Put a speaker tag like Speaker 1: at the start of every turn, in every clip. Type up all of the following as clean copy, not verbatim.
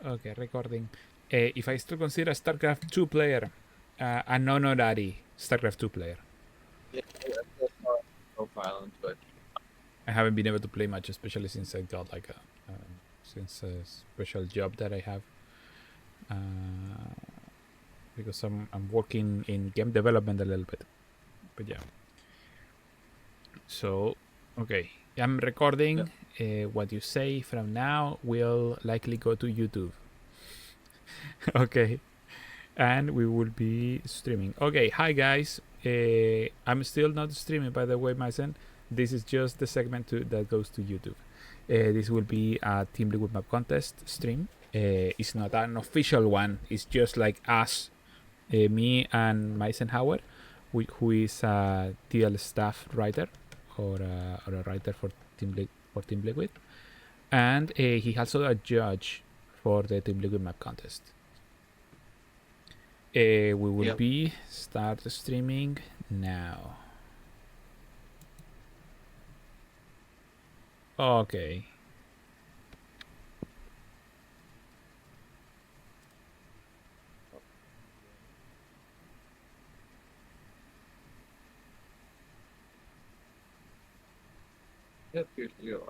Speaker 1: Okay, recording. If I still consider StarCraft 2 player, an honorary StarCraft 2 player.
Speaker 2: Yeah, that's my profile into it.
Speaker 1: I haven't been able to play much, especially since I got like since a special job that I have. Because I'm working in game development a little bit. But yeah. So, okay. I'm
Speaker 2: Yeah.
Speaker 1: recording. What you say from now will likely go to YouTube. Okay. And we will be streaming. Okay. Hi, guys. I'm still not streaming, by the way, my son. This is just the segment that goes to YouTube. This will be a Team Liquid Map contest stream. It's not an official one. It's just like us, me and Mizenhauer, who is a TL staff writer or a writer for Team Liquid, and he also a judge for the Team Liquid map contest. We will
Speaker 2: Yep.
Speaker 1: be start streaming now. Okay.
Speaker 2: Yep. You're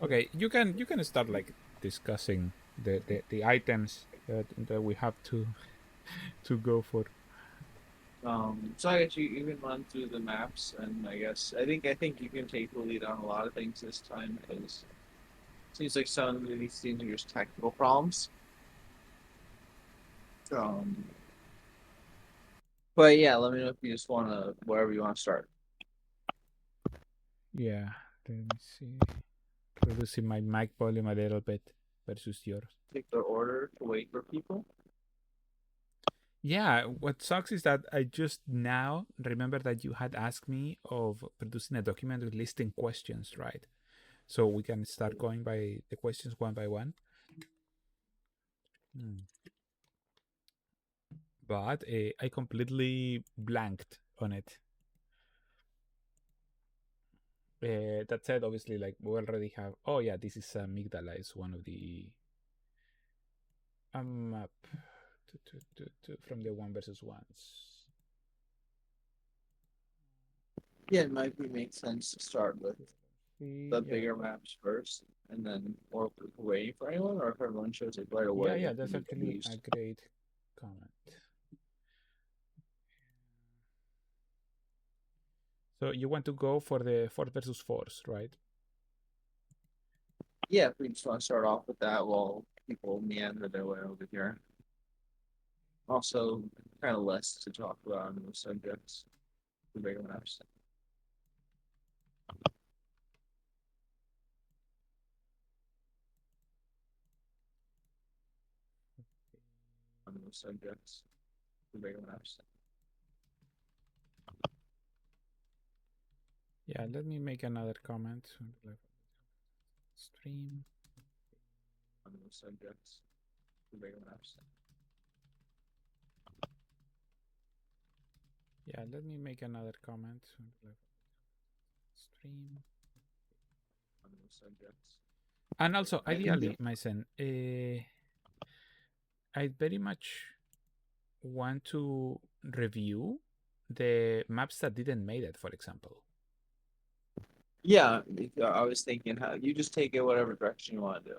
Speaker 1: Okay, you can start like discussing the items that we have to go for.
Speaker 2: So I guess you even run through the maps, and I think you can take the lead on a lot of things this time because it seems like some of these things are just technical problems. Um, but yeah, let me know if you just want to wherever you want to start.
Speaker 1: Yeah, let me see. Reducing my mic volume a little bit versus yours.
Speaker 2: Take the order to wait for people.
Speaker 1: Yeah, what sucks is that I just now remember that you had asked me of producing a document with listing questions, right? So we can start going by the questions one by one. Hmm. But I completely blanked on it. That said, obviously, like we already have. Oh yeah, this is amygdala. It's one of the map from the one versus ones.
Speaker 2: Yeah, it might make sense to start with the
Speaker 1: Yeah,
Speaker 2: bigger maps first, and then or if we're waiting for anyone, or if everyone shows it right
Speaker 1: yeah,
Speaker 2: away,
Speaker 1: yeah.
Speaker 2: then
Speaker 1: That's
Speaker 2: you can
Speaker 1: actually
Speaker 2: use.
Speaker 1: a great comment. So you want to go for the fourth versus fours, right?
Speaker 2: Yeah, if we just want to start off with that while people meander their way over here. Also, kind of less to talk about on those subjects, the bigger maps, on those subjects, the bigger maps,
Speaker 1: Yeah, let me make another comment. Stream.
Speaker 2: on those subjects, the bigger maps,
Speaker 1: Yeah, let me make another comment. Stream.
Speaker 2: on those subjects.
Speaker 1: And also,
Speaker 2: I can do.
Speaker 1: ideally, my son, I very much want to review the maps that didn't make it, for example.
Speaker 2: Yeah, I was thinking how you just take it whatever direction you want to do.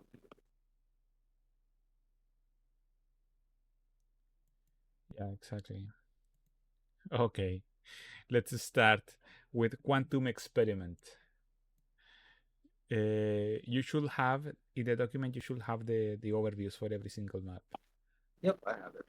Speaker 1: Yeah, exactly. Okay, let's start with quantum experiment. You should have in the document. You should have the overviews for every single map.
Speaker 2: Yep, I have it.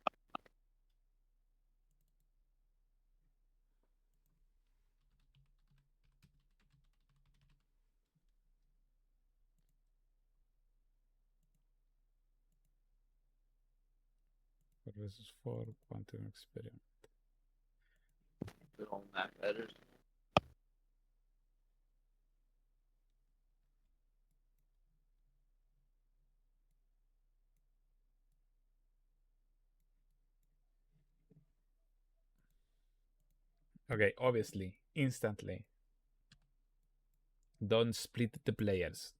Speaker 1: For versus for quantum experiment.
Speaker 2: Good old map editor.
Speaker 1: Okay, obviously, instantly. Don't split the players.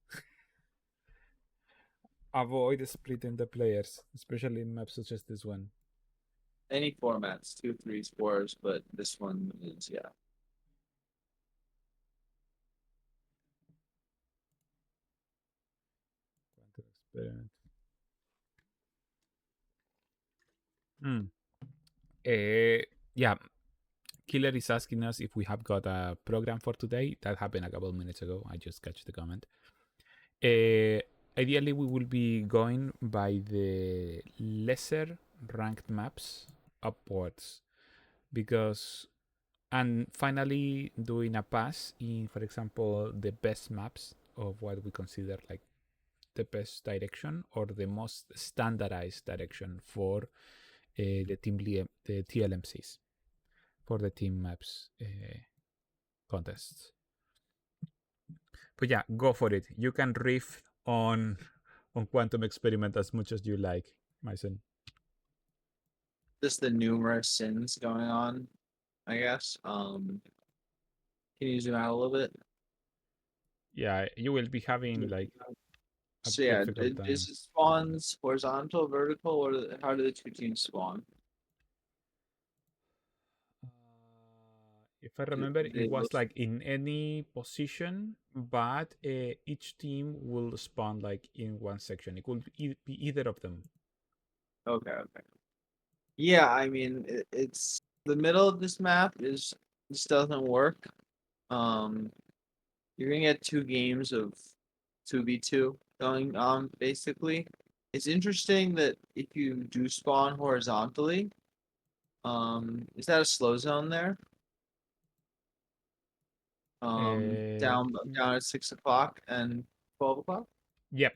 Speaker 1: avoid splitting the players, especially in maps such as this one.
Speaker 2: Any formats, 2, 3, 4s, but this one is yeah.
Speaker 1: Quantum experiment. Hmm. Yeah, Killer is asking us if we have got a program for today. That happened a couple of minutes ago. I just catch the comment. Uh, Ideally, we will be going by the lesser ranked maps upwards because, and finally doing a pass in, for example, the best maps of what we consider like the best direction or the most standardized direction for the TLMCs, for the team maps contests. But yeah, go for it. You can riff on Quantum Experiment as much as you like, Mason.
Speaker 2: Just the numerous sins going on, I guess. Can you zoom out a little bit?
Speaker 1: Yeah, you will be having like a
Speaker 2: So yeah,
Speaker 1: difficult time.
Speaker 2: is it spawns horizontal, vertical, or how do the two teams spawn?
Speaker 1: If I
Speaker 2: Do
Speaker 1: remember, it
Speaker 2: they
Speaker 1: was
Speaker 2: look
Speaker 1: like in any position, but each team will spawn like in one section. It could be either of them.
Speaker 2: okay? Okay. Yeah, I mean it's the middle of this map is this doesn't work. Um, you're gonna get 2 games of 2v2 going on basically. It's interesting that if you do spawn horizontally, is that a slow zone there?
Speaker 1: Uh,
Speaker 2: Down at 6 o'clock and 12 o'clock.
Speaker 1: yep.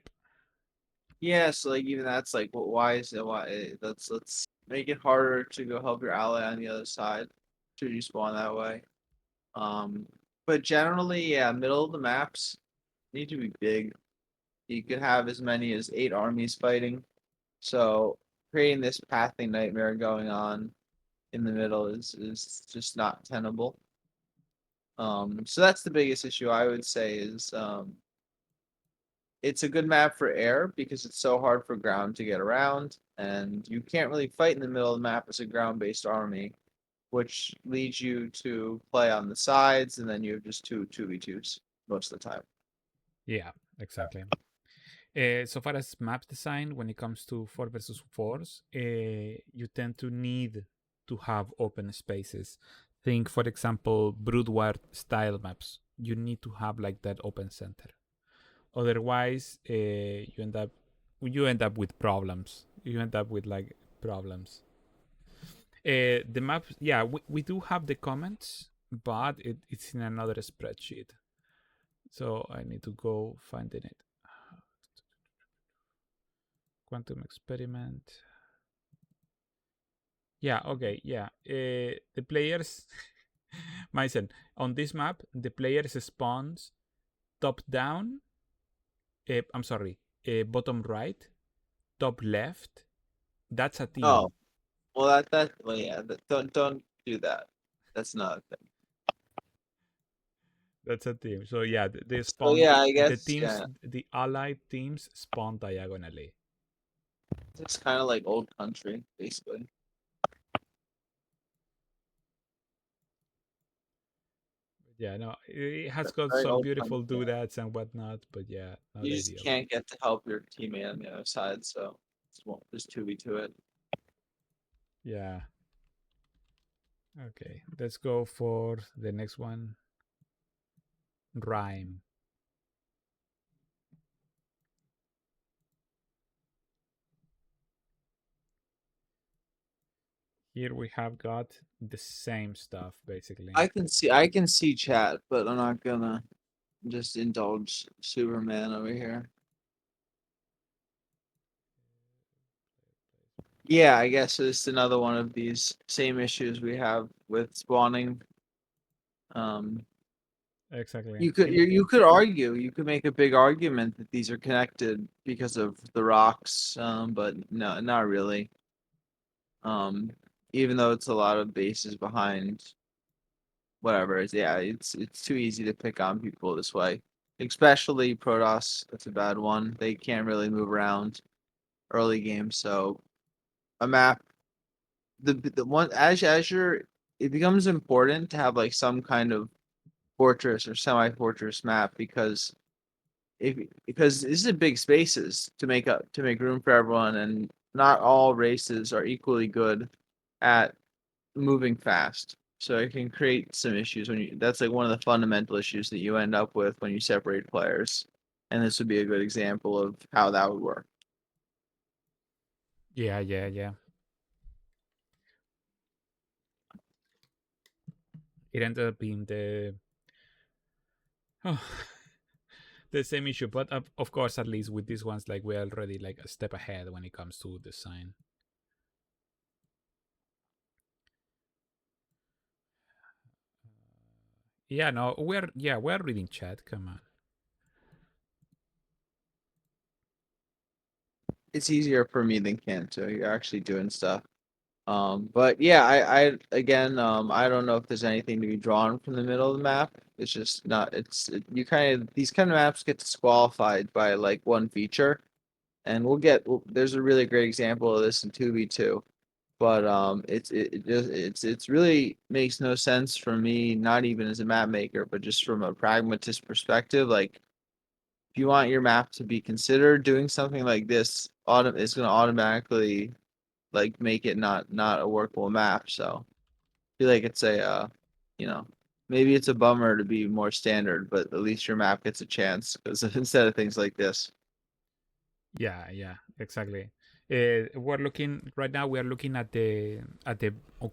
Speaker 2: Yeah, so like even that's like, why is it? Why let's make it harder to go help your ally on the other side. Should you spawn that way? Um, but generally, yeah, middle of the maps need to be big. You could have as many as 8 armies fighting. So creating this pathing nightmare going on in the middle is just not tenable. So that's the biggest issue I would say is it's a good map for air because it's so hard for ground to get around, and you can't really fight in the middle of the map as a ground-based army, which leads you to play on the sides, and then you have just two v twos most of the time.
Speaker 1: Yeah, exactly. So far as map design, when it comes to 4 versus 4s, you tend to need to have open spaces. Think, for example, Brood War style maps. You need to have like that open center. Otherwise, you end up with problems. You end up with like problems. The map, yeah, we do have the comments, but it's in another spreadsheet. So I need to go find it. Quantum experiment. Yeah, okay, yeah. The players, Mysen, on this map, the players spawns top down, I'm sorry, bottom right, top left. That's a
Speaker 2: Oh,
Speaker 1: team.
Speaker 2: well well yeah, don't do that. That's not a thing.
Speaker 1: That's a team. So yeah, they
Speaker 2: So
Speaker 1: spawn,
Speaker 2: yeah, I
Speaker 1: the
Speaker 2: guess
Speaker 1: teams,
Speaker 2: yeah,
Speaker 1: the allied teams spawn diagonally.
Speaker 2: it's kind of like old country basically.
Speaker 1: Yeah, no, it has got
Speaker 2: Very
Speaker 1: some
Speaker 2: old country.
Speaker 1: beautiful
Speaker 2: Yeah.
Speaker 1: doodads and whatnot, but yeah, not
Speaker 2: You just
Speaker 1: ideal.
Speaker 2: can't get to help your teammate on the other side, so just 2v2 it.
Speaker 1: Yeah. Okay, let's go for the next one. Rhyme. Here we have got the same stuff basically.
Speaker 2: I can see chat, but I'm not gonna just indulge Superman over here. Yeah, I guess it's another one of these same issues we have with spawning. Um,
Speaker 1: Exactly.
Speaker 2: you could make a big argument that these are connected because of the rocks, but no, not really. Um, even though it's a lot of bases behind whatever. It's too easy to pick on people this way. especially Protoss. That's a bad one. They can't really move around early game, so a map the one as you're it becomes important to have like some kind of fortress or semi fortress map if because this is big spaces to make room for everyone, and not all races are equally good at moving fast. So it can create some issues when you that's like one of the fundamental issues that you end up with when you separate players. And this would be a good example of how that would work.
Speaker 1: Yeah, yeah, yeah. It ended up being oh, the same issue, but of course, at least with these ones, like we're already like a step ahead when it comes to design. Yeah, no, we're reading chat. Come on.
Speaker 2: It's easier for me than Kanto. You're actually doing stuff. But yeah, I again, I don't know if there's anything to be drawn from the middle of the map. It's just not. You kind of these kind of maps get disqualified by like one feature, and there's a really great example of this in 2v2. But it's really makes no sense for me, not even as a map maker, but just from a pragmatist perspective. Like, if you want your map to be considered doing something like this, it's going to automatically like make it not a workable map. So I feel like it's a you know, maybe it's a bummer to be more standard, but at least your map gets a chance because instead of things like this.
Speaker 1: Yeah, yeah, exactly. We're looking right now. We are looking at the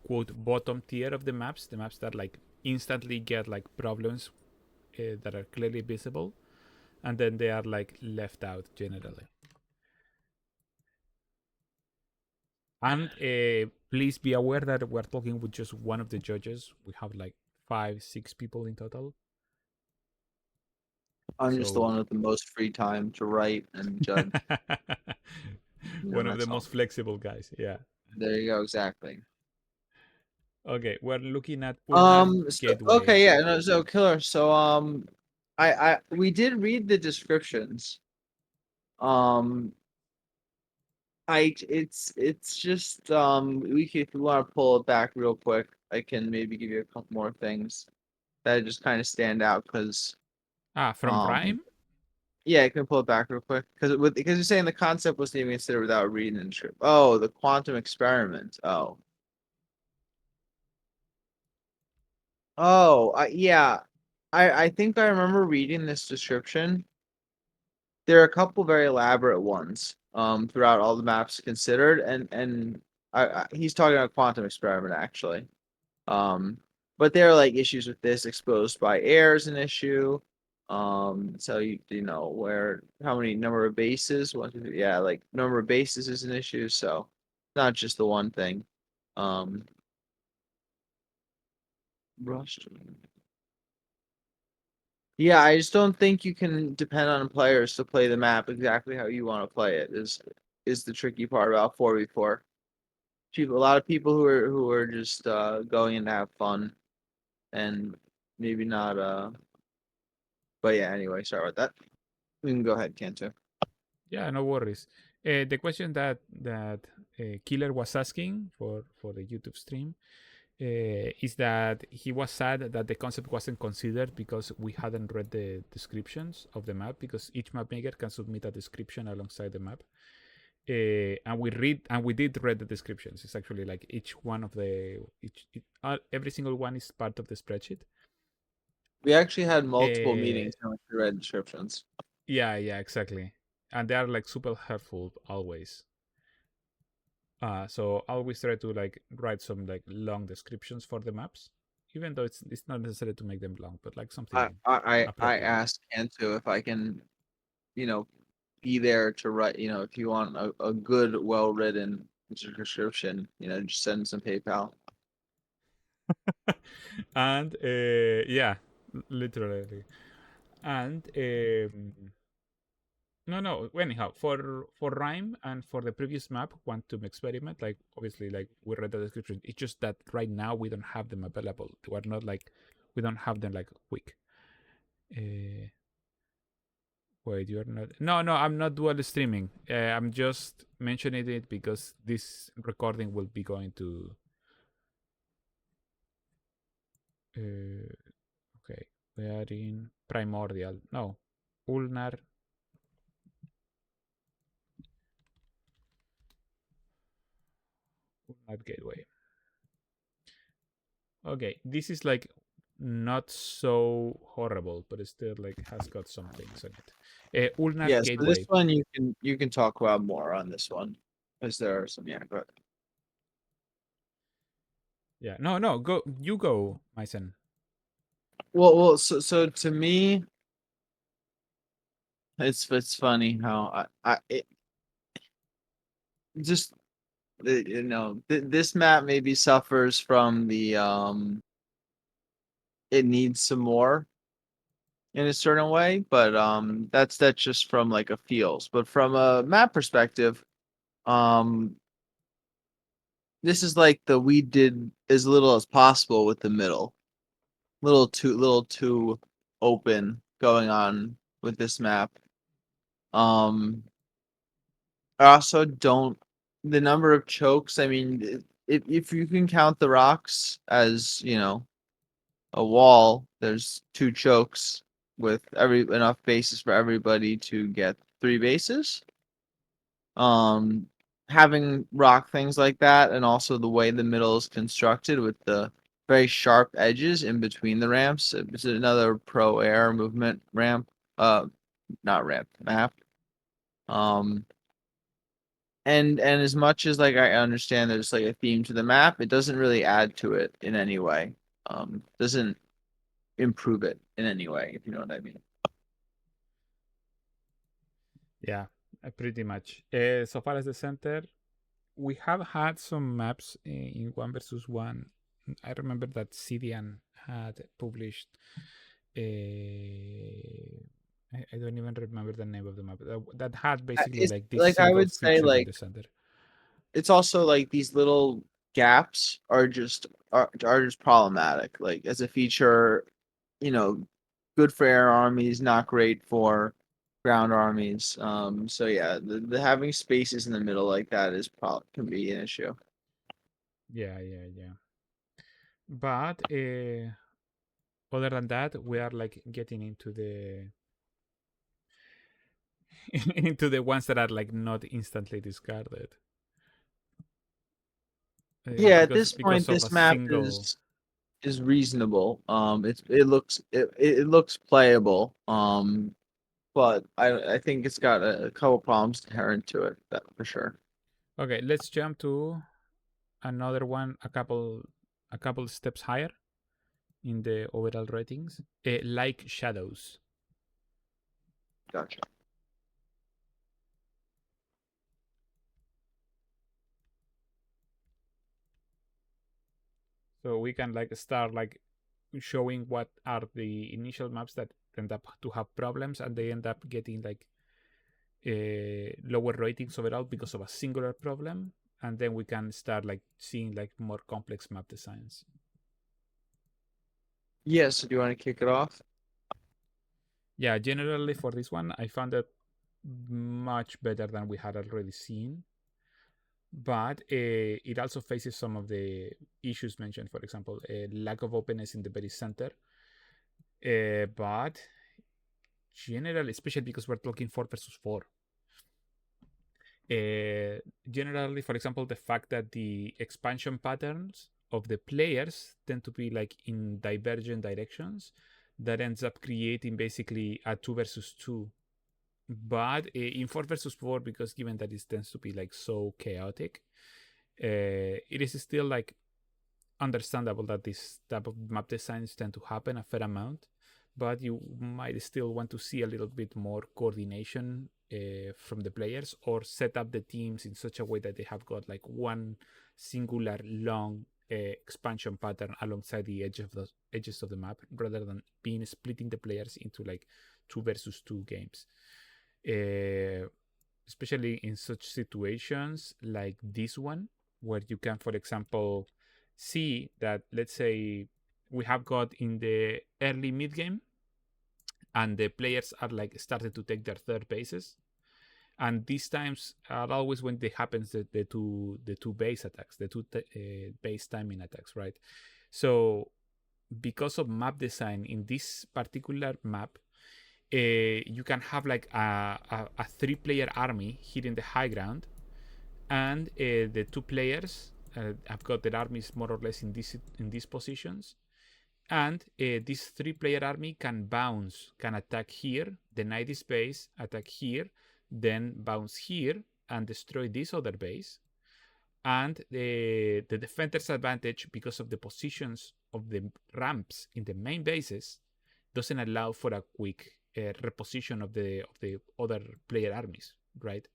Speaker 1: quote bottom tier of the maps that like instantly get like problems that are clearly visible, and then they are like left out generally. And please be aware that we're talking with just one of the judges. We have like five, six people in total.
Speaker 2: I'm just the
Speaker 1: So
Speaker 2: one with the most free time to write and judge.
Speaker 1: one of the
Speaker 2: Myself.
Speaker 1: most flexible guys. Yeah.
Speaker 2: There you go, exactly.
Speaker 1: Okay, we're looking at Purnar Gateway.
Speaker 2: Okay, yeah, no, so killer. So I we did read the descriptions. Um it's just if we want to pull it back real quick, I can maybe give you a couple more things that just kind of stand out because
Speaker 1: Ah, from
Speaker 2: um
Speaker 1: Rhyme.
Speaker 2: yeah, I can pull it back real quick because you're saying the concept wasn't even considered without reading the script. Oh, the quantum experiment. Yeah. I think I remember reading this description. There are a couple very elaborate ones throughout all the maps considered, and he's talking about quantum experiment actually. Um, but there are like issues with this. Exposed by air is an issue. So you know where how many number of bases? One, two, three, yeah, like number of bases is an issue. So not just the one thing. Um, Rust. Yeah, I just don't think you can depend on players to play the map exactly how you want to play it. Is the tricky part about 4v4. People, a lot of people who are just going in to have fun and maybe not but yeah, anyway, sorry about that. We can go ahead, Kanto.
Speaker 1: Yeah, no worries. The question that Killer was asking for the YouTube stream is that he was sad that the concept wasn't considered because we hadn't read the descriptions of the map, because each map maker can submit a description alongside the map. And we did read the descriptions. It's actually like each one of the every single one is part of the spreadsheet.
Speaker 2: We actually had multiple
Speaker 1: Uh,
Speaker 2: meetings in which we read descriptions.
Speaker 1: yeah, yeah, exactly. And they are like super helpful always. So I always try to like write some like long descriptions for the maps, even though it's not necessary to make them long, but like something
Speaker 2: I
Speaker 1: appropriate.
Speaker 2: asked Kanto if I can, you know, be there to write, if you want a good, well written description, just send some PayPal.
Speaker 1: And yeah, literally. And no, no. Anyhow, for Rhyme and for the previous map, Quantum Experiment, like obviously, like we read the description. It's just that right now we don't have them available. We're not like we don't have them like quick. Uh, Wait, you're not. No, no, I'm not dual streaming. I'm just mentioning it because this recording will be going to. Okay, we are in Primordial. No, Ulnar. Ulnar Gateway. Okay, this is like not so horrible, but it still like has got some things on it. Ulnar
Speaker 2: Yeah, so this
Speaker 1: Gateway.
Speaker 2: one you can talk about more on this one, because there are some, yeah. But
Speaker 1: Yeah, no, no, go. You go, my son.
Speaker 2: so to me, it's funny how it just this map maybe suffers from the it needs some more in a certain way, but that's just from like a feels. But from a map perspective, um this is like the we did as little as possible with the middle. Little too open going on with this map. Um I also don't the number of chokes, I mean, if you can count the rocks as, a wall, there's two chokes with every enough bases for everybody to get three bases. Um, Having rock things like that, and also the way the middle is constructed with the very sharp edges in between the ramps. It's another pro air movement ramp. Not ramp map. Um, and as much as like I understand there's like a theme to the map, it doesn't really add to it in any way. Doesn't improve it in any way, if you know what I mean.
Speaker 1: Yeah, pretty much. So far as the center, we have had some maps in one versus one. I remember that CDN had published. I don't even remember the name of the map that had basically
Speaker 2: It's
Speaker 1: like this
Speaker 2: like I
Speaker 1: single
Speaker 2: would say
Speaker 1: feature in
Speaker 2: like
Speaker 1: the center.
Speaker 2: it's also like these little gaps are just problematic. Like as a feature, you know, good for air armies, not great for ground armies. So yeah, the having spaces in the middle like that is probably can be an issue.
Speaker 1: Yeah, yeah, yeah. But other than that, we are like getting into the into the ones that are like not instantly discarded
Speaker 2: Yeah, at
Speaker 1: because
Speaker 2: this point,
Speaker 1: of a
Speaker 2: this map
Speaker 1: single.
Speaker 2: is reasonable. It looks playable. But I think it's got a couple problems inherent to it, that for sure.
Speaker 1: Okay, let's jump to another one, a couple steps higher in the overall ratings. Like Shadows.
Speaker 2: Gotcha.
Speaker 1: So we can like start like showing what are the initial maps that end up to have problems and they end up getting like lower ratings overall because of a singular problem, and then we can start like seeing like more complex map designs.
Speaker 2: Yes, do you want to kick it off?
Speaker 1: Yeah, generally for this one I found it much better than we had already seen, but it also faces some of the issues mentioned, for example, a lack of openness in the very center. But generally, especially because we're talking 4 versus 4, generally, for example, the fact that the expansion patterns of the players tend to be like in divergent directions, that ends up creating basically a 2 versus 2. But in 4 versus 4, because given that it tends to be like so chaotic, it is still like understandable that this type of map designs tend to happen a fair amount, but you might still want to see a little bit more coordination from the players, or set up the teams in such a way that they have got like one singular long expansion pattern alongside the edges of the map, rather than being splitting the players into like 2 versus 2 games. Uh, Especially in such situations like this one, where you can, for example, see that, let's say, we have got in the early mid game and the players are like started to take their third bases. And these times are always when they happens the two base attacks, the two base timing attacks, right? So because of map design in this particular map, you can have like a 3-player army hitting the high ground, and the 2 players have got their armies more or less in these positions, and this 3-player army can bounce, can attack here, deny this base, attack here, then bounce here and destroy this other base. And the defender's advantage, because of the positions of the ramps in the main bases, doesn't allow for a quick reposition of the other player armies, right?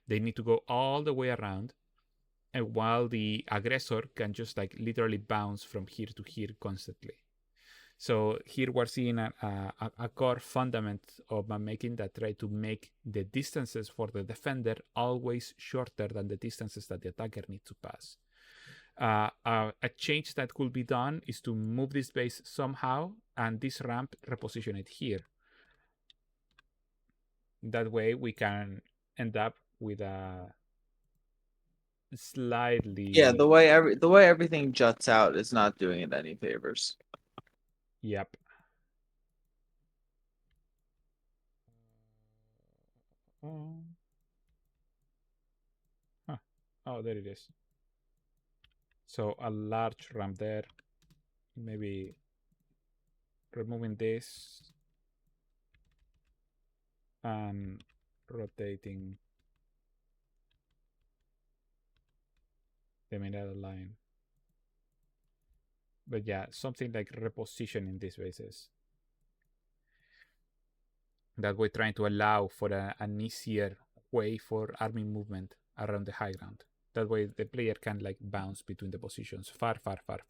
Speaker 1: They need to go all the way around, and while the aggressor can just like literally bounce from here to here constantly. So here we're seeing a core fundament of mapmaking that try to make the distances for the defender always shorter than the distances that the attacker needs to pass. A change that could be done is to move this base somehow and this ramp reposition it here. That way we can end up with a slightly...
Speaker 2: Yeah, the way everything juts out is not doing it any favors.
Speaker 1: Yep. Huh. Oh, there it is. So a large ramp there. Maybe removing this and rotating the middle line. But yeah, something like repositioning these bases. That way, trying to allow for an easier way for army movement around the high ground. That way, the player can like bounce between the positions far faster.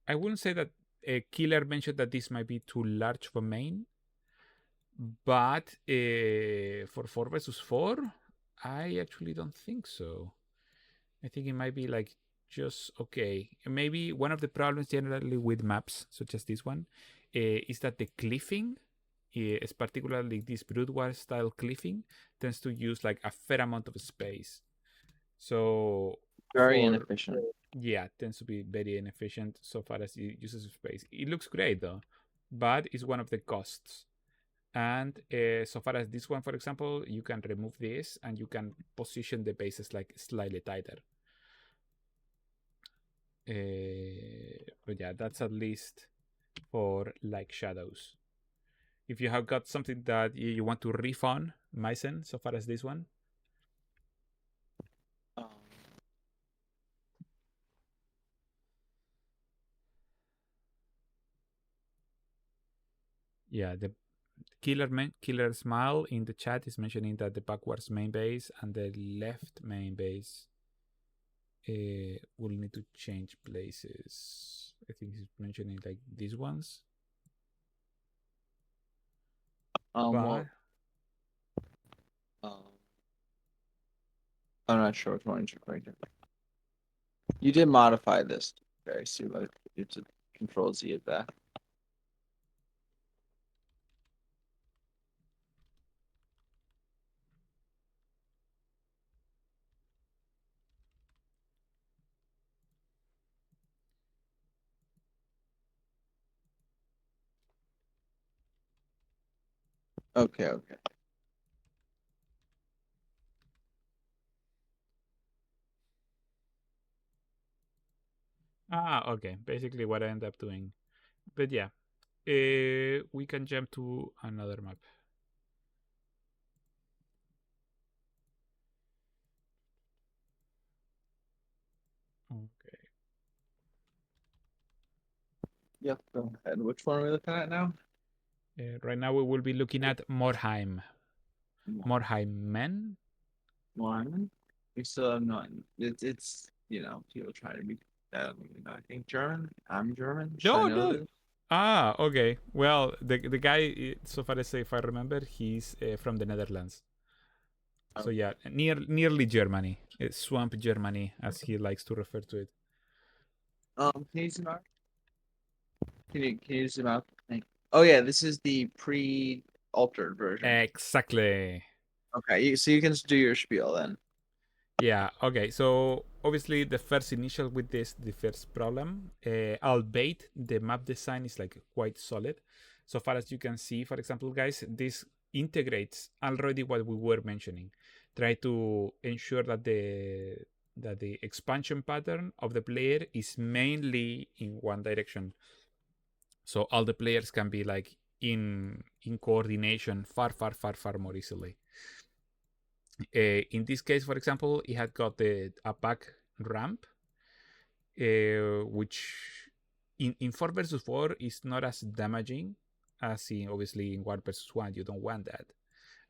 Speaker 1: I wouldn't say that Killer mentioned that this might be too large for main, but for 4 versus 4, I actually don't think so. I think it might be like just okay. Maybe one of the problems generally with maps, such as this one, is that the cliffing, is particularly this Brood War style cliffing, tends to use like a fair amount of space. So
Speaker 2: Very inefficient.
Speaker 1: Yeah, tends to be very inefficient so far as it uses space. It looks great though, but it's one of the costs. And so far as this one, for example, you can remove this and you can position the bases like slightly tighter. But yeah, that's at least for like shadows. If you have got something that you want to riff on, Myzen, so far as this one.
Speaker 2: Um,
Speaker 1: Yeah, the killer smile in the chat is mentioning that the backwards main base and the left main base will need to change places. I think he's mentioning like these ones.
Speaker 2: well, I'm not sure which one you're referring to. You did modify this. Okay, so like you to Control Z it back. Okay.
Speaker 1: Okay. Basically what I end up doing. But yeah, we can jump to another map. Okay.
Speaker 2: Yep, go ahead. Which one are we looking at now?
Speaker 1: Right now we will be looking at Morheim. Morheimen?
Speaker 2: One. We still have not. It's people try to be. I think German. I'm German. Should I know this?
Speaker 1: Okay. Well, the guy, so far as if I remember, he's from the Netherlands. So yeah, nearly Germany, swamp Germany, as he likes to refer to it.
Speaker 2: Can you see Mark? Can you zoom out? Oh yeah, this is the pre-altered version.
Speaker 1: Exactly.
Speaker 2: Okay, so you can just do your spiel then.
Speaker 1: Yeah, okay. So obviously the first initial with this, the first problem, albeit the map design is like quite solid. So far as you can see, for example, guys, this integrates already what we were mentioning. Try to ensure that the expansion pattern of the player is mainly in one direction. So all the players can be like in coordination far more easily. In this case, for example, it had got a back ramp, which in 4 versus 4 is not as damaging as in obviously in 1 versus 1. You don't want that.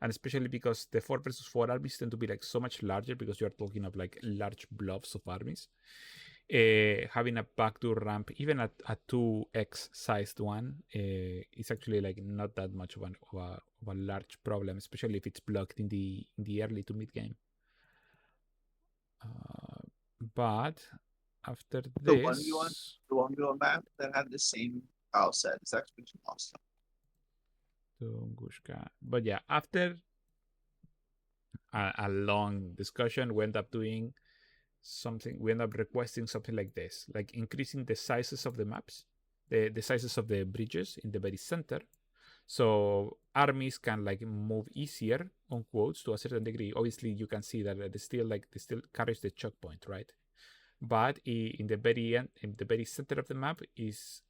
Speaker 1: And especially because the 4 versus 4 armies tend to be like so much larger because you're talking of like large blobs of armies. Having a backdoor ramp, even at a 2x sized one, is actually like not that much of a large problem, especially if it's blocked in the early to mid game. Uh, but after
Speaker 2: The 1v1,
Speaker 1: this,
Speaker 2: the 1v1 map that had the same tile set is Expedition Lost.
Speaker 1: Tunguska. But yeah, after a long discussion, we end up doing something. We end up requesting something like this, like increasing the sizes of the maps, the sizes of the bridges in the very center, so armies can like move easier on quotes to a certain degree. Obviously, you can see that they still carries the choke point, right? But in the very end, in the very center of the map is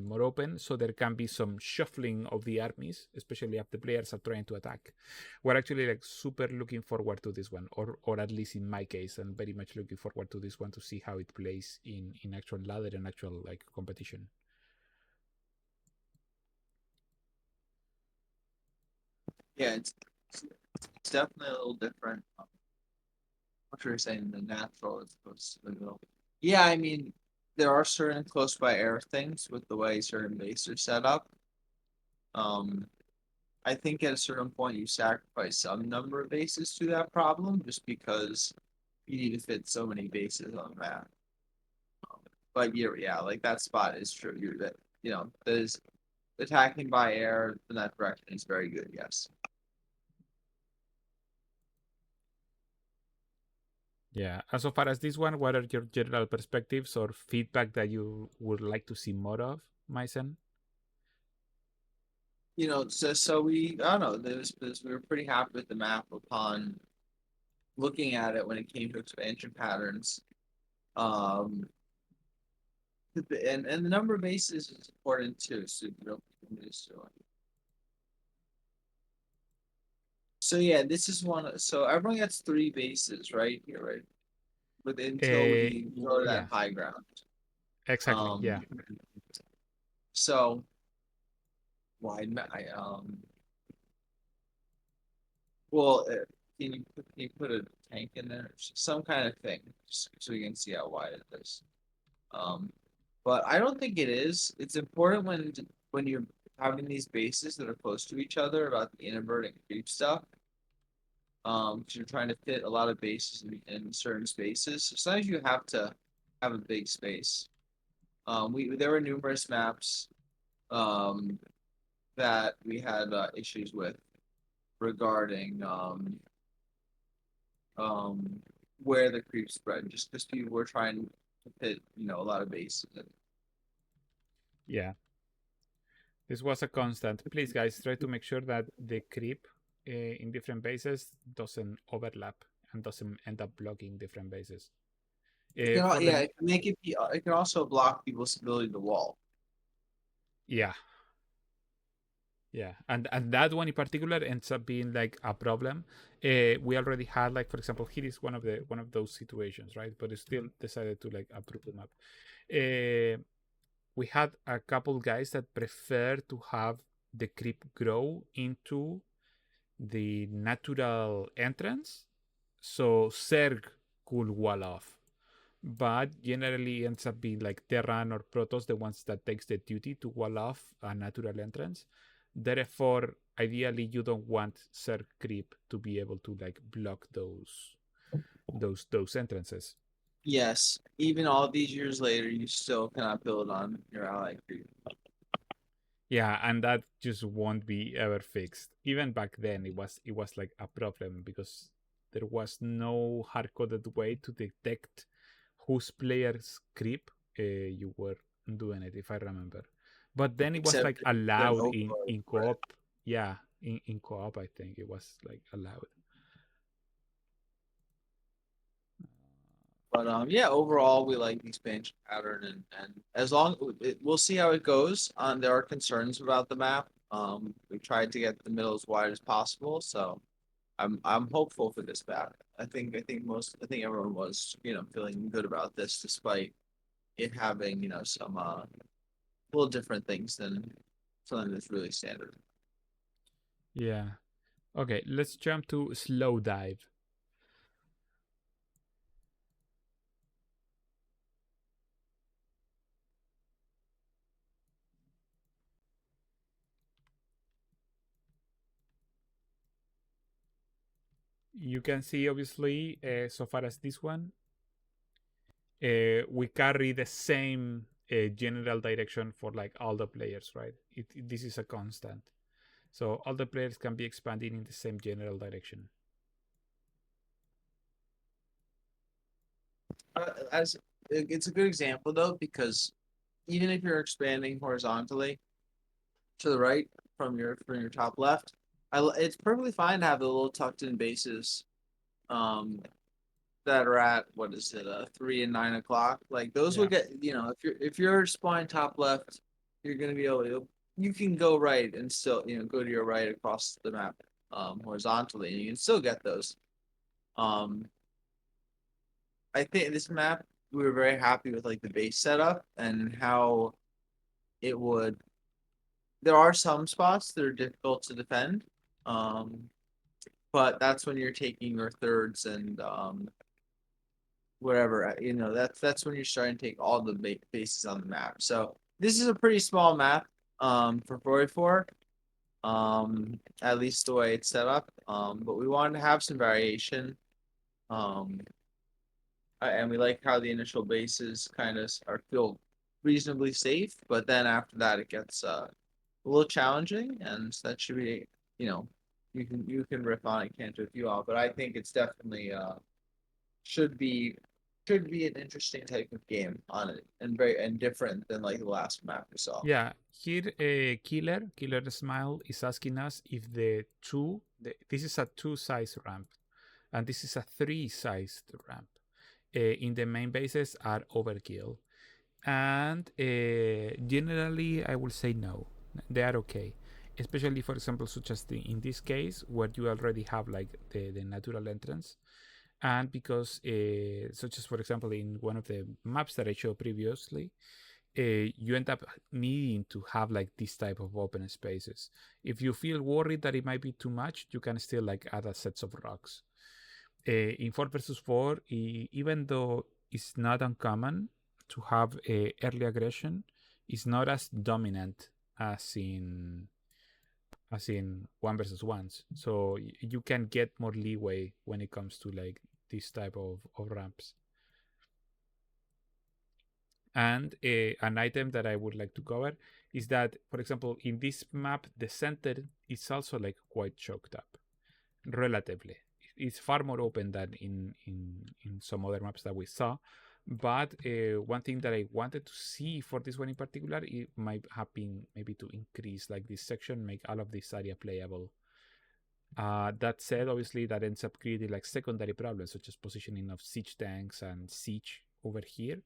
Speaker 1: more open, so there can be some shuffling of the armies, especially if the players are trying to attack. We're actually like super looking forward to this one, or at least in my case, I'm very much looking forward to this one to see how it plays in actual ladder and actual like competition.
Speaker 2: Yeah, it's definitely a little different. What you were saying, the natural as opposed to the middle. Yeah, I mean, there are certain close by air things with the way certain bases are set up. Um, I think at a certain point you sacrifice some number of bases to that problem just because you need to fit so many bases on the map. But yeah, like that spot is true. You're that there's attacking by air in that direction is very good. Yes.
Speaker 1: Yeah. And so far as this one, what are your general perspectives or feedback that you would like to see more of, Mysen?
Speaker 2: So we I don't know. We were pretty happy with the map upon looking at it when it came to expansion patterns. Um, and the number of bases is important too. So yeah, this is one. So everyone gets three bases right here, right? But until
Speaker 1: Uh,
Speaker 2: we go to that
Speaker 1: yeah,
Speaker 2: high ground.
Speaker 1: exactly.
Speaker 2: Um,
Speaker 1: Yeah.
Speaker 2: so why well, can you put a tank in there? Some kind of thing, just so you can see how wide it is. Um, but I don't think it is. It's important when you're having these bases that are close to each other about the invert and creep stuff. Because you're trying to fit a lot of bases in certain spaces. So sometimes you have to have a big space. We there were numerous maps um that we had issues with regarding where the creep spread, just because people were trying to fit a lot of bases.
Speaker 1: Yeah. This was a constant. Please, guys, try to make sure that the creep in different bases doesn't overlap and doesn't end up blocking different bases. For
Speaker 2: Yeah,
Speaker 1: the
Speaker 2: it can make it can also block people's ability to wall.
Speaker 1: Yeah, yeah, and that one in particular ends up being like a problem. We already had like, for example, here is one of those situations, right? But it still decided to like approve the map. We had a couple guys that prefer to have the creep grow into the natural entrance, so Zerg could wall off. But generally ends up being like Terran or Protoss the ones that takes the duty to wall off a natural entrance. Therefore, ideally, you don't want Zerg creep to be able to like block those entrances.
Speaker 2: Yes, even all these years later, you still cannot build on your ally creep.
Speaker 1: Yeah, and that just won't be ever fixed. Even back then, it was like a problem because there was no hard-coded way to detect whose player's creep you were doing it, if I remember. But then it was
Speaker 2: except
Speaker 1: like
Speaker 2: if you did an
Speaker 1: allowed
Speaker 2: overload,
Speaker 1: in
Speaker 2: right?
Speaker 1: co-op. Yeah, in co-op, I think it was like allowed.
Speaker 2: But yeah, overall we like the expansion pattern, and as long we'll see how it goes. There are concerns about the map. We tried to get the middle as wide as possible, so I'm hopeful for this map. I think everyone was feeling good about this despite it having some little different things than something that's really standard.
Speaker 1: Yeah. Okay, let's jump to slow dive. You can see obviously so far as this one, we carry the same general direction for like all the players, right? This is a constant, so all the players can be expanding in the same general direction.
Speaker 2: As it's a good example though because even if you're expanding horizontally to the right from your top left, it's perfectly fine to have the little tucked in bases um, that are at what is it 3 and 9 o'clock. Like those will
Speaker 1: Yeah,
Speaker 2: get if you're spine top left, you're gonna be able to you can go right and still go to your right across the map horizontally and you can still get those. Um, I think this map we were very happy with like the base setup and how it would there are some spots that are difficult to defend. Um, but that's when you're taking your thirds and whatever. That's when you're starting to take all the bases on the map. So this is a pretty small map for 4v4. At least the way it's set up. But we wanted to have some variation. Um, and we like how the initial bases kind of are feel reasonably safe, but then after that it gets a little challenging, and that should be, you know, you can riff on it, can't do if you all, but I think it's definitely should be should be an interesting type of game on it, and very and different than like the last map we saw.
Speaker 1: yeah. Here, Killer Smile is asking us if this is a two-size ramp, and this is a three-sized ramp. In the main bases are overkill, and generally I will say no, they are okay, especially for example such as in this case where you already have like the natural entrance, and because such as for example in one of the maps that I showed previously, you end up needing to have like this type of open spaces. If you feel worried that it might be too much, you can still like add a sets of rocks. In 4 versus 4, even though it's not uncommon to have early aggression, it's not as dominant as in 1 versus 1s. So you can get more leeway when it comes to like this type of ramps. And an item that I would like to cover is that, for example, in this map, the center is also like quite choked up, relatively. It's far more open than in some other maps that we saw. But one thing that I wanted to see for this one in particular, it might have been maybe to increase like this section, make all of this area playable. That said, obviously that ends up creating like secondary problems such as positioning of siege tanks and siege over here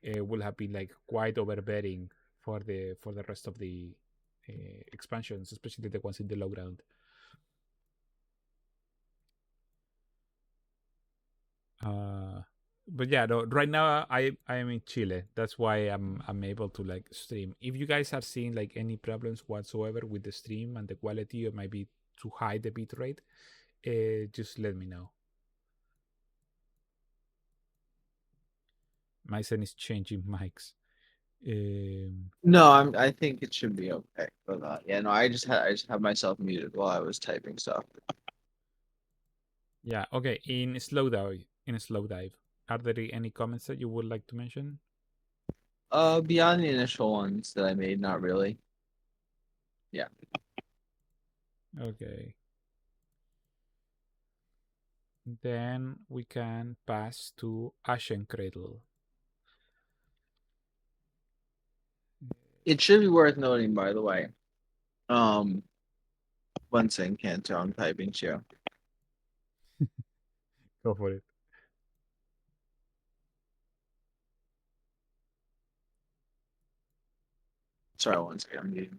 Speaker 1: will have been like quite overbearing for the rest of the expansions, especially the ones in the low ground. Uh, but yeah, no, right now I am in Chile. That's why I'm able to like stream. If you guys are seeing like any problems whatsoever with the stream and the quality, or maybe too high the bit rate, just let me know. My son is changing mics. Um,
Speaker 2: No, I think it should be okay. But yeah, no, I just have myself muted while I was typing stuff.
Speaker 1: yeah, okay. In slow dive, are there any comments that you would like to mention?
Speaker 2: Beyond the initial ones that I made, not really. Yeah.
Speaker 1: Okay. Then we can pass to Ashen Cradle.
Speaker 2: It should be worth noting, by the way. Um, one second, can't tell I'm typing too.
Speaker 1: Go for it.
Speaker 2: Sorry, one second. I'm muting.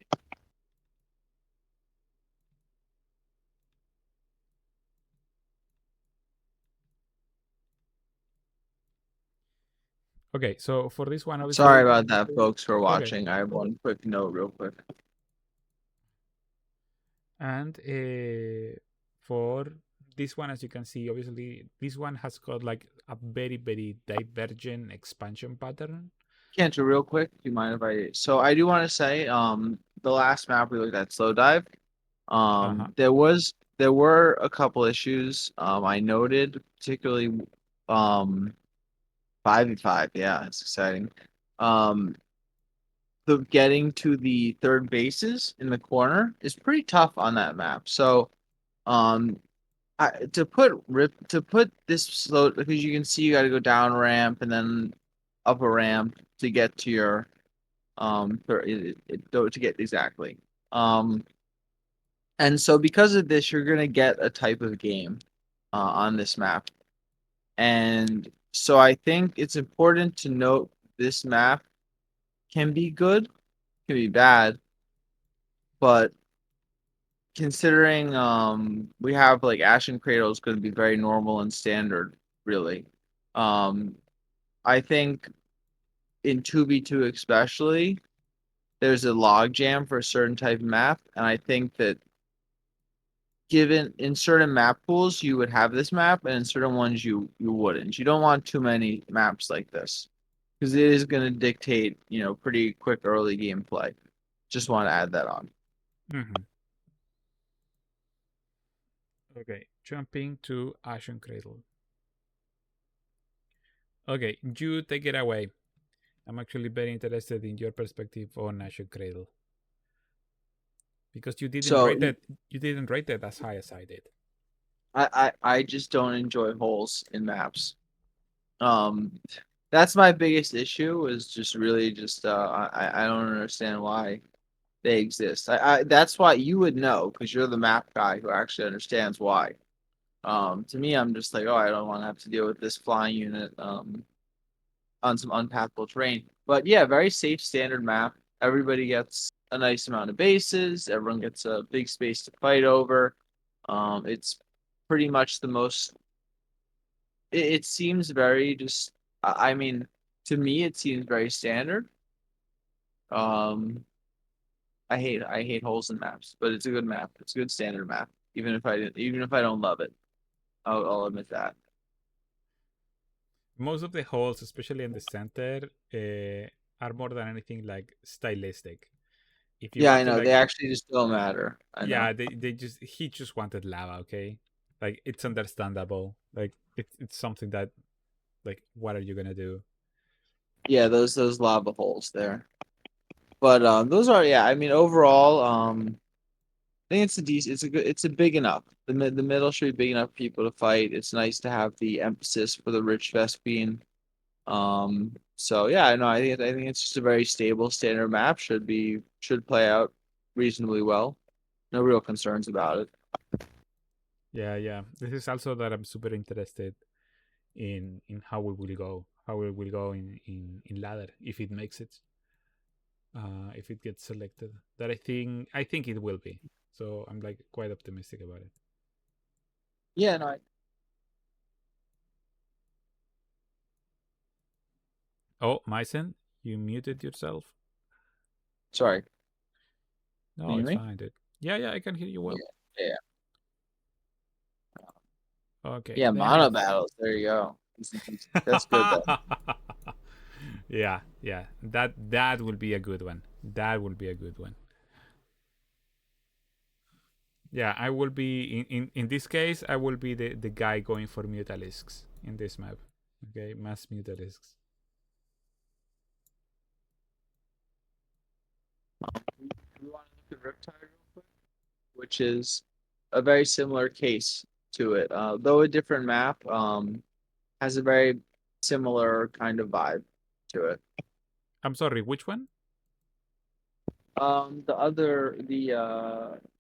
Speaker 1: Okay, so for this one,
Speaker 2: Sorry
Speaker 1: obviously,
Speaker 2: about that, folks, for
Speaker 1: okay.
Speaker 2: watching. I have one quick note, real quick.
Speaker 1: And for this one, as you can see, obviously, this one has got like a very, very divergent expansion pattern.
Speaker 2: Cantor, real quick, do you mind if I? So I do want to say, the last map we looked at, Slow Dive,
Speaker 1: Uh-huh.
Speaker 2: there were a couple issues. I noted particularly, um, 5v5. Yeah, it's exciting. Um, the getting to the third bases in the corner is pretty tough on that map. So, um, to put this slow, because you can see you got to go down ramp and then up a ramp to get to your to get exactly. Um, and so because of this, you're gonna get a type of game on this map, and so I think it's important to note this map can be good, can be bad, but considering we have like Ashen Cradle is going to be very normal and standard, really. Um, I think in 2v2 especially, there's a log jam for a certain type of map, and I think that given in certain map pools you would have this map, and in certain ones you wouldn't. You don't want too many maps like this because it is going to dictate, pretty quick early gameplay. Just want to add that on.
Speaker 1: Mm-hmm. Okay, jumping to Ashen Cradle. Okay, you take it away. I'm actually very interested in your perspective on Ashen Cradle because
Speaker 2: So
Speaker 1: you didn't rate it as high as I did.
Speaker 2: I just don't enjoy holes in maps. Um, that's my biggest issue. Is just really just I don't understand why they exist. I that's why you would know because you're the map guy who actually understands why. To me, I'm just like, oh, I don't want to have to deal with this flying unit on some unpathable terrain. But yeah, very safe standard map. Everybody gets a nice amount of bases. Everyone gets a big space to fight over. It's pretty much the most. It seems very just. I mean, to me, it seems very standard. Um, I hate holes in maps, but it's a good map. It's a good standard map. Even if I don't love it, I'll admit that.
Speaker 1: Most of the holes, especially in the center, are more than anything like stylistic. If you
Speaker 2: Yeah,
Speaker 1: want
Speaker 2: I
Speaker 1: to
Speaker 2: know. They
Speaker 1: like,
Speaker 2: actually just don't matter. I know.
Speaker 1: yeah, they just he just wanted lava. Okay, like it's understandable. Like it's something that like what are you gonna do?
Speaker 2: Yeah, those lava holes there. But those are yeah. I mean, overall, I think it's a decent. It's a big enough. The middle should be big enough for people to fight. It's nice to have the emphasis for the rich Vespian. So yeah, no, I think it's just a very stable standard map. Should play out reasonably well. No real concerns about it.
Speaker 1: Yeah, yeah. This is also that I'm super interested in how we will go, how we will go in ladder if it makes it, if it gets selected. That I think it will be. So I'm like quite optimistic about it.
Speaker 2: Yeah, no,
Speaker 1: Oh, Mysen, you muted yourself.
Speaker 2: sorry. Can
Speaker 1: No,
Speaker 2: you hear
Speaker 1: it's
Speaker 2: me?
Speaker 1: fine, dude. Yeah, yeah, I can hear you
Speaker 2: Yeah,
Speaker 1: well.
Speaker 2: yeah,
Speaker 1: Okay,
Speaker 2: yeah.
Speaker 1: then.
Speaker 2: Mono battles. There you go. That's good though.
Speaker 1: Yeah, yeah. That will be a good one. That will be a good one. Yeah, I will be in this case. I will be the guy going for mutalisks in this map. Okay, mass mutalisks.
Speaker 2: We want to look Riptide real quick, which is a very similar case to it, though a different map. Has a very similar kind of vibe to it.
Speaker 1: I'm sorry, which one?
Speaker 2: The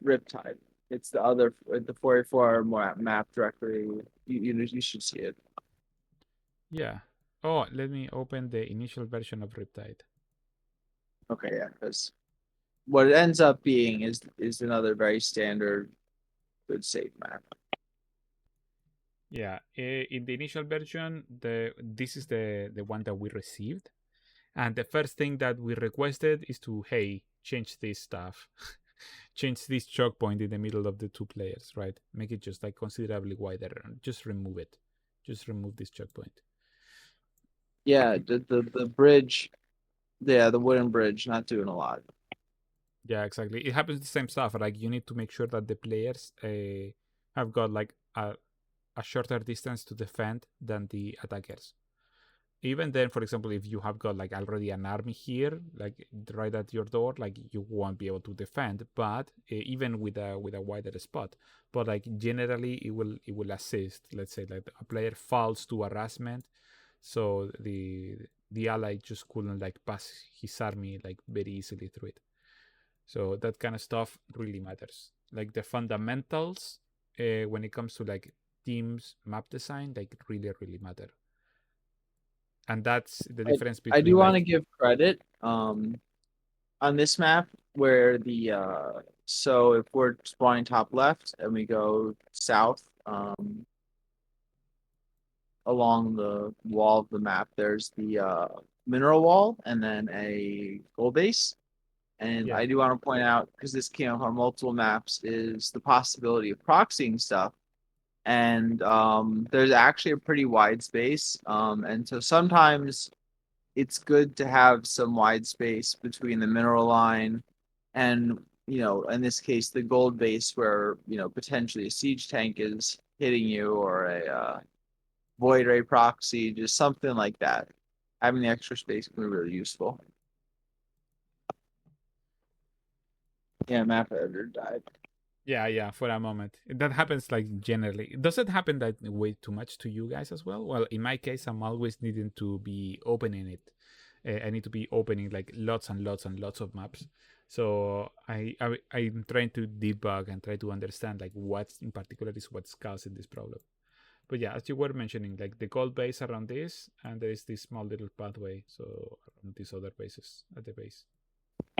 Speaker 2: Riptide. It's the other the 484 map directory. You should see it.
Speaker 1: Yeah. Oh, let me open the initial version of Riptide.
Speaker 2: Okay, yeah, because what it ends up being is another very standard good safe map.
Speaker 1: Yeah, in the initial version, this is the one that we received, and the first thing that we requested is to hey change this stuff, change this choke point in the middle of the two players, right? Make it just like considerably wider. Just remove it. Just remove this choke point.
Speaker 2: Yeah, the bridge, yeah, the wooden bridge, not doing a lot.
Speaker 1: Yeah, exactly. It happens the same stuff. Like you need to make sure that the players have got like a shorter distance to defend than the attackers. Even then, for example, if you have got like already an army here, like right at your door, like you won't be able to defend. But even with a wider spot, but like generally it will assist. Let's say like a player falls to harassment, so the ally just couldn't like pass his army like very easily through it. So that kind of stuff really matters. Like the fundamentals when it comes to like teams map design, like really matter. And that's the
Speaker 2: I,
Speaker 1: difference
Speaker 2: I do
Speaker 1: between
Speaker 2: want to
Speaker 1: like
Speaker 2: give credit on this map where the so if we're spawning top left and we go south along the wall of the map, there's the mineral wall and then a gold base. And
Speaker 1: yeah
Speaker 2: I do want to point out, because this came up on multiple maps, is the possibility of proxying stuff. And there's actually a pretty wide space. And so sometimes it's good to have some wide space between the mineral line and, in this case, the gold base where, potentially a siege tank is hitting you or a void ray proxy, just something like that. Having the extra space can be really useful. Yeah, map editor died.
Speaker 1: yeah for a moment that happens like generally. Does it happen that way too much to you guys as well? Well, in my case, I'm always needing to be opening it. I need to be opening like lots and lots and lots of maps. So I'm trying to debug and try to understand like what in particular is what's causing this problem. But yeah, as you were mentioning, like the gold base around this, and there is this small little pathway so around these other bases at the base.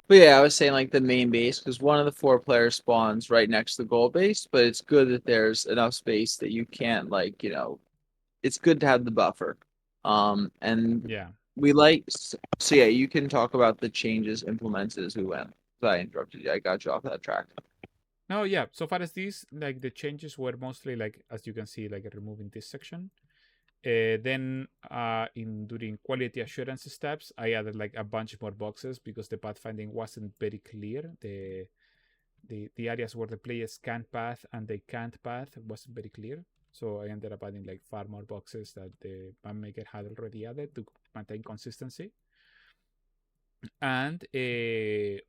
Speaker 2: But yeah, I was saying like the main base because one of the four players spawns right next to the goal base, but it's good that there's enough space that you can't it's good to have the buffer. And
Speaker 1: Yeah.
Speaker 2: we like so yeah, you can talk about the changes implemented as we went. So I interrupted you. I got you off that track.
Speaker 1: No, yeah. So far as these, like the changes were mostly like, as you can see, like removing this section. Then, in during quality assurance steps, I added like a bunch more boxes because the pathfinding wasn't very clear. The areas where the players can path and they can't path wasn't very clear. So I ended up adding like far more boxes that the map maker had already added to maintain consistency. And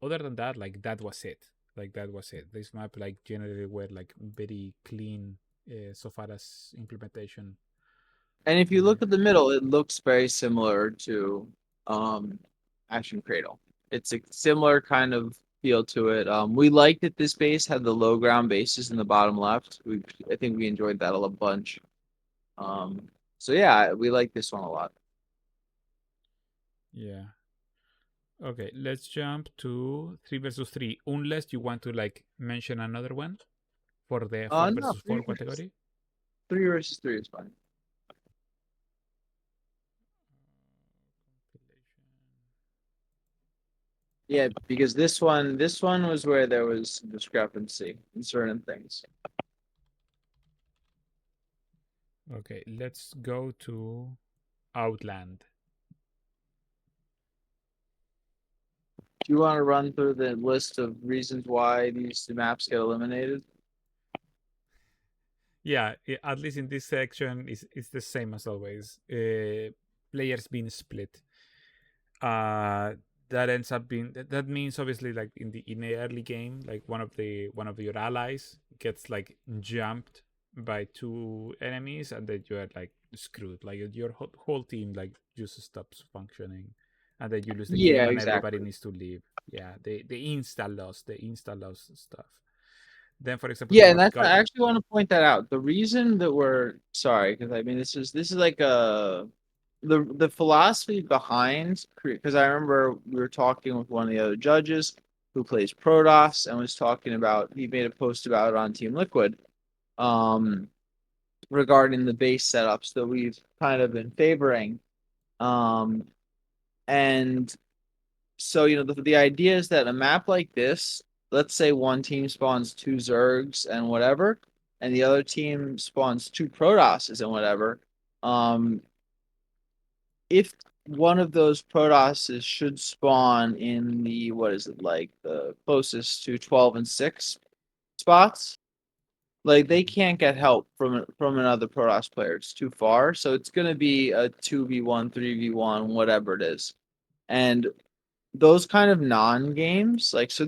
Speaker 1: other than that, like that was it. Like that was it. This map like generally were like very clean so far as implementation.
Speaker 2: And if you
Speaker 1: Uh,
Speaker 2: look at the middle, it looks very similar to um Action Cradle. It's a similar kind of feel to it. We liked that this base had the low ground bases in the bottom left. I think we enjoyed that a bunch. Um, so yeah, we like this one a lot.
Speaker 1: yeah. Okay, let's jump to 3 versus 3. Unless you want to like mention another one for the four
Speaker 2: No,
Speaker 1: versus four category.
Speaker 2: three versus three is fine. Yeah, because this one was where there was discrepancy in certain things.
Speaker 1: Okay, let's go to Outland.
Speaker 2: Do you want to run through the list of reasons why these maps get eliminated?
Speaker 1: Yeah, at least in this section, it's the same as always. Players being split. Uh, that ends up being that means obviously like in the early game, like one of your allies gets like jumped by two enemies, and then you're like screwed. Like your whole team like just stops functioning, and then you lose the
Speaker 2: Yeah,
Speaker 1: game, and everybody
Speaker 2: exactly.
Speaker 1: needs to leave. Yeah, the insta loss stuff. Then, for example, you
Speaker 2: Yeah, and
Speaker 1: have
Speaker 2: that's
Speaker 1: got
Speaker 2: I actually want to point that out. The reason that we're sorry, because I mean this is like a the philosophy behind because I remember we were talking with one of the other judges who plays Protoss and was talking about he made a post about it on Team Liquid um regarding the base setups that we've kind of been favoring. Um and so the idea is that a map like this, let's say one team spawns two Zergs and whatever, and the other team spawns two Protosses and whatever. Um, if one of those Protosses should spawn in the what is it like the closest to 12 and 6 spots, like they
Speaker 1: Mhm.
Speaker 2: can't get help from another Protoss player. It's too far, so it's gonna be a 2v1, 3v1, whatever it is. And those kind of non-games like so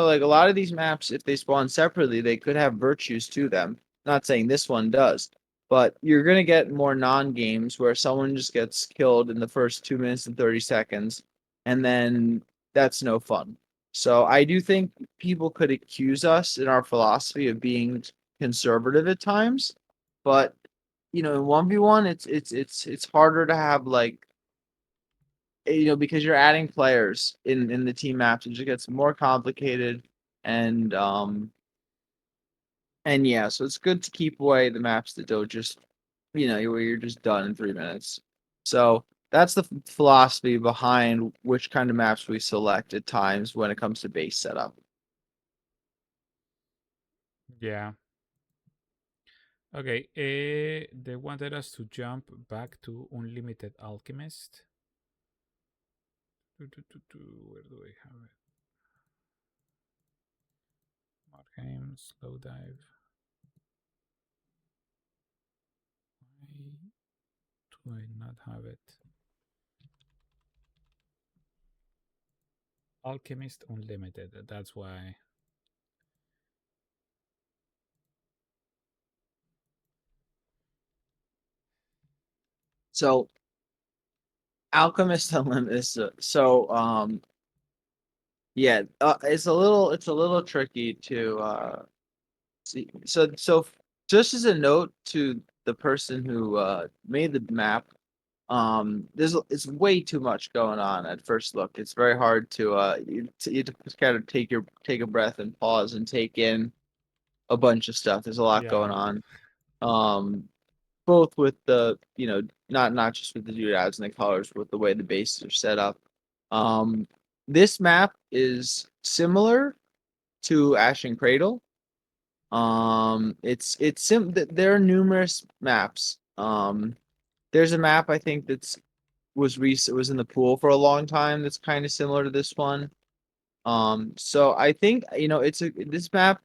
Speaker 2: like a lot of these maps if they spawn separately they could have virtues to them, not saying this one does, but you're going to get more non-games where someone just gets killed in the first 2 minutes and 30 seconds and then that's no fun. So I do think people could accuse us in our philosophy of being conservative at times, but in 1v1 it's harder to have like because you're adding players in the team maps, it just gets more complicated and yeah, so it's good to keep away the maps that don't just where you're just done in 3 minutes. So that's the philosophy behind which kind of maps we select at times when it comes to base setup.
Speaker 1: Yeah. Okay. They wanted us to jump back to Unlimited Alchemist. Where do I have it? Markheim, slow dive. Why do I not have it? Alchemist Unlimited. That's why.
Speaker 2: So Alchemist Unlimited is yeah, it's a little tricky to see. So just as a note to the person who made the map, there's it's way too much going on at first look. It's very hard to you just kind of take a breath and pause and take in a bunch of stuff. There's a lot going
Speaker 1: Yeah.
Speaker 2: on. Um, both with the not just with the doodads and the colors, but with the way the bases are set up. Um, this map is similar to Ashen Cradle. There are numerous maps. There's a map I think was in the pool for a long time that's kind of similar to this one. So I think this map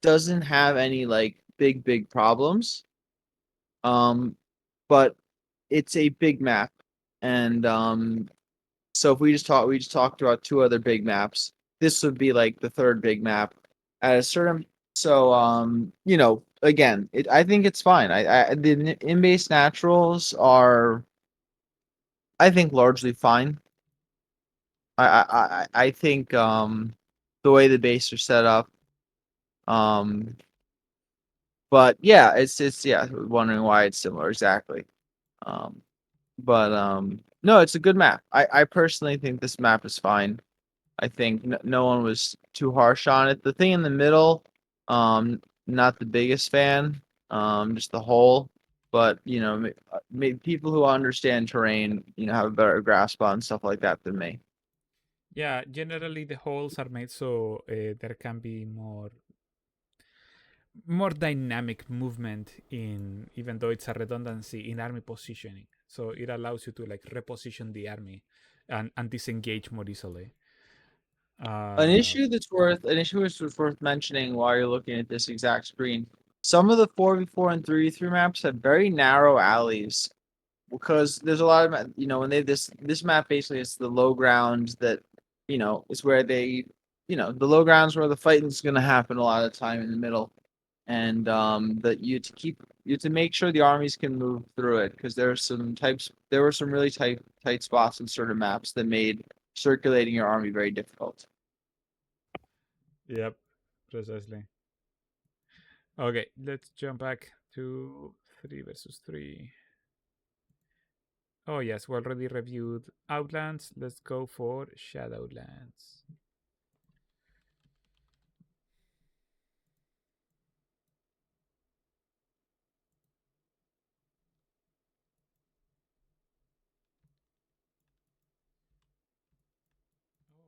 Speaker 2: doesn't have any like big problems. Um, but it's a big map, and so if we just talked about two other big maps. This would be like the third big map at a certain. So again, I think it's fine. The in base naturals are I think largely fine. I think the way the base are set up. Um, but yeah, it's yeah. Wondering why it's similar exactly. Um, but no, it's a good map. I personally think this map is fine. I think no one was too harsh on it. The thing in the middle, not the biggest fan. Just the hole. But people who understand terrain, have a better grasp on stuff like that than me.
Speaker 1: Yeah, generally the holes are made so there can be more dynamic movement in, even though it's a redundancy in army positioning. So it allows you to like reposition the army and disengage more easily. Uh,
Speaker 2: An issue that's worth mentioning while you're looking at this exact screen. Some of the 4v4 and 3v3 maps have very narrow alleys. because there's a lot of when they this map basically is the low ground that is where they the low grounds where the fighting's gonna happen a lot of the time in the middle, and that you to make sure the armies can move through it because there were some really tight spots in certain maps that made circulating your army very difficult.
Speaker 1: Yep, precisely. Okay, let's jump back to 3 versus 3. Oh yes, we already reviewed Outlands. Let's go for Shadowlands.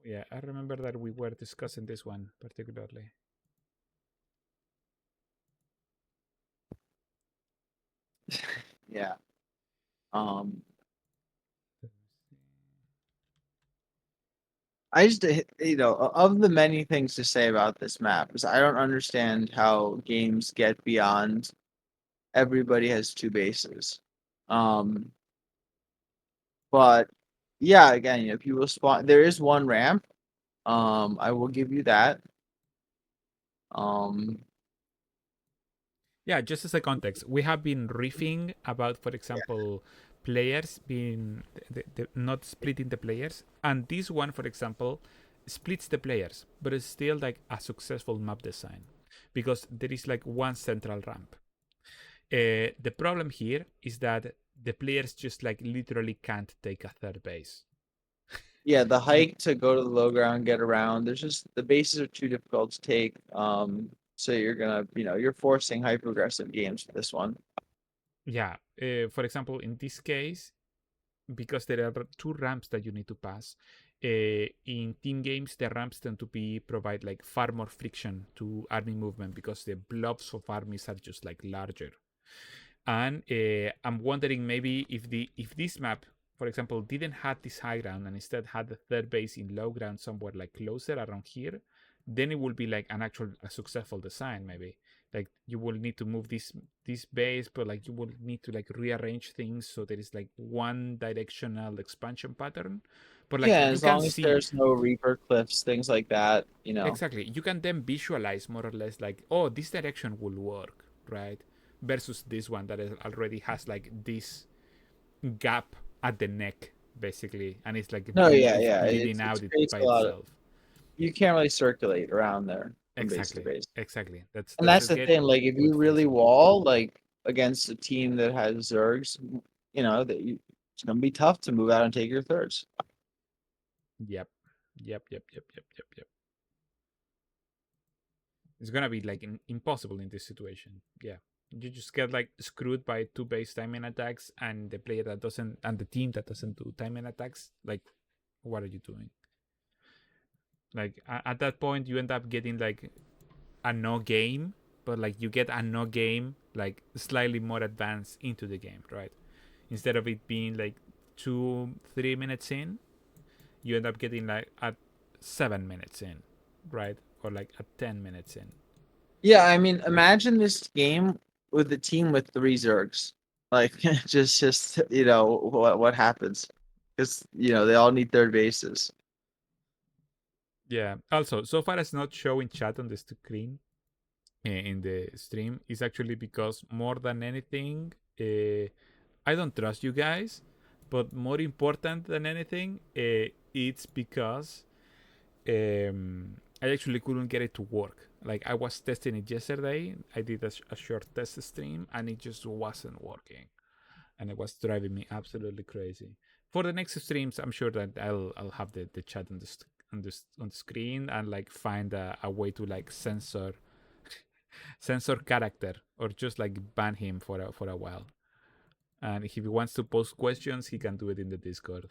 Speaker 1: Yeah, I remember that we were discussing this one particularly.
Speaker 2: Yeah. Um, I just of the many things to say about this map is I don't understand how games get beyond everybody has two bases. Um, but yeah, again, people spawn. There is one ramp. I will give you that. Um,
Speaker 1: Yeah, just as a context, we have been riffing about, for
Speaker 2: yeah,
Speaker 1: example, players being not splitting the players, and this one, for example, splits the players, but it's still like a successful map design because there is like one central ramp. The problem here is that the players just like literally can't take a third base.
Speaker 2: yeah. The
Speaker 1: Be-
Speaker 2: hike to go to the low ground, get around. There's just the bases are too difficult to take. So you're gonna, you're forcing hyper aggressive games for this one.
Speaker 1: yeah, for example, in this case, because there are two ramps that you need to pass. In team games, the ramps tend to be provide like far more friction to army movement because the blobs of armies are just like larger. And I'm wondering maybe if this map, for example, didn't have this high ground and instead had the third base in low ground somewhere like closer around here, then it will be like an actual a successful design maybe. Like you will need to move this base, but like you will need to like rearrange things so there is like one directional expansion pattern. But like
Speaker 2: Yeah,
Speaker 1: you
Speaker 2: as
Speaker 1: can
Speaker 2: long as
Speaker 1: see
Speaker 2: there's no Reaper cliffs, things like that.
Speaker 1: exactly, you can then visualize more or less like, oh, this direction will work, right? Versus this one that already has like this gap at the neck basically, and it's like
Speaker 2: No, yeah,
Speaker 1: it's
Speaker 2: yeah.
Speaker 1: bleeding
Speaker 2: It
Speaker 1: out it
Speaker 2: creates
Speaker 1: by
Speaker 2: a lot of
Speaker 1: itself.
Speaker 2: you can't really circulate around there from base to
Speaker 1: Exactly,
Speaker 2: base.
Speaker 1: exactly. That's
Speaker 2: And
Speaker 1: that's
Speaker 2: that's
Speaker 1: a
Speaker 2: the
Speaker 1: get
Speaker 2: thing, like if
Speaker 1: what
Speaker 2: you really
Speaker 1: forcing.
Speaker 2: wall like against a team that has Zergs, it's gonna be tough to move out and take your thirds.
Speaker 1: Yep, yep. It's gonna be like impossible in this situation. Yeah, you just get like screwed by two base timing attacks, and the player that doesn't and the team that doesn't do timing attacks. Like, what are you doing? Like at that point, you end up getting like a no game, but like you get a no game like slightly more advanced into the game, right? Instead of it being like 2 3 minutes in, you end up getting like at 7 minutes in, right? Or like at 10 minutes in.
Speaker 2: Yeah, I mean, imagine this game with a team with three Zergs. Like just what happens. Because they all need third bases.
Speaker 1: Yeah. Also, so far as not showing chat on the screen in the stream is actually because more than anything, I don't trust you guys. But more important than anything, it's because I actually couldn't get it to work. Like I was testing it yesterday. I did a short test stream and it just wasn't working, and it was driving me absolutely crazy. For the next streams, I'm sure that I'll have the chat on on the screen and like find a way to like censor character or just like ban him for a while. And if he wants to post questions, he can do it in the Discord.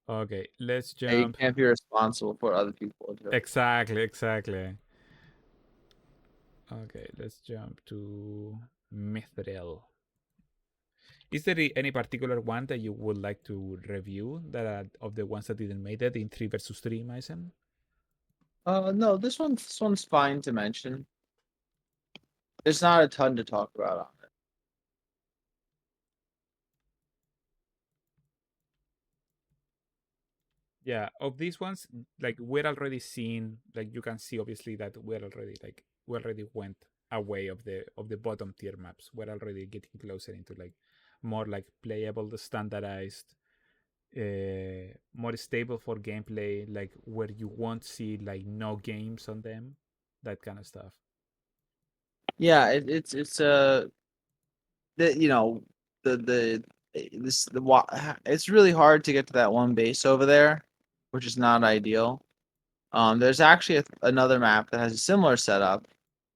Speaker 1: Okay, let's
Speaker 2: And you
Speaker 1: jump.
Speaker 2: can't be responsible for what other people do.
Speaker 1: Exactly. Okay, let's jump to Mithril. Is there any particular one that you would like to review that of the ones that didn't make it in 3 versus 3, Mason?
Speaker 2: No, this one's fine to mention. There's not a ton to talk about on it.
Speaker 1: Yeah, of these ones, like we're already seeing, like you can see obviously that we already went away of the bottom tier maps. We're already getting closer into like more like playable, standardized, more stable for gameplay, like where you won't see like no games on them, that kind of stuff.
Speaker 2: Yeah, it's the you know the this the wa- it's really hard to get to that one base over there, which is not ideal. There's actually another map that has a similar setup.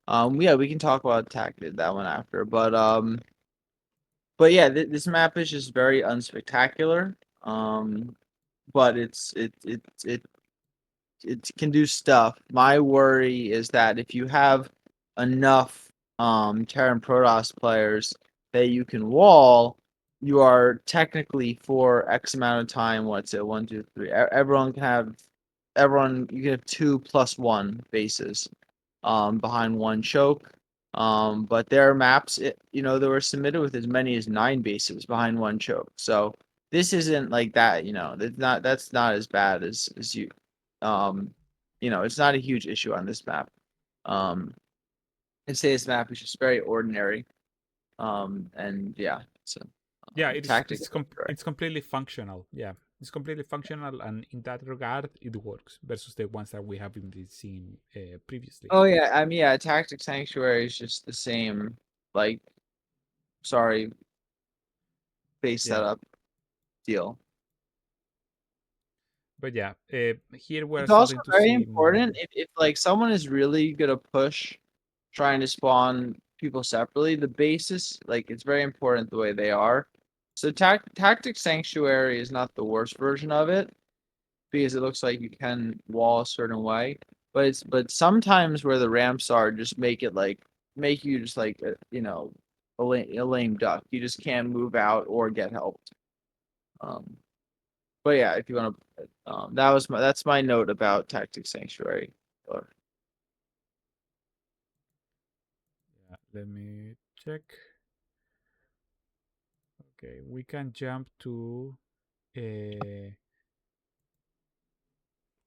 Speaker 2: Yeah, we can talk about that one after, but yeah, this map is just very unspectacular. Um, but it can do stuff. My worry is that if you have enough Terran Protoss players that you can wall, you are technically for X amount of time. What's it? One, two, three. Everyone can have everyone. You can have 2+1 bases behind one choke. But there are maps, that were submitted with as many as 9 bases behind one choke. So this isn't like that. That's not as bad as you um, it's not a huge issue on this map. Um, I'd say this map is just very ordinary. And yeah, so
Speaker 1: Yeah,
Speaker 2: tactic.
Speaker 1: it's completely functional. Yeah, it's completely functional, and in that regard, it works versus the ones that we have been seeing previously.
Speaker 2: Oh yeah, I mean yeah, tactic sanctuary is just the same. Like, sorry, base
Speaker 1: Yeah,
Speaker 2: setup deal.
Speaker 1: but yeah, here we're
Speaker 2: It's also
Speaker 1: starting to
Speaker 2: very
Speaker 1: see
Speaker 2: important
Speaker 1: more.
Speaker 2: if like someone is really gonna push trying to spawn people separately, the basis, like it's very important the way they are. So tactic sanctuary is not the worst version of it because it looks like you can wall a certain way, but sometimes where the ramps are just make you just like a lame duck. You just can't move out or get helped. Um, but yeah, if you want to, that's my note about tactic sanctuary. Or
Speaker 1: Yeah, let me check. Okay, we can jump to uh,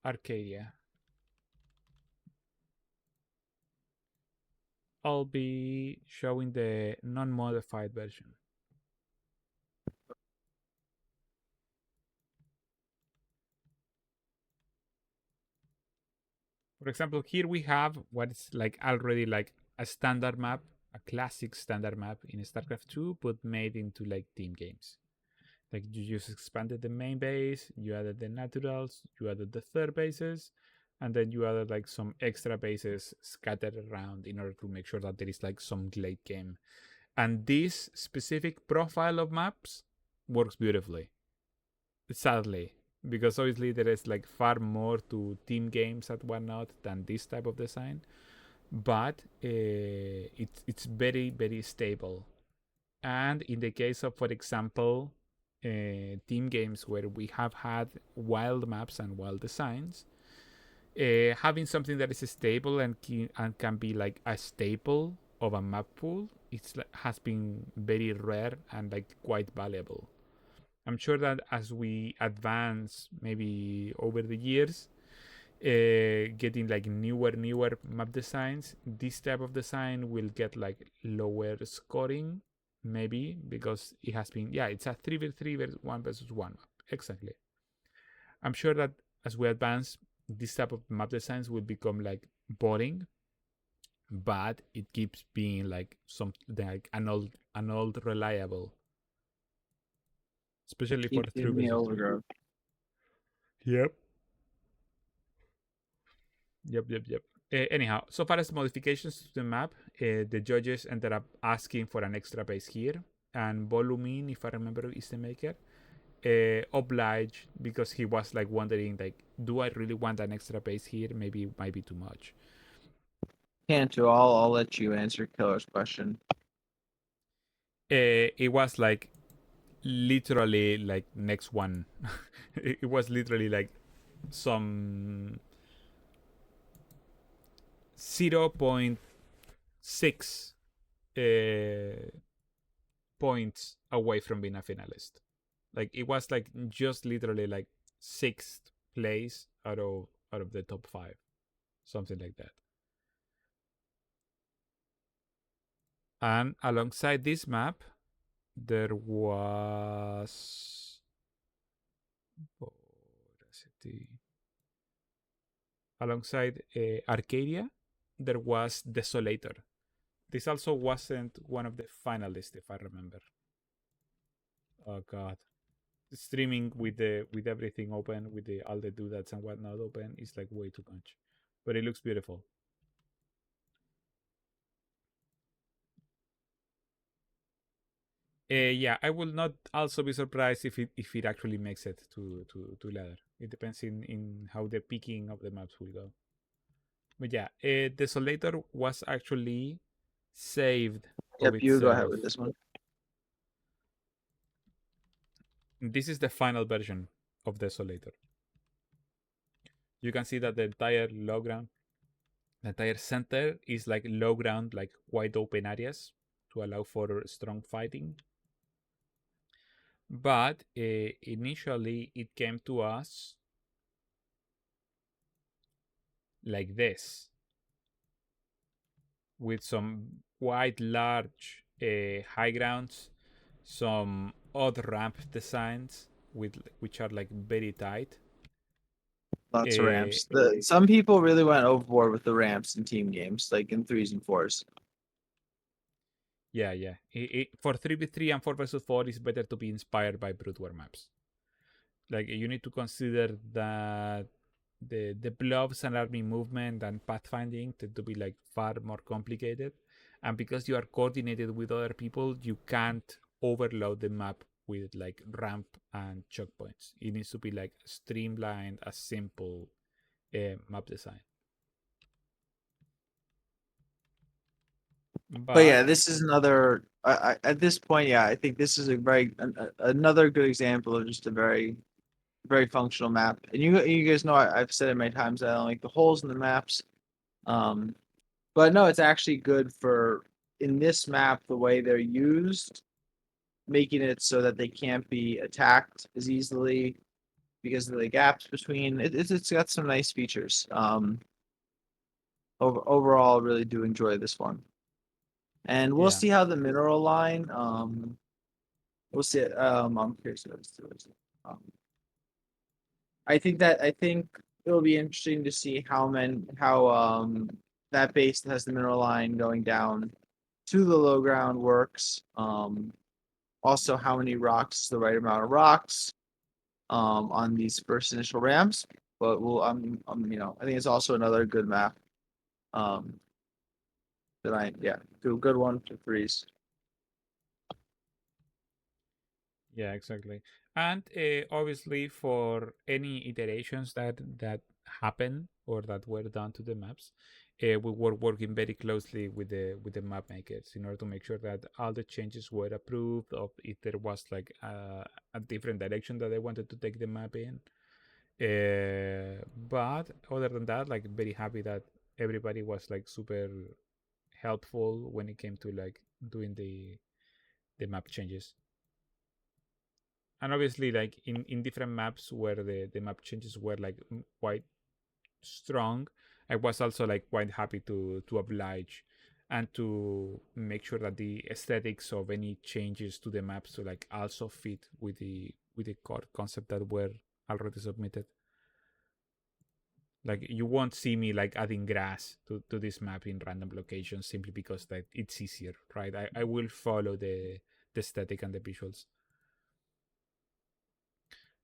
Speaker 1: Arcadia. I'll be showing the non-modified version. For example, here we have what is like already like a standard map, a classic standard map in StarCraft 2, but made into like team games. Like you just expanded the main base, you added the naturals, you added the third bases, and then you added like some extra bases scattered around in order to make sure that there is like some late game. And this specific profile of maps works beautifully. Sadly, because obviously there is like far more to team games and whatnot than this type of design, but it's very stable. And in the case of, for example, team games where we have had wild maps and wild designs, having something that is stable and can be like a staple of a map pool, has been very rare and like quite valuable. I'm sure that as we advance, maybe over the years, getting like newer map designs, this type of design will get like lower scoring, maybe because it has been, yeah, it's a 3v3 versus 1 versus 1 map. Exactly. I'm sure that as we advance, this type of map designs will become like boring, but it keeps being like something like an old reliable, especially for
Speaker 2: keep
Speaker 1: 3
Speaker 2: giving me
Speaker 1: versus 3.
Speaker 2: overgrowth.
Speaker 1: Yep. Yep. Anyhow, so far as modifications to the map, the judges ended up asking for an extra base here, and Volumin, if I remember, is the maker, obliged because he was like wondering, like, do I really want an extra base here? Maybe it might be too much.
Speaker 2: Can't do. I'll let you answer Killer's question.
Speaker 1: It was like literally like next one. It was literally like some 0.6 points away from being a finalist. Like it was like just literally like sixth place out of the top 5, something like that. And alongside this map, there was alongside Arcadia, there was Desolator. This also wasn't one of the finalists, if I remember. Oh god, streaming with everything open, with the all the doodads and whatnot open, is like way too much, but it looks beautiful. Yeah, I will not also be surprised if it actually makes it to ladder. It depends in how the picking of the maps will go. But yeah, Desolator was actually saved of
Speaker 2: Yep, you go ahead
Speaker 1: itself.
Speaker 2: with this one.
Speaker 1: This is the final version of Desolator. You can see that the entire low ground, the entire center is like low ground, like wide open areas to allow for strong fighting. But initially, it came to us like this, with some quite large high grounds, some odd ramp designs which are like very tight.
Speaker 2: Lots of
Speaker 1: Uh,
Speaker 2: ramps. Some people really went overboard with the ramps in team games, like in threes and fours.
Speaker 1: yeah, yeah. For 3v3 and 4 versus 4, it's better to be inspired by Brood War maps. Like you need to consider that the blobs and army movement and pathfinding tend to be like far more complicated, and because you are coordinated with other people, you can't overload the map with like ramp and checkpoints. It needs to be like streamlined, a simple map design.
Speaker 2: But
Speaker 1: But
Speaker 2: yeah, this is another. At this point, yeah, I think this is another good example of just a very functional map. And you guys know I've said it many times that I don't like the holes in the maps. Um, but no, it's actually good for in this map the way they're used, making it so that they can't be attacked as easily because of the gaps between. It's got some nice features. Overall, really do enjoy this one, and we'll
Speaker 1: yeah,
Speaker 2: see how the mineral line. We'll see. I'm curious. Um, I think it'll be interesting to see how that base that has the mineral line going down to the low ground works. Also how many rocks, the right amount of rocks, on these first initial ramps. But we'll I think it's also another good map. Um, that I yeah, good one for threes.
Speaker 1: yeah, exactly. And obviously, for any iterations that happen or that were done to the maps, we were working very closely with the map makers in order to make sure that all the changes were approved. Of if there was like a different direction that they wanted to take the map in. But other than that, like very happy that everybody was like super helpful when it came to like doing the map changes. And obviously like in different maps where the map changes were like quite strong, I was also like quite happy to oblige and to make sure that the aesthetics of any changes to the maps to like also fit with the core concept that were already submitted. Like you won't see me like adding grass to this map in random locations simply because that it's easier, right? I will follow the aesthetic and the visuals.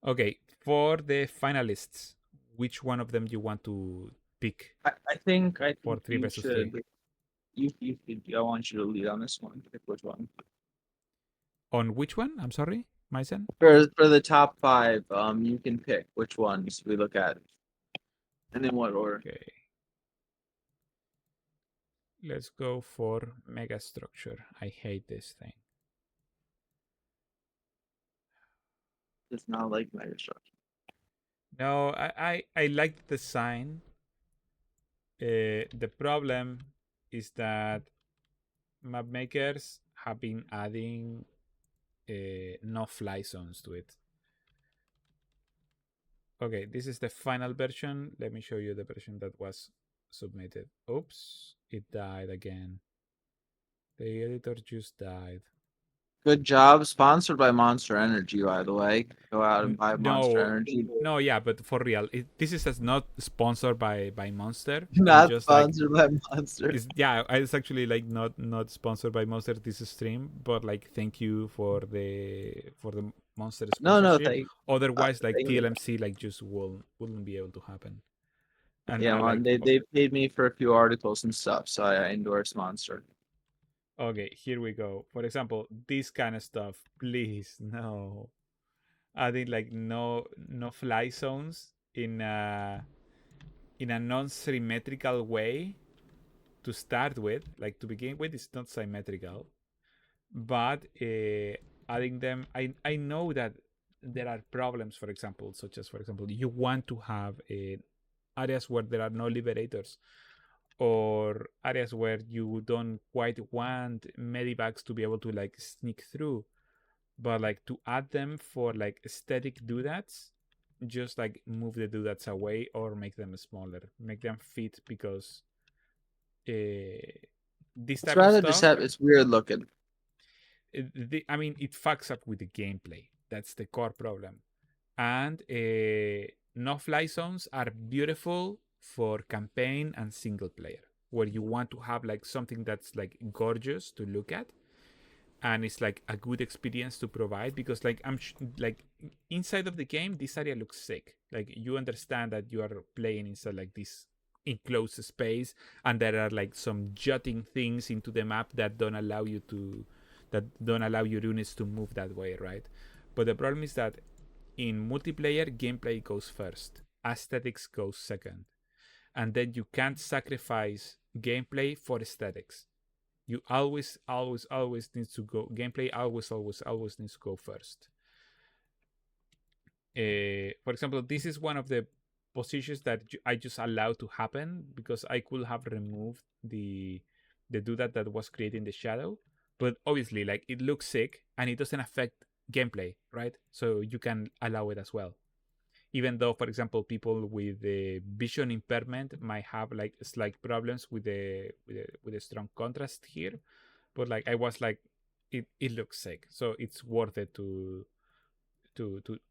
Speaker 1: Okay, for the finalists, which one of them you want to pick
Speaker 2: I
Speaker 1: for
Speaker 2: think
Speaker 1: three versus three?
Speaker 2: I want you to lead on this one. Pick which one.
Speaker 1: On which one? I'm sorry, Maisen.
Speaker 2: For the top five, you can pick which ones we look at, and in what order.
Speaker 1: Okay, let's go for mega structure. I hate this thing.
Speaker 2: It's not like Megastructure.
Speaker 1: No, I like the design. The problem is that map makers have been adding no fly zones to it. Okay, this is the final version. Let me show you the version that was submitted. Oops, it died again. The editor just died.
Speaker 2: Good job. Sponsored by Monster Energy, by the way. Go out and buy Monster
Speaker 1: No,
Speaker 2: Energy.
Speaker 1: no, yeah, but for real, this is as not sponsored by Monster. I'm
Speaker 2: Not
Speaker 1: just like,
Speaker 2: sponsored by Monster.
Speaker 1: it's yeah, it's actually like not sponsored by Monster this stream, but like thank you for the Monster
Speaker 2: No, no,
Speaker 1: sponsorship. Otherwise, like
Speaker 2: thank you.
Speaker 1: TLMC like just wouldn't be able to happen. And
Speaker 2: Yeah,
Speaker 1: now
Speaker 2: man,
Speaker 1: like
Speaker 2: they paid me for a few articles and stuff, so I endorse Monster.
Speaker 1: okay, here we go. For example, this kind of stuff. Please, no. Adding like no fly zones in a non-symmetrical way to start with. Like to begin with, it's not symmetrical, but adding them, I know that there are problems. For example, such as for example, you want to have areas where there are no liberators or areas where you don't quite want medivacs to be able to like sneak through, but like to add them for like static doodads, just like move the doodads away or make them smaller, make them fit because this
Speaker 2: It's
Speaker 1: type of
Speaker 2: rather just
Speaker 1: stuff,
Speaker 2: have it's weird looking.
Speaker 1: I mean, it fucks up with the gameplay. That's the core problem. And no fly zones are beautiful for campaign and single player, where you want to have like something that's like gorgeous to look at and it's like a good experience to provide because like like inside of the game this area looks sick, like you understand that you are playing inside like this enclosed space and there are like some jutting things into the map that don't allow your units to move that way, right? But the problem is that in multiplayer gameplay goes first, aesthetics goes second, and then you can't sacrifice gameplay for aesthetics. You always needs to go gameplay, always needs to go first. For example, this is one of the positions that I just allowed to happen because I could have removed the doodad that was creating the shadow, but obviously like it looks sick and it doesn't affect gameplay, right? So you can allow it as well, even though for example people with the vision impairment might have like slight problems with the strong contrast here, but like I was like, it looks sick, so it's worth it to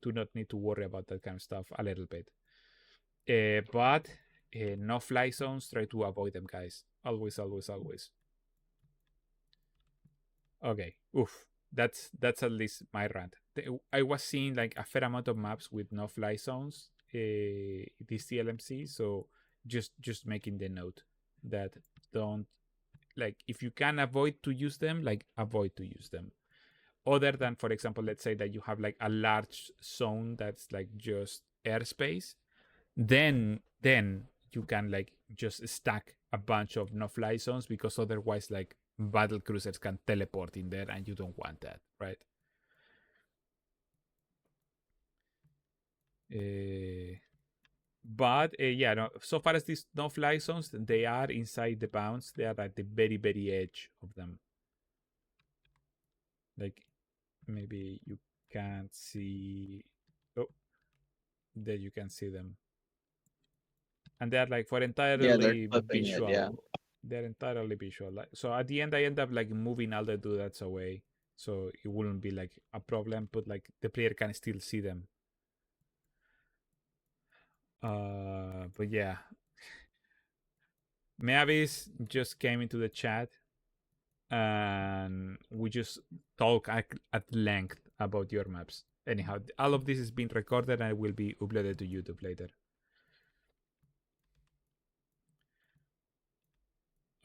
Speaker 1: not need to worry about that kind of stuff a little bit. But no fly zones, try to avoid them, guys. Always. Okay, oof. That's at least my rant. I was seeing like a fair amount of maps with no fly zones, this TLMC, so just making the note that don't, like, if you can avoid to use them, like avoid to use them, other than for example let's say that you have like a large zone that's like just airspace, then you can like just stack a bunch of no fly zones because otherwise like battle cruisers can teleport in there and you don't want that, right? uh, but yeah, no, so far as these no fly zones, they are inside the bounds, they are at the very edge of them, like maybe you can't see, oh, there you can see them, and they're like for
Speaker 2: Yeah, they're
Speaker 1: entirely
Speaker 2: clipping it. Yeah.
Speaker 1: visual. They're entirely visual. Like, so at the end, I end up like moving all the doodads away, so it wouldn't be like a problem. But like the player can still see them. But yeah, Mavis just came into the chat, and we just talk at length about your maps. Anyhow, all of this is being recorded and will be uploaded to YouTube later.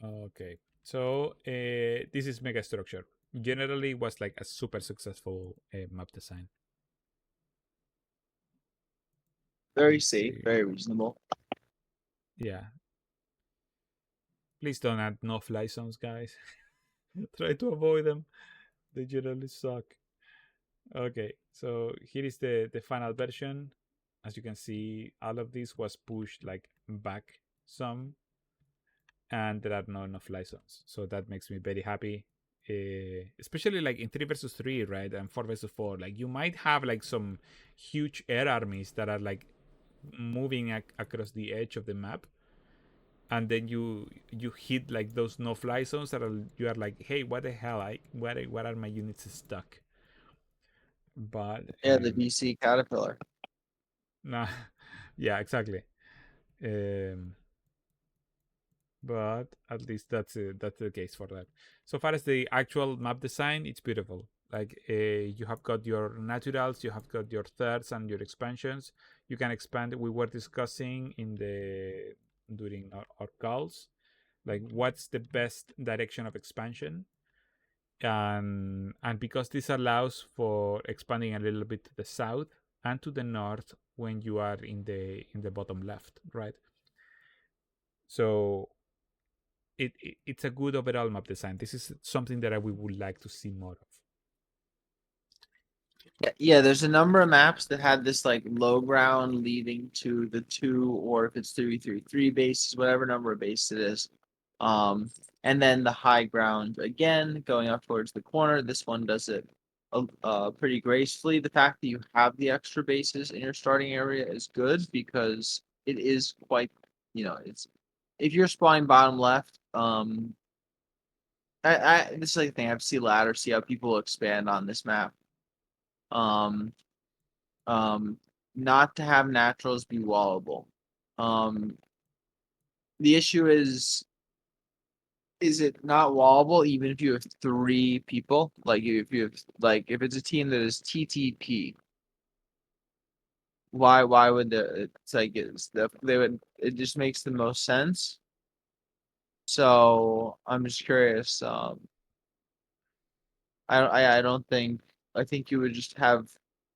Speaker 1: Okay, so this is Mega Structure. Generally, was like a super successful map design.
Speaker 2: Very
Speaker 1: Let's
Speaker 2: safe,
Speaker 1: see.
Speaker 2: very reasonable.
Speaker 1: Yeah, please don't add no fly zones, guys. Try to avoid them. They generally suck. Okay, so here is the final version. As you can see, all of this was pushed like back some, and there are no fly zones. So that makes me very happy. Especially like in 3 versus 3, right? And 4 versus 4. Like you might have like some huge air armies that are like moving across the edge of the map, and then you hit like those no-fly zones that you are like, hey, what the hell? What are my units stuck? But
Speaker 2: Yeah, the DC Caterpillar.
Speaker 1: nah, yeah, exactly. Um, but at least that's the case for that. So far as the actual map design, it's beautiful. Like you have got your naturals, you have got your thirds and your expansions. You can expand. We were discussing in the during our calls, like what's the best direction of expansion, and because this allows for expanding a little bit to the south and to the north when you are in the bottom left, right? So it's a good overall map design. This is something that we would like to see more of.
Speaker 2: Yeah, there's a number of maps that had this like low ground leading to the two, or if it's 333 bases, whatever number of bases it is. Um, and then the high ground again going up towards the corner. This one does it pretty gracefully. The fact that you have the extra bases in your starting area is good because it is quite, it's if you're spawning bottom left, this is like the thing I have to see ladder, see how people expand on this map. Um, um, not to have naturals be wallable. Um, the issue is it not wallable even if you have three people? Like if you have if it's a team that is TTP, why would it's like they would it just makes the most sense. So I'm just curious. I don't think I think you would just have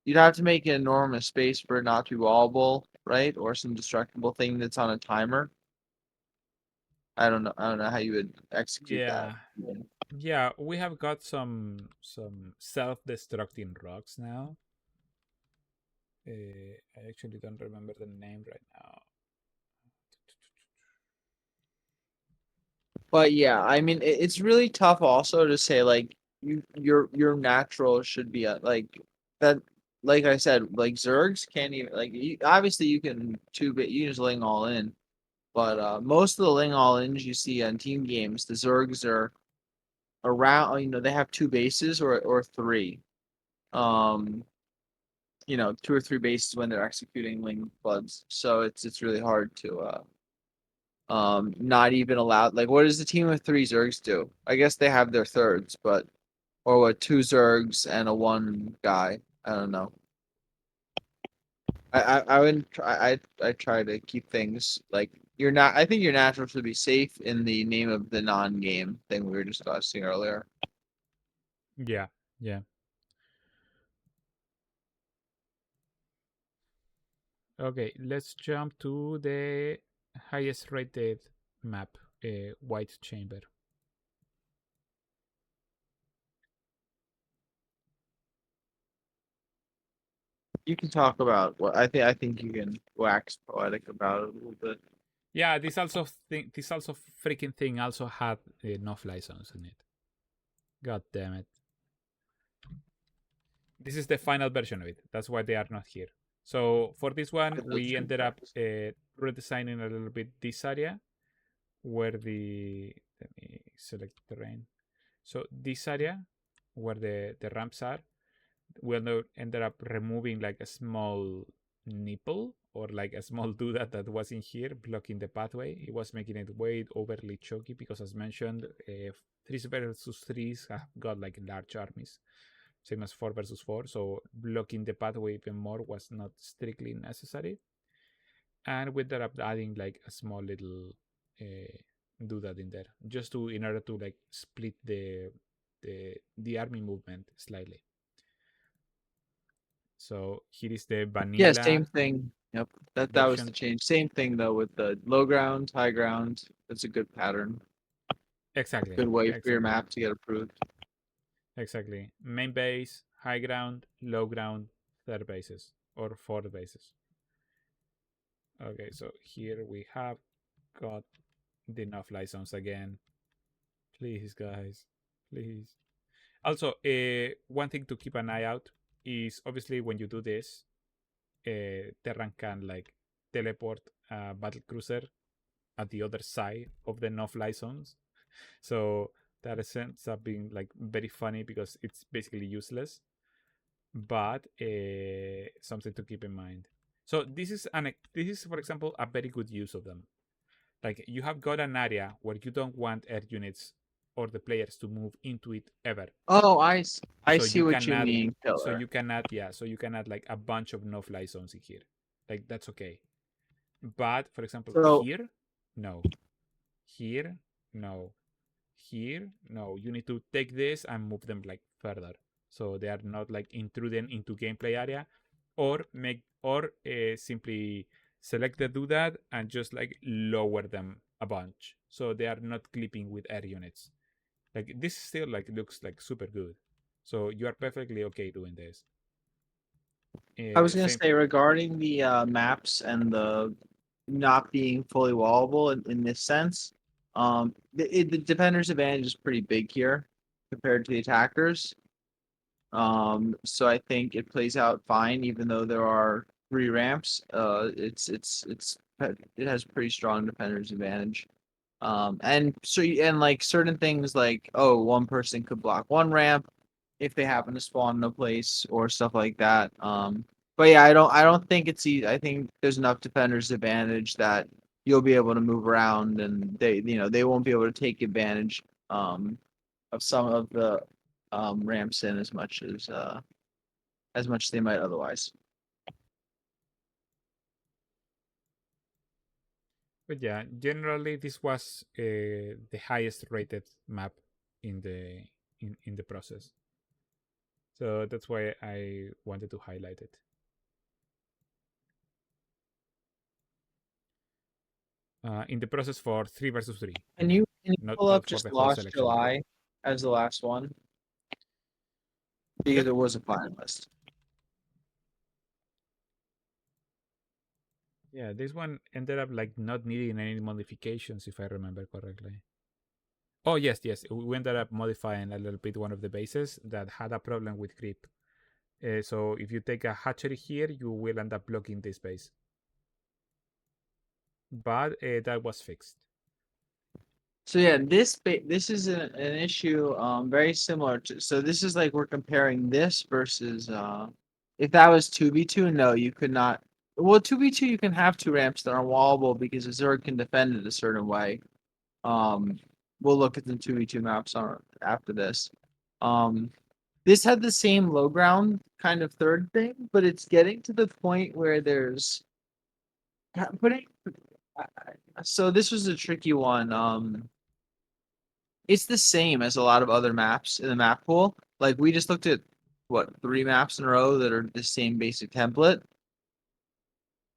Speaker 2: you'd have to make an enormous space for it not to be wallable, right? Or some destructible thing that's on a timer. I don't know how you would execute that.
Speaker 1: Yeah, yeah, we have got some self-destructing rocks now. I actually don't remember the name right now.
Speaker 2: But yeah, I mean, it's really tough also to say like your natural should be like that. Like I said, like Zergs can't even obviously you can you can just ling all in, but most of the ling all ins you see on team games, the Zergs are around. They have two bases or three. Um, two or three bases when they're executing ling floods. So it's really hard to not even allowed. Like, what does the team of three Zergs do? I guess they have their thirds, but or what? Two Zergs and a one guy. I don't know. I would try. I try to keep things like you're not. I think your natural should be safe in the name of the non-game thing we were discussing earlier.
Speaker 1: Yeah, yeah. Okay, let's jump to the highest rated map, White Chamber.
Speaker 2: You can talk about what I think. I think you can wax poetic about it a little bit.
Speaker 1: Yeah, this also freaking thing also had no-fly zones in it. God damn it! This is the final version of it. That's why they are not here. So for this one,
Speaker 2: Get those
Speaker 1: we
Speaker 2: true
Speaker 1: ended up
Speaker 2: facts.
Speaker 1: redesigning a little bit this area where the let me select terrain. So this area where the ramps are, we ended up removing like a small nipple or like a small doodah that was in here blocking the pathway. It was making it way overly choky because, as mentioned, 3 versus 3s have got like large armies, same as 4 versus 4. So blocking the pathway even more was not strictly necessary. And we ended up adding like a small little do that in there just to in order to like split the army movement slightly. So here is the
Speaker 2: Yeah, same
Speaker 1: vanilla
Speaker 2: thing. Yep. That was the
Speaker 1: version.
Speaker 2: change. Same thing though with the low ground, high ground. That's a good pattern.
Speaker 1: Exactly,
Speaker 2: Good way for your
Speaker 1: exactly,
Speaker 2: map to get approved.
Speaker 1: exactly. Main base, high ground, low ground, third bases or fourth bases. Okay, so here we have got the enough license again. Please, guys, please. Also, one thing to keep an eye out is obviously when you do this, Terran can like teleport a battle cruiser at the other side of the no-fly zones. So that ends up being like very funny because it's basically useless, but something to keep in mind. So this is for example a very good use of them. Like you have got an area where you don't want air units or the players to move into it ever.
Speaker 2: Oh, I
Speaker 1: So
Speaker 2: see
Speaker 1: you
Speaker 2: what
Speaker 1: can
Speaker 2: you
Speaker 1: add
Speaker 2: mean,
Speaker 1: so
Speaker 2: killer.
Speaker 1: you can add yeah, so you can add like a bunch of no-fly zones in here. Like that's okay. But for example,
Speaker 2: So
Speaker 1: here, no. Here, no. Here, no. You need to take this and move them like further, so they are not like intruding into gameplay area, or simply select the doodad and just like lower them a bunch, so they are not clipping with air units. Like this still like looks like super good, so you are perfectly okay doing this.
Speaker 2: I was gonna
Speaker 1: Same.
Speaker 2: say regarding the maps and the not being fully wallable in this sense, the defender's advantage is pretty big here compared to the attackers. So I think it plays out fine, even though there are three ramps. It has pretty strong defender's advantage. And like certain things like, oh, one person could block one ramp if they happen to spawn in a place or stuff like that. But yeah, I don't think it's easy. I think there's enough defender's advantage that you'll be able to move around, and they won't be able to take advantage of some of the ramps in as much as they might otherwise.
Speaker 1: But yeah, generally this was the highest rated map in the process. So that's why I wanted to highlight it. In the process for 3 versus 3, I
Speaker 2: Can
Speaker 1: mean,
Speaker 2: you
Speaker 1: not
Speaker 2: pull
Speaker 1: not
Speaker 2: up
Speaker 1: for
Speaker 2: just
Speaker 1: the whole
Speaker 2: Lost
Speaker 1: selection.
Speaker 2: July as the last one because
Speaker 1: Yep.
Speaker 2: it was a finalist.
Speaker 1: Yeah, this one ended up like not needing any modifications, if I remember correctly. Oh yes, yes, we ended up modifying a little bit one of the bases that had a problem with creep. So if you take a hatchery here, you will end up blocking this base. But that was fixed.
Speaker 2: So yeah, this is an issue very similar to, so this is like we're comparing this versus if that was 2v2, no, you could not. Well, 2v2 you can have two ramps that are wallable because a Zerg can defend it a certain way. Um we'll look at the 2v2 maps on after this. Um this had the same low ground kind of third thing, but it's getting to the point where there's putting so this was a tricky one. It's the same as a lot of other maps in the map pool. Like we just looked at what three maps in a row that are the same basic template.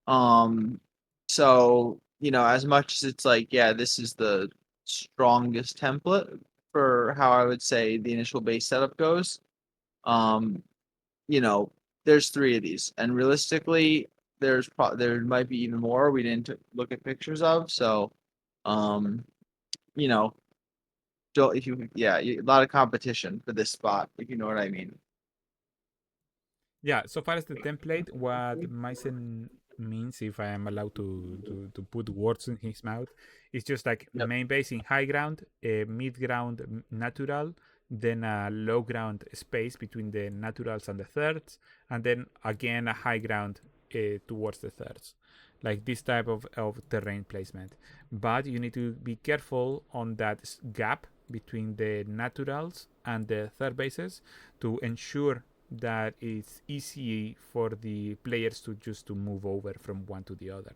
Speaker 2: Um, so as much as it's like, yeah, this is the strongest template for how I would say the initial base setup goes. Um, you know, there's three of these, and realistically, there might be even more we didn't look at pictures of. So, um, you know, don't if you yeah, a lot of competition for this spot, if you know what I mean.
Speaker 1: Yeah, so far as the template, what Mycen means, if I am allowed to put words in his mouth, is just like
Speaker 2: Yep.
Speaker 1: main base in high ground, a mid ground natural, then a low ground space between the naturals and the thirds, and then again a high ground towards the thirds. Like this type of terrain placement. But you need to be careful on that gap between the naturals and the third bases to ensure that it's easy for the players to just to move over from one to the other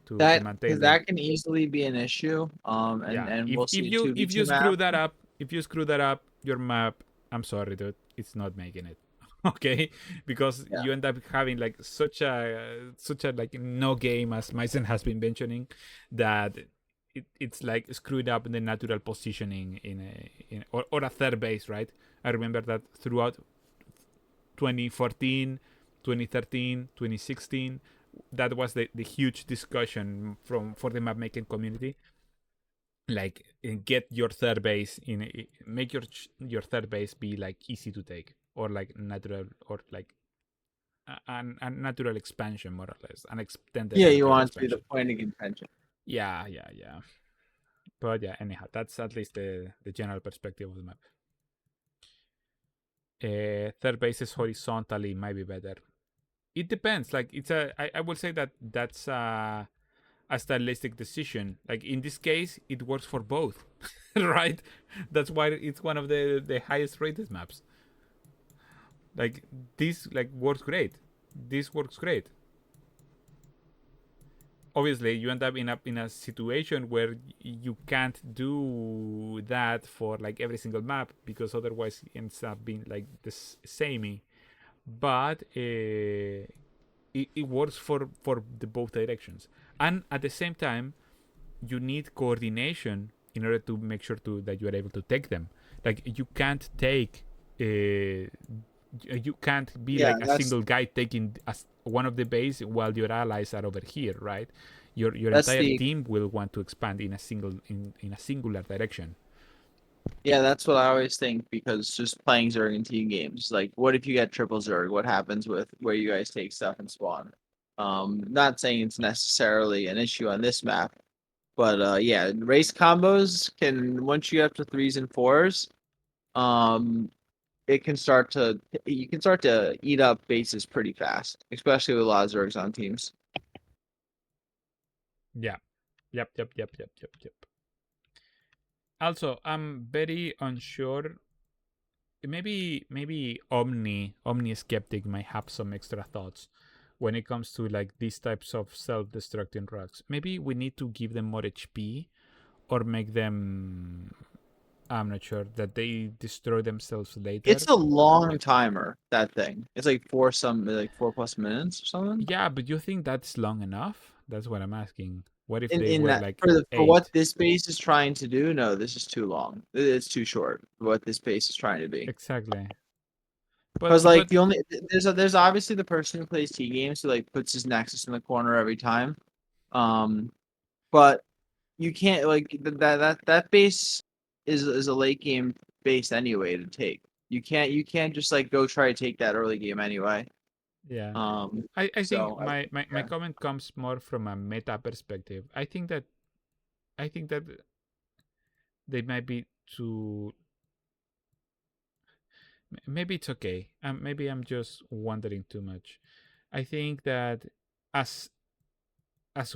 Speaker 1: to
Speaker 2: That because
Speaker 1: maintain like
Speaker 2: that can easily be an issue. And
Speaker 1: yeah,
Speaker 2: and
Speaker 1: if
Speaker 2: we'll see a two v
Speaker 1: if
Speaker 2: two
Speaker 1: you
Speaker 2: map.
Speaker 1: screw that up, your map, I'm sorry dude, it's not making it. Okay, because
Speaker 2: Yeah.
Speaker 1: you end up having like such a like no game, as Mycen has been mentioning, that it's like screwed up in the natural positioning or a third base, right? I remember that throughout 2014, 2013, 2016. That was the huge discussion for the map making community. Like get your third base make your third base be like easy to take or like natural or like a natural expansion, more or less, an extended
Speaker 2: Yeah, you
Speaker 1: natural
Speaker 2: want it to be the
Speaker 1: expansion.
Speaker 2: point of contention.
Speaker 1: Yeah, yeah, yeah. But yeah, anyhow, that's at least the general perspective of the map. Third bases horizontally might be better. It depends. Like I will say that that's a stylistic decision. Like in this case, it works for both, right? That's why it's one of the highest rated maps. Like this, like works great. This works great. Obviously, you end up in a situation where you can't do that for like every single map because otherwise it ends up being like this samey. But it works for the both directions, and at the same time you need coordination in order to make sure that you are able to take them. Like you can't take you can't be
Speaker 2: Yeah,
Speaker 1: like a
Speaker 2: that's
Speaker 1: single guy taking one of the base while your allies are over here, right? Your
Speaker 2: that's
Speaker 1: entire
Speaker 2: the
Speaker 1: team will want to expand in a singular direction.
Speaker 2: yeah, that's what I always think because just playing Zerg in team games, like what if you get triple Zerg? What happens with where you guys take stuff and spawn? Not saying it's necessarily an issue on this map, but yeah, race combos can once you get up to threes and fours, um, it can start to you can start to eat up bases pretty fast, especially with a lot of Zergs on teams.
Speaker 1: Yeah. Yep. Also, I'm very unsure. Maybe Omni Skeptic might have some extra thoughts when it comes to like these types of self-destructing rugs. Maybe we need to give them more HP or make them. I'm not sure that they destroy themselves later.
Speaker 2: It's a long timer, that thing. It's like like 4+ minutes or something.
Speaker 1: Yeah, but you think that's long enough? That's what I'm asking. What if they
Speaker 2: In
Speaker 1: were
Speaker 2: that
Speaker 1: like
Speaker 2: for what
Speaker 1: 8?
Speaker 2: this base is trying to do, no, this is too long. It's too short for what this base is trying to be.
Speaker 1: Exactly.
Speaker 2: Because
Speaker 1: But
Speaker 2: like the only there's obviously the person who plays T games who like puts his Nexus in the corner every time. Um, but you can't like that base is a late game base anyway to take. You can't just like go try to take that early game anyway.
Speaker 1: yeah.
Speaker 2: Um,
Speaker 1: I think
Speaker 2: so
Speaker 1: my
Speaker 2: yeah.
Speaker 1: comment comes more from a meta perspective. I think that they might be too. Maybe it's okay. Maybe I'm just wondering too much. I think that as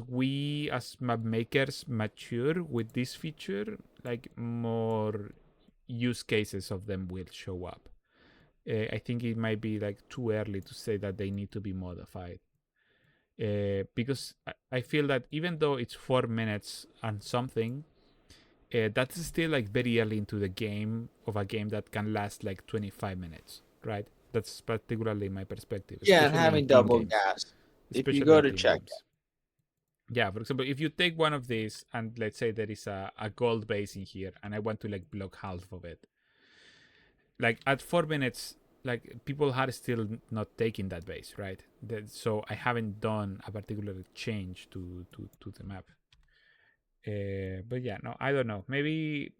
Speaker 1: we as map makers mature with this feature, like more use cases of them will show up. I think it might be like too early to say that they need to be modified. Because I feel that even though it's 4 minutes and something, that's still like very early into the game of a game that can last like 25 minutes, right? That's particularly my perspective,
Speaker 2: Yeah, and
Speaker 1: especially in
Speaker 2: having
Speaker 1: team
Speaker 2: double
Speaker 1: games.
Speaker 2: gas. If you
Speaker 1: Especially
Speaker 2: go
Speaker 1: in
Speaker 2: to
Speaker 1: team
Speaker 2: check,
Speaker 1: games. Yeah, for example, if you take one of these and let's say there is a gold base in here and I want to like block half of it, like at 4 minutes, like people are still not taking that base, right? So I haven't done a particular change to the map. But yeah, no, I don't know. Maybe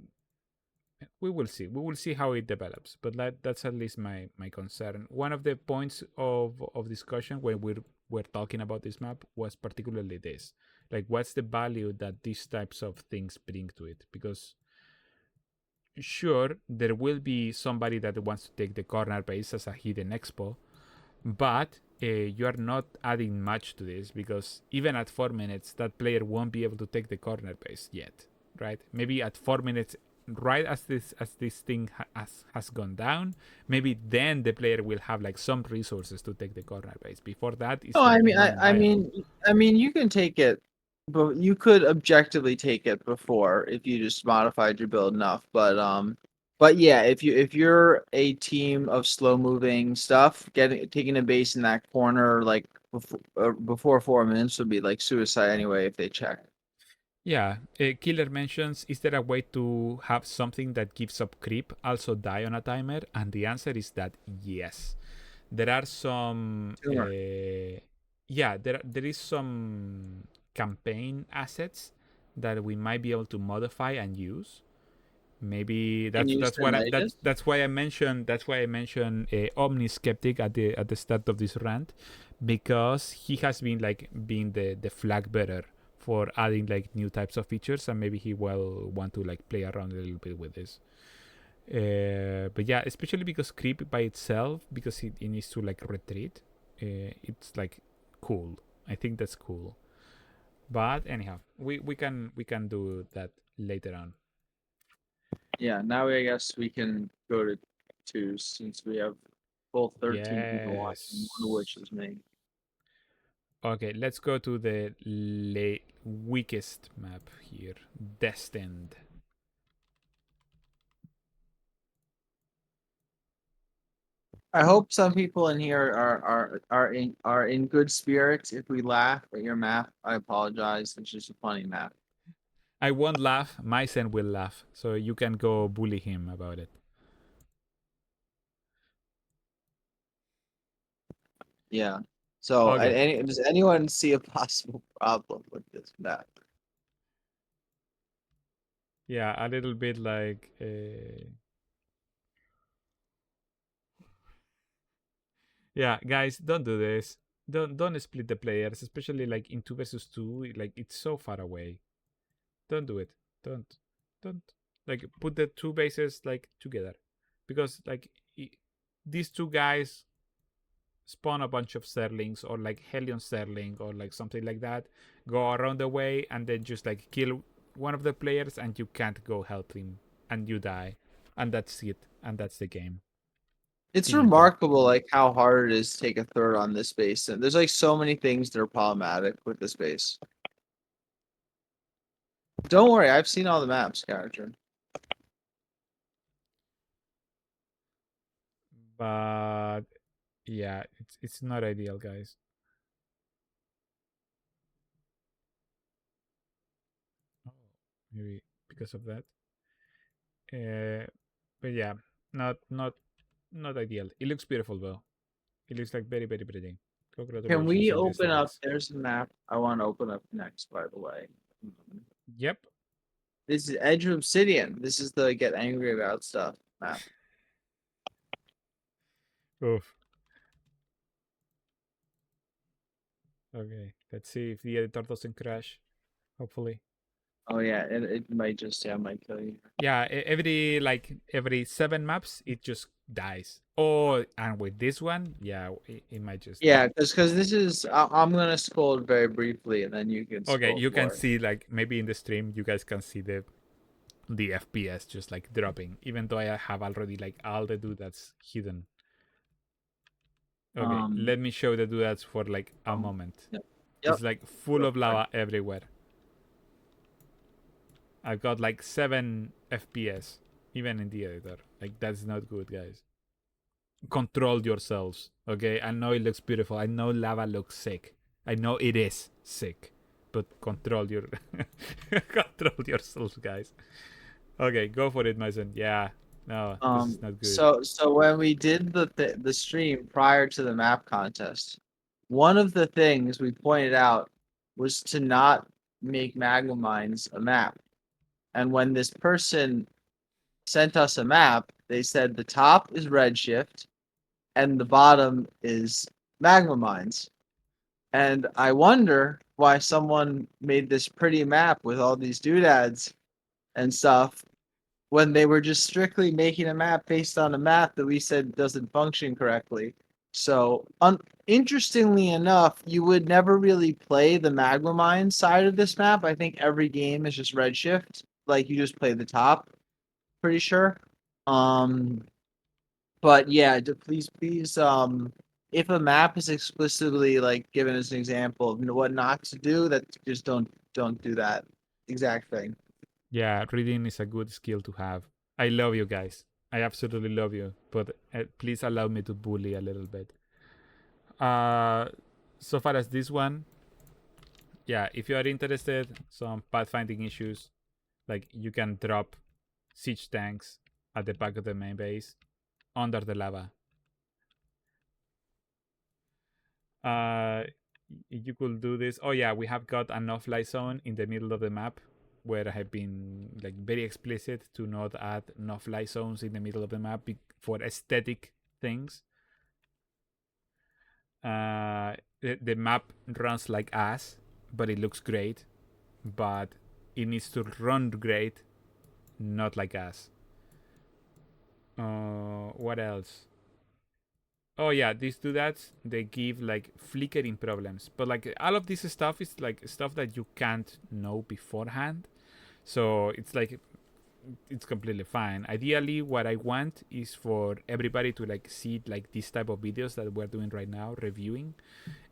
Speaker 1: we will see. We will see how it develops. But that's at least my concern. One of the points of discussion when we're talking about this map was particularly this. Like, what's the value that these types of things bring to it? Because sure, there will be somebody that wants to take the corner base as a hidden expo, but you are not adding much to this because even at 4 minutes, that player won't be able to take the corner base yet, right? Maybe at 4 minutes, right as this thing has gone down, maybe then the player will have like some resources to take the corner base. Before that,
Speaker 2: no,
Speaker 1: it's
Speaker 2: I
Speaker 1: like
Speaker 2: mean,
Speaker 1: non-viable.
Speaker 2: you can take it, but you could objectively take it before if you just modified your build enough. But yeah, if you're a team of slow moving stuff, getting taking a base in that corner like before 4 minutes would be like suicide anyway if they check.
Speaker 1: Yeah, Killer mentions, is there a way to have something that gives up creep also die on a timer? And the answer is that yes. There are some,
Speaker 2: Tumor.
Speaker 1: yeah, there is some campaign assets that we might be able to modify and use. Maybe
Speaker 2: Can you simulate it?
Speaker 1: that's why I mentioned Omni Skeptic at the start of this rant, because he has been like being the flag bearer for adding like new types of features, and maybe he will want to like play around a little bit with this. But yeah, especially because creep by itself, because it needs to like retreat, it's like cool. I think that's cool. But anyhow, we can do that later on.
Speaker 2: Yeah. Now I guess we can go to two since we have full 13 people watching, one of which
Speaker 1: Yes.
Speaker 2: is me.
Speaker 1: Okay, let's go to the weakest map here. Destined.
Speaker 2: I hope some people in here are in good spirits. If we laugh at your map, I apologize. It's just a funny map.
Speaker 1: I won't laugh. Mysen will laugh. So you can go bully him about it.
Speaker 2: Yeah. So,
Speaker 1: Okay.
Speaker 2: does anyone see a possible problem with this map?
Speaker 1: Yeah, a little bit like. Yeah, guys, don't do this. Don't split the players, especially like in 2 versus 2. Like it's so far away. Don't do it. Don't. Don't. Like put the two bases like together, because like these two guys spawn a bunch of Sterlings or like Helion Sterling or like something like that, go around the way and then just like kill one of the players and you can't go help him and you die. And that's it. And that's the game.
Speaker 2: It's
Speaker 1: Finito.
Speaker 2: remarkable, like how hard it is to take a third on this base, and there's like so many things that are problematic with this base. Don't worry, I've seen all the maps, character.
Speaker 1: But yeah, it's not ideal, guys. Oh, maybe because of that. Uh, but yeah, not ideal. It looks beautiful though. It looks like very very pretty.
Speaker 2: Can
Speaker 1: Congratulations
Speaker 2: we
Speaker 1: on the
Speaker 2: open up?
Speaker 1: aesthetics.
Speaker 2: There's a map I want to open up next, by the way.
Speaker 1: Yep.
Speaker 2: This is Edge of Obsidian. This is the get angry about stuff map.
Speaker 1: Oof. Okay. Let's see if the editor doesn't crash. Hopefully.
Speaker 2: Oh yeah, it might just might kill you.
Speaker 1: Yeah. Every 7 maps, it just dies. Oh, and with this one, yeah, it might just
Speaker 2: Yeah,
Speaker 1: die.
Speaker 2: because this is I'm gonna scold very briefly, and then you can
Speaker 1: Okay,
Speaker 2: scold
Speaker 1: you can
Speaker 2: more.
Speaker 1: see like maybe in the stream you guys can see the FPS just like dropping, even though I have already like all the doodads hidden. Okay,
Speaker 2: Um.
Speaker 1: let me show the doodads for like a
Speaker 2: Oh,
Speaker 1: moment.
Speaker 2: yep. Yep.
Speaker 1: It's like full
Speaker 2: Go
Speaker 1: of
Speaker 2: for it.
Speaker 1: lava everywhere. I've got like 7 FPS, even in the editor. Like that's not good, guys. Control yourselves, okay? I know it looks beautiful. I know lava looks sick. I know it is sick, but control your control yourselves, guys. Okay, go for it, Mason. Yeah, no, this is not good.
Speaker 2: So when we did the stream prior to the map contest, one of the things we pointed out was to not make magma mines a map. And when this person sent us a map, they said the top is redshift and the bottom is magma mines. And I wonder why someone made this pretty map with all these doodads and stuff when they were just strictly making a map based on a map that we said doesn't function correctly. So, interestingly enough, you would never really play the magma mine side of this map. I think every game is just redshift. Like you just play the top, pretty sure. Um, but yeah, please, if a map is explicitly like given as an example of what not to do, that just don't do that exact thing.
Speaker 1: Yeah, reading is a good skill to have. I love you guys. I absolutely love you, but please allow me to bully a little bit. Uh, so far as this one, yeah, if you are interested, some pathfinding issues, like you can drop siege tanks at the back of the main base under the lava. Uh, you could do this. Oh yeah, we have got an off-light zone in the middle of the map, where I have been like very explicit to not add no-fly zones in the middle of the map for aesthetic things. The map runs like ass, but it looks great. But it needs to run great, not like ass. What else? Oh yeah, these doodads they give like flickering problems, but like all of this stuff is like stuff that you can't know beforehand. So it's like it's completely fine. Ideally, what I want is for everybody to like see like this type of videos that we're doing right now, reviewing,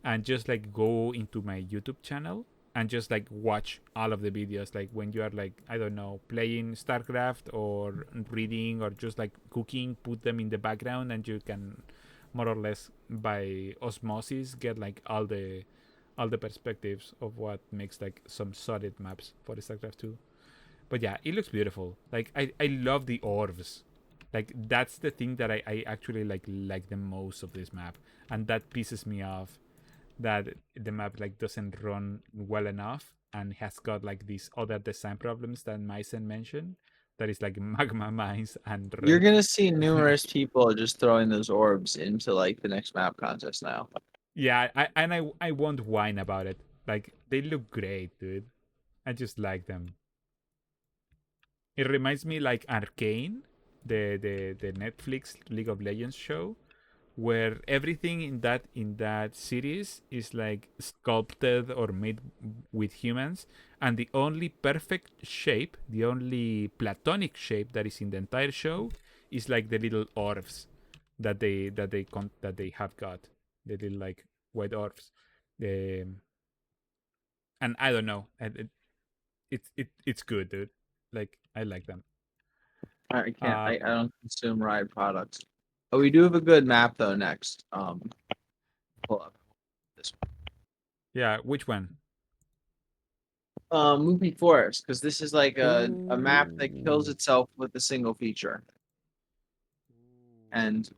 Speaker 1: and just like go into my YouTube channel and just like watch all of the videos. Like when you are like I don't know playing StarCraft or reading or just like cooking, put them in the background, and you can more or less by osmosis get like all the perspectives of what makes like some solid maps for StarCraft 2. But yeah, it looks beautiful. Like I love the orbs. Like that's the thing that I actually like the most of this map. And that pisses me off that the map like doesn't run well enough and has got like these other design problems that Mysen mentioned. That is like magma mines and
Speaker 2: You're
Speaker 1: red.
Speaker 2: gonna see numerous people just throwing those orbs into like the next map contest now.
Speaker 1: Yeah, I won't whine about it. Like they look great, dude. I just like them. It reminds me like Arcane, the Netflix League of Legends show, where everything in that series is like sculpted or made with humans, and the only perfect shape, the only platonic shape that is in the entire show is like the little orbs that they have got, the little like white orbs. Um, and I don't know, it's good, dude. Like I like them.
Speaker 2: I can't.
Speaker 1: Uh,
Speaker 2: I don't consume Riot products. Oh, we do have a good map though. Next, pull up this
Speaker 1: yeah, which one?
Speaker 2: Movie Forest, because this is like a map that kills
Speaker 1: Ooh.
Speaker 2: itself with a single feature. And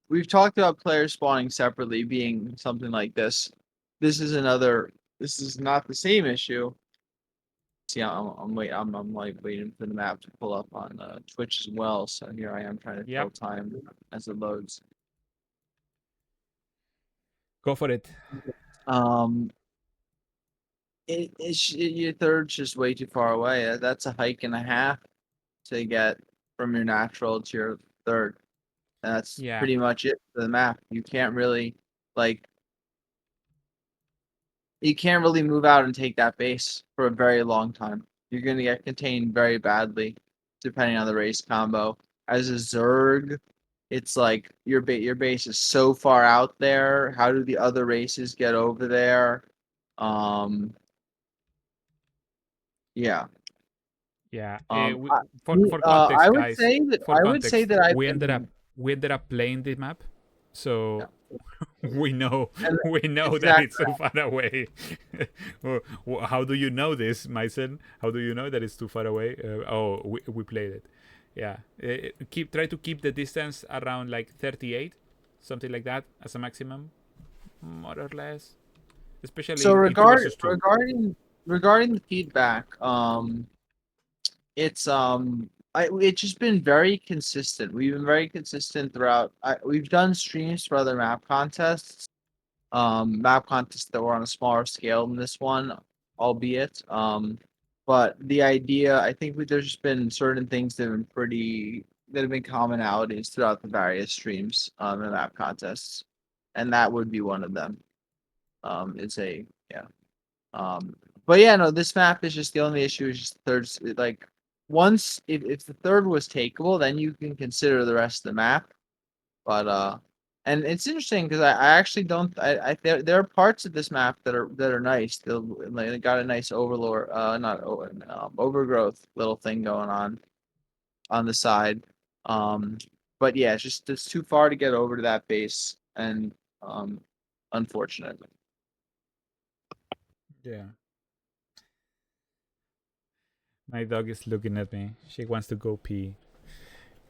Speaker 2: we've talked about players spawning separately being something like this. This is another. This is not the same issue. See, I'm like waiting for the map to pull up on Twitch as well. So here I am trying to
Speaker 1: Yep,
Speaker 2: kill time as it loads.
Speaker 1: go for it.
Speaker 2: Um, your third's just way too far away. That's a hike and a half to get from your natural to your third. And that's
Speaker 1: Yeah,
Speaker 2: pretty much it for the map. Like you can't really move out and take that base for a very long time. You're gonna get contained very badly, depending on the race combo. As a Zerg, it's like your base is so far out there. How do the other races get over there? Um, yeah.
Speaker 1: yeah.
Speaker 2: I,
Speaker 1: For context,
Speaker 2: I would
Speaker 1: guys.
Speaker 2: say that
Speaker 1: For context,
Speaker 2: I've been
Speaker 1: we ended up playing this map,
Speaker 2: yeah,
Speaker 1: so we know
Speaker 2: and
Speaker 1: we know that it's
Speaker 2: exactly.
Speaker 1: too far away. How do you know this, Myson? How do you know that it's too far away? We played it. Yeah. Try to keep the distance around like 38, something like that as a maximum, more or less. Especially
Speaker 2: So
Speaker 1: into versus two.
Speaker 2: regarding the feedback, it's just been very consistent. We've been very consistent throughout. We've done streams for other map contests that were on a smaller scale than this one, albeit. But the idea, I think there's just been certain things that have been commonalities throughout the various streams and map contests, and that would be one of them. It's a yeah. Um, but yeah, no, this map is just the only issue is just like once if the third was takeable, then you can consider the rest of the map. But and it's interesting because I actually don't there are parts of this map that are nice. They got a nice overlord not overgrowth little thing going on the side. Um, but yeah, it's too far to get over to that base and unfortunate.
Speaker 1: Yeah. My dog is looking at me. She wants to go pee.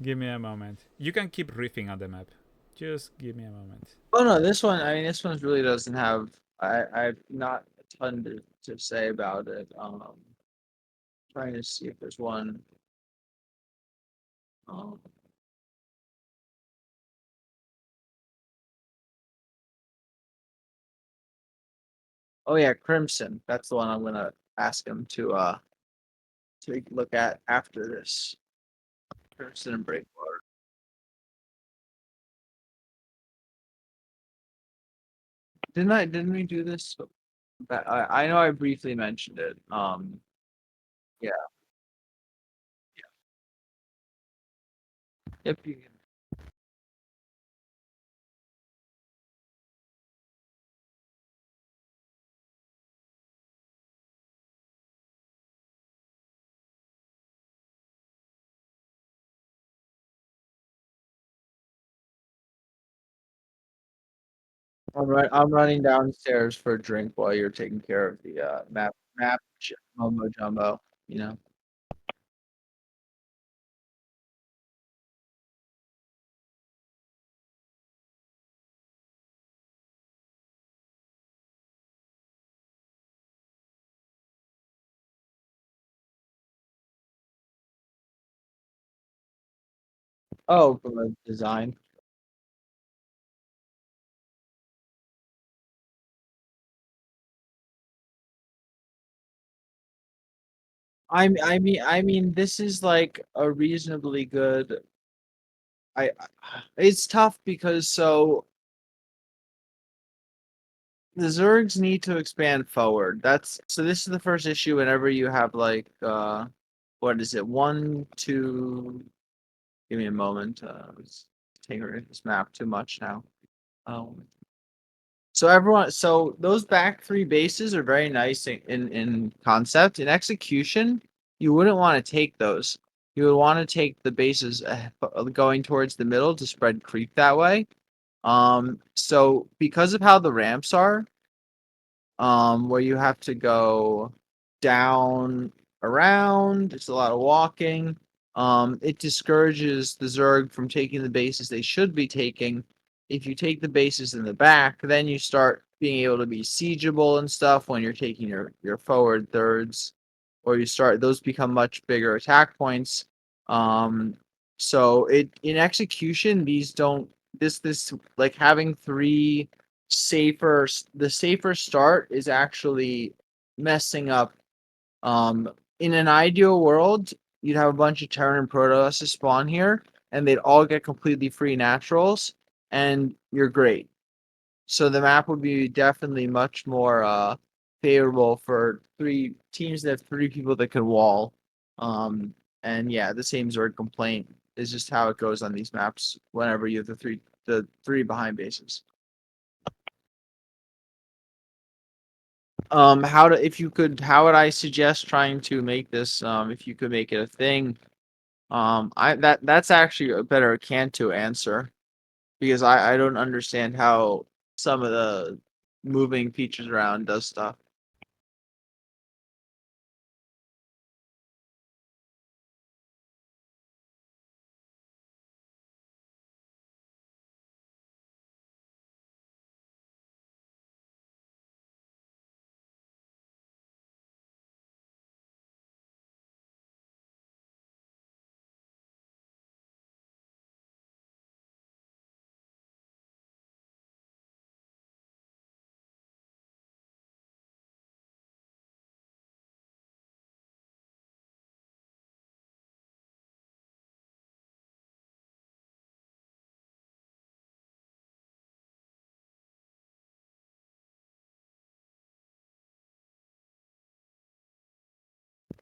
Speaker 1: Give me a moment. You can keep riffing on the map. Just give me a moment.
Speaker 2: Oh no, this one. I mean, this one really doesn't have. I've not a ton to say about it. Trying to see if there's one. Um, oh yeah, Crimson. That's the one I'm gonna ask him to take a look at after this. Crimson and Breakwater. Didn't we do this? I know I briefly mentioned it. Yeah. Yep. I'm running downstairs for a drink while you're taking care of the mumbo jumbo. You know. Oh, from a design. I mean, this is like a reasonably good. It's tough because the Zergs need to expand forward. That's so. This is the first issue. Whenever you have like, what is it? One, two. Give me a moment. It's taking this map too much now. Um, so those back three bases are very nice in concept. In execution, you wouldn't want to take those. You would want to take the bases going towards the middle to spread creep that way. So because of how the ramps are, where you have to go down around. It's a lot of walking. It discourages the Zerg from taking the bases they should be taking. If you take the bases in the back, then you start being able to be siegeable and stuff when you're taking your forward thirds, or you start those become much bigger attack points. Um, so it in execution, these don't this like having three safer the safer start is actually messing up. um in an ideal world, you'd have a bunch of Terran and Protoss spawn here, and they'd all get completely free naturals, and you're great. So the map would be definitely much more favorable for three teams that have three people that could wall. And yeah, the same Zord complaint is just how it goes on these maps whenever you have the three behind bases. How to if you could how would I suggest trying to make this if you could make it a thing? I that's actually a better Cantu answer, because I don't understand how some of the moving features around does stuff.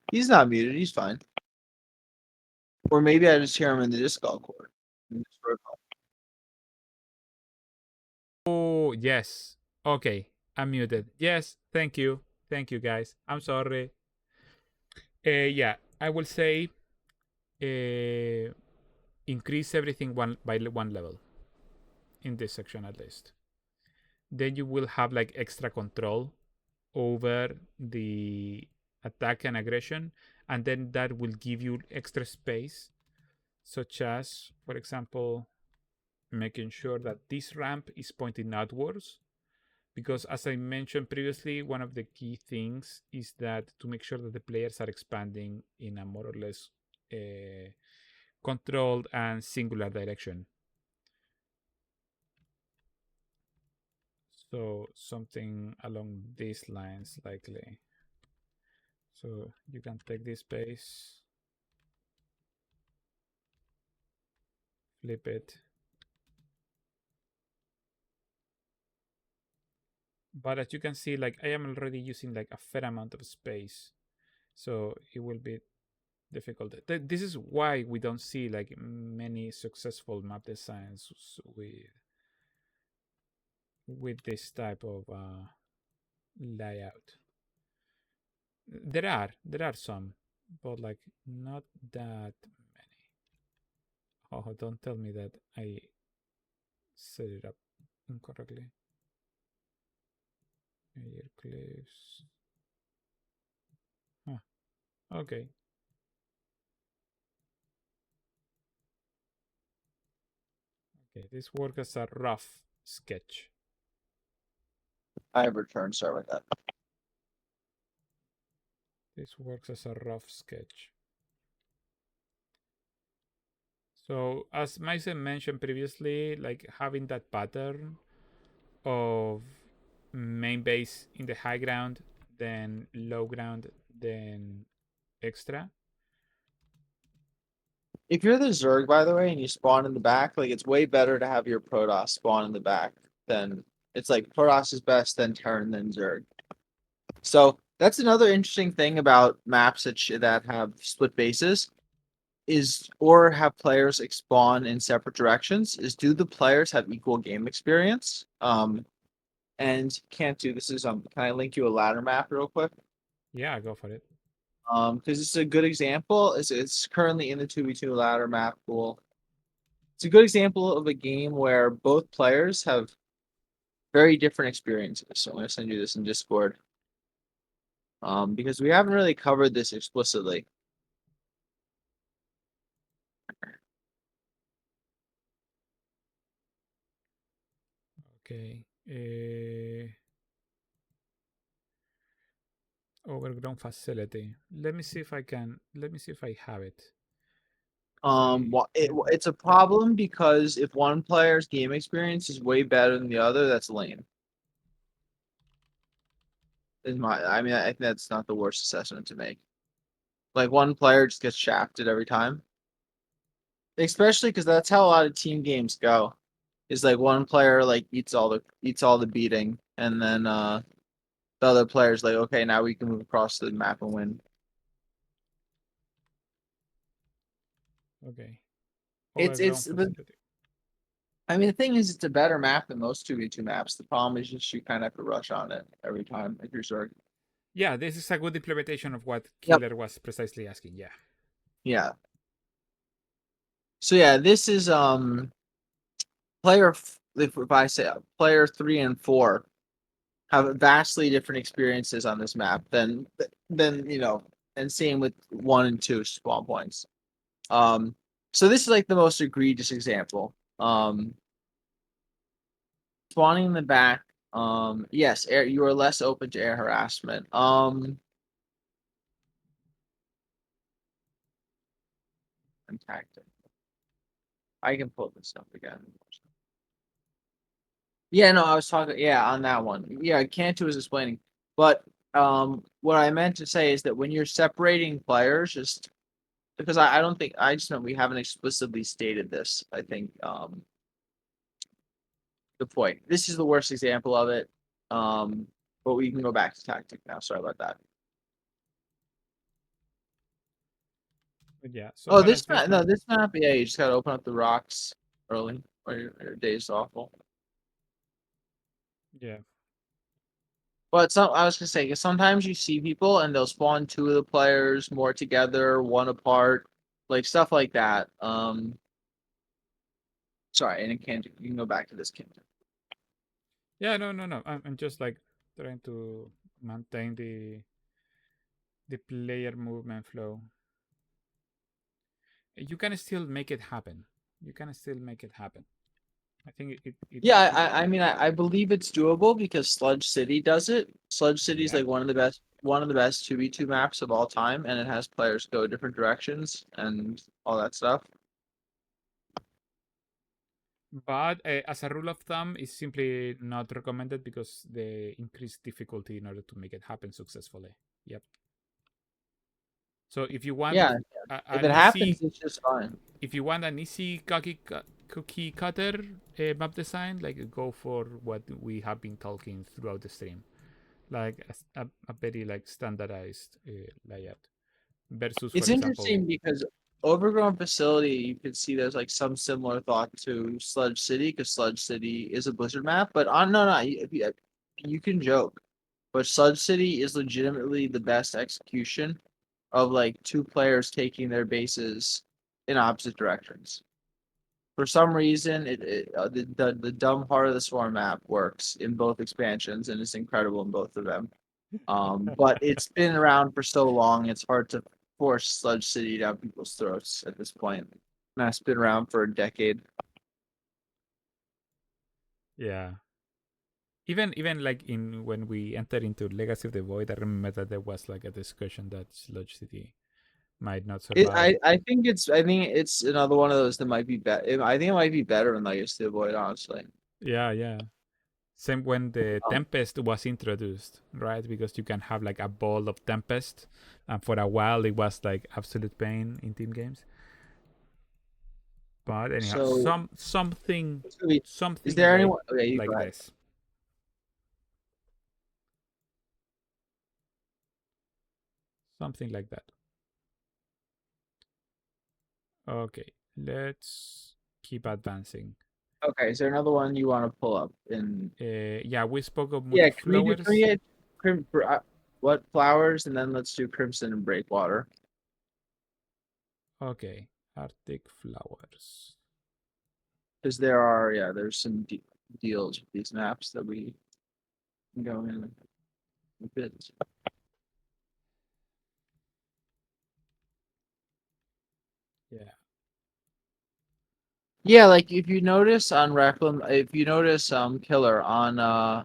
Speaker 2: He's not muted, he's fine. Or maybe I just hear him in the Discord cord.
Speaker 1: Oh, yes. Okay, I'm muted. Yes, thank you, guys. I'm sorry. Yeah, I will say uh, increase everything one level in this section at least. Then you will have like extra control over the attack and aggression, and then that will give you extra space, such as, for example, making sure that this ramp is pointing outwards, because as I mentioned previously, one of the key things is that to make sure that the players are expanding in a more or less controlled and singular direction. So something along these lines likely. So you can take this space, flip it. But as you can see, like I am already using like a fair amount of space. So it will be difficult. This is why we don't see like many successful map designs with this type of layout. There are some, but like not that many. Oh, don't tell me that I set it up incorrectly. Here clips. Huh. Okay. Okay. This works as a rough sketch.
Speaker 2: I have returned. Sorry about that.
Speaker 1: This works as a rough sketch. So as Maisen mentioned previously, like having that pattern of main base in the high ground, then low ground, then extra.
Speaker 2: If you're the Zerg, by the way, and you spawn in the back, like it's way better to have your Protoss spawn in the back than it's like Protoss is best, then Terran, then Zerg. So that's another interesting thing about maps that have split bases is or have players spawn in separate directions is do the players have equal game experience? And can't do this is can I link you a ladder map real quick?
Speaker 1: Yeah, go for it.
Speaker 2: Because it's a good example. It's currently in the 2v2 ladder map pool. It's a good example of a game where both players have very different experiences. So I'm gonna send you this in Discord. Because we haven't really covered this explicitly.
Speaker 1: Okay. Overgrown facility. Let me see if I can. Let me see if I have it. See.
Speaker 2: It's a problem because if one player's game experience is way better than the other, that's lame. I think that's not the worst assessment to make. Like one player just gets shafted every time, especially because that's how a lot of team games go. Is like one player like eats all the beating, and then the other player's like, okay, now we can move across the map and win.
Speaker 1: Okay.
Speaker 2: It's
Speaker 1: Overgrown
Speaker 2: the
Speaker 1: facility.
Speaker 2: I mean the thing is it's a better map than most 2v2 maps. The problem is just you kind of have to rush on it every time if you're Zerg.
Speaker 1: Yeah, this is a good implementation of what
Speaker 2: Yep.
Speaker 1: Killer was precisely asking. Yeah.
Speaker 2: Yeah. So yeah, this is player if I say player 3 and 4 have vastly different experiences on this map than and same with 1 and 2 spawn points. So this is like the most egregious example. Spawning in the back. Yes, air, you are less open to air harassment. And tactic. I can pull this up again. Yeah, no, I was talking. Yeah, on that one. Yeah, Cantu was explaining, but what I meant to say is that when you're separating players, just because I don't think I just know we haven't explicitly stated this. I think the point. This is the worst example of it. Um, but we can go back to tactic now. Sorry about that.
Speaker 1: But yeah. So
Speaker 2: Oh,
Speaker 1: what does this map?
Speaker 2: this map. Yeah, you just gotta open up the rocks early, or your day's awful.
Speaker 1: Yeah.
Speaker 2: But some I was gonna say 'cause sometimes you see people and they'll spawn two of the players more together, one apart, like stuff like that. Sorry, and it can't. You can go back to this kingdom.
Speaker 1: Yeah. No. No. No. I'm just like trying to maintain the player movement flow. You can still make it happen. You can still make it happen. I think it
Speaker 2: Yeah, I mean, I believe it's doable because Sludge City does it. Sludge City is
Speaker 1: yeah.
Speaker 2: like one of the best 2v2 maps of all time, and it has players go different directions and all that stuff.
Speaker 1: But as a rule of thumb, it's simply not recommended because they increase difficulty in order to make it happen successfully. Yep. So if you want
Speaker 2: Yeah, if it
Speaker 1: an easy,
Speaker 2: happens, it's just fine.
Speaker 1: if you want an easy cookie cutter map design, like go for what we have been talking throughout the stream, like a very like standardized layout versus, for
Speaker 2: It's
Speaker 1: example,
Speaker 2: interesting because Overgrown Facility, you can see there's like some similar thought to Sludge City because Sludge City is a Blizzard map. But on no, no, you can joke, but Sludge City is legitimately the best execution of like two players taking their bases in opposite directions. For some reason, the dumb heart of the swarm map works in both expansions and it's incredible in both of them. But it's been around for so long, it's hard to force Sludge City down people's throats at this point. That's been around for a decade.
Speaker 1: yeah. Even like in when we entered into Legacy of the Void, I remember that there was like a discussion that Sludge City might not survive.
Speaker 2: I think it's another one of those that might be better. I think it might be better in Legacy of the Void, honestly.
Speaker 1: Yeah, yeah. Same when the
Speaker 2: Um,
Speaker 1: Tempest was introduced, right? Because you can have like a ball of Tempest, and for a while it was like absolute pain in team games. But anyhow,
Speaker 2: so, so is
Speaker 1: something
Speaker 2: there anyone? Okay, you go
Speaker 1: like
Speaker 2: ahead.
Speaker 1: this, something like that. Okay, let's keep advancing.
Speaker 2: Okay, is there another one you want to pull up?
Speaker 1: Yeah, we spoke of
Speaker 2: Yeah, can we
Speaker 1: multiflowers.
Speaker 2: get what flowers, and then let's do Crimson and Breakwater
Speaker 1: Okay, Arctic flowers.
Speaker 2: because there's some deals with these maps that we can go in a bit.
Speaker 1: Yeah,
Speaker 2: Yeah, like if you notice on Reclam, if you notice Killer on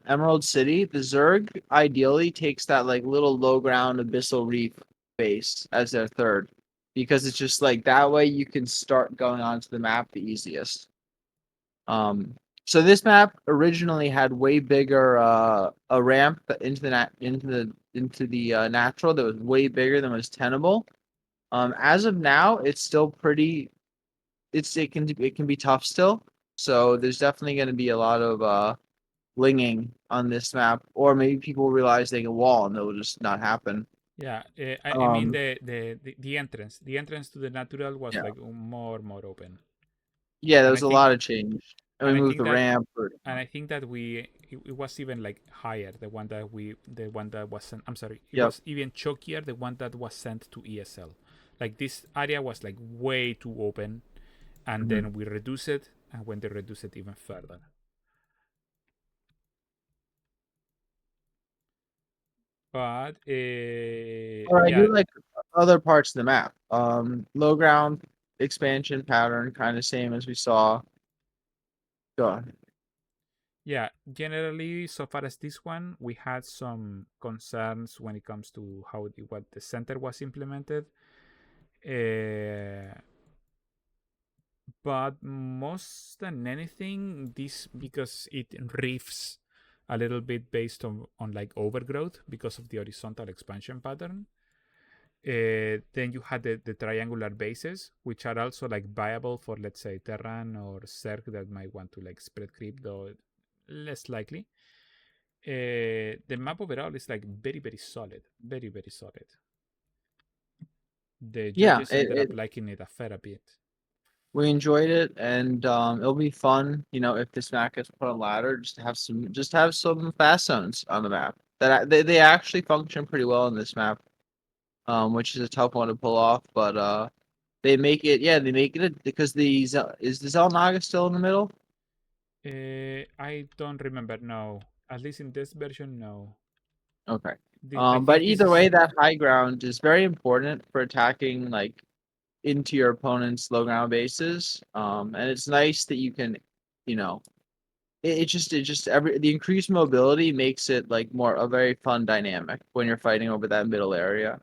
Speaker 2: Emerald City, the Zerg ideally takes that like little low ground abyssal reef base as their third. Because it's just like that way you can start going onto the map the easiest. So this map originally had way bigger a ramp into the natural that was way bigger than was tenable. As of now, it's still pretty. It can be tough still. So there's definitely going to be a lot of linging on this map, or maybe people realize they can wall and it'll just not happen.
Speaker 1: yeah. I mean
Speaker 2: Um,
Speaker 1: the entrance to the natural was
Speaker 2: yeah,
Speaker 1: like more open,
Speaker 2: yeah, there
Speaker 1: and
Speaker 2: was a lot of change, and we
Speaker 1: I
Speaker 2: moved
Speaker 1: think
Speaker 2: the
Speaker 1: that
Speaker 2: ramp.
Speaker 1: it was even like higher the one that was sent, I'm sorry, it
Speaker 2: Yep.
Speaker 1: was even chokier the one that was sent to ESL. Like this area was like way too open, and
Speaker 2: Mhm.
Speaker 1: then we reduce it, and when they reduce it even further. But
Speaker 2: Or I
Speaker 1: yeah,
Speaker 2: do like other parts of the map. Low ground expansion pattern, kind of same as we saw. Go on.
Speaker 1: yeah, generally, so far as this one, we had some concerns when it comes to what the center was implemented. Uh, but most than anything, this because it riffs a little bit based on like overgrowth because of the horizontal expansion pattern. Then you had the triangular bases, which are also like viable for, let's say, Terran or Zerg that might want to like spread creep, though less likely. The map overall is like very solid, very solid. The
Speaker 2: Yeah,
Speaker 1: judges ended up liking it a fair bit.
Speaker 2: we enjoyed it, and it'll be fun. If this map gets put on ladder, just to have some fast zones on the map. They actually function pretty well in this map, which is a tough one to pull off, but they make it. Yeah, they make it because is the Zelnaga still in the middle?
Speaker 1: I don't remember. No, at least in this version, no.
Speaker 2: Okay.
Speaker 1: I
Speaker 2: But
Speaker 1: think this
Speaker 2: either
Speaker 1: is
Speaker 2: way, that high ground is very important for attacking like into your opponent's low ground bases. And it's nice that you can you know, it just every the increased mobility makes it like more a very fun dynamic when you're fighting over that middle area.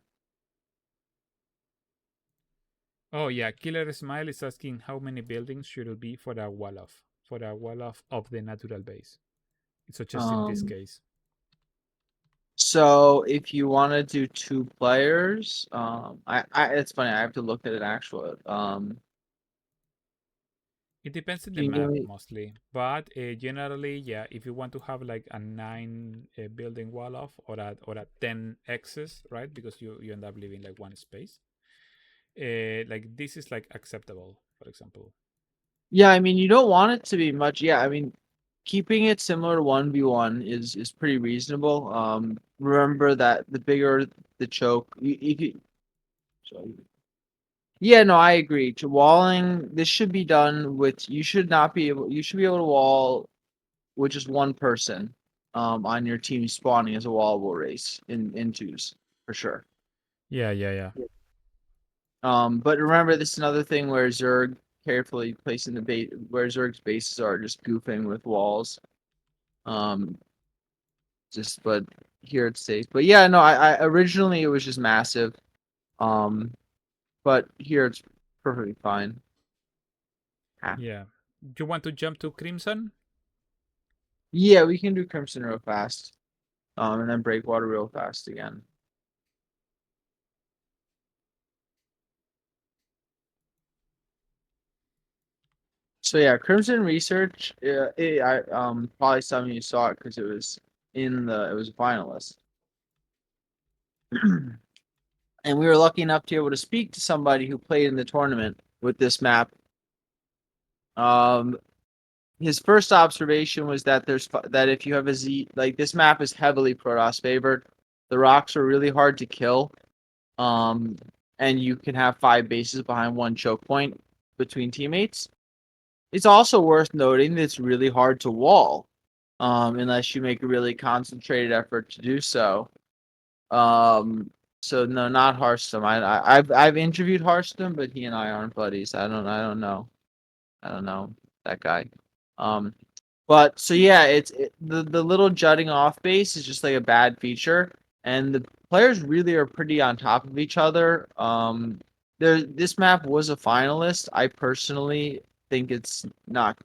Speaker 1: Oh yeah, Killer Smile is asking how many buildings should it be for a wall off, of the natural base, such as in this
Speaker 2: Um,
Speaker 1: case.
Speaker 2: so if you want to do two players, I it's funny, I have to look at an actual
Speaker 1: It depends on the
Speaker 2: can you give
Speaker 1: map
Speaker 2: me
Speaker 1: mostly, but generally, yeah, if you want to have like a nine building wall off or a 10 X's, right? Because you end up leaving like one space. Like this is like acceptable, for example.
Speaker 2: yeah, I mean you don't want it to be much. Yeah, I mean keeping it similar to 1v1 is pretty reasonable. Remember that the bigger the choke, so yeah, no, I agree. To walling, this should be done with you should not be able you should be able to wall with just one person on your team spawning as a wallable race in twos for sure.
Speaker 1: Yeah, yeah, yeah.
Speaker 2: But remember this is another thing where Zerg carefully placing the bait where Zerg's bases are just goofing with walls. Um just but here it's safe. But yeah, no, I originally it was just massive. Um but here it's perfectly fine. Ah.
Speaker 1: Yeah. You want to jump to Crimson?
Speaker 2: Yeah, we can do Crimson real fast. And then Breakwater real fast again. So yeah, Crimson Research. I probably some of you saw it because it was a finalist, and we were lucky enough to be able to speak to somebody who played in the tournament with this map. Um, his first observation was that that if you have a Z like this map is heavily Protoss favored. The rocks are really hard to kill. Um, and you can have 5 bases behind one choke point between teammates. It's also worth noting that it's really hard to wall, unless you make a really concentrated effort to do so. Um, so no, not Hearthstone. I've interviewed Hearthstone, but he and I aren't buddies. I don't know that guy. Um, but so yeah, the little jutting off base is just like a bad feature, and the players really are pretty on top of each other. This map was a finalist. I personally think it's not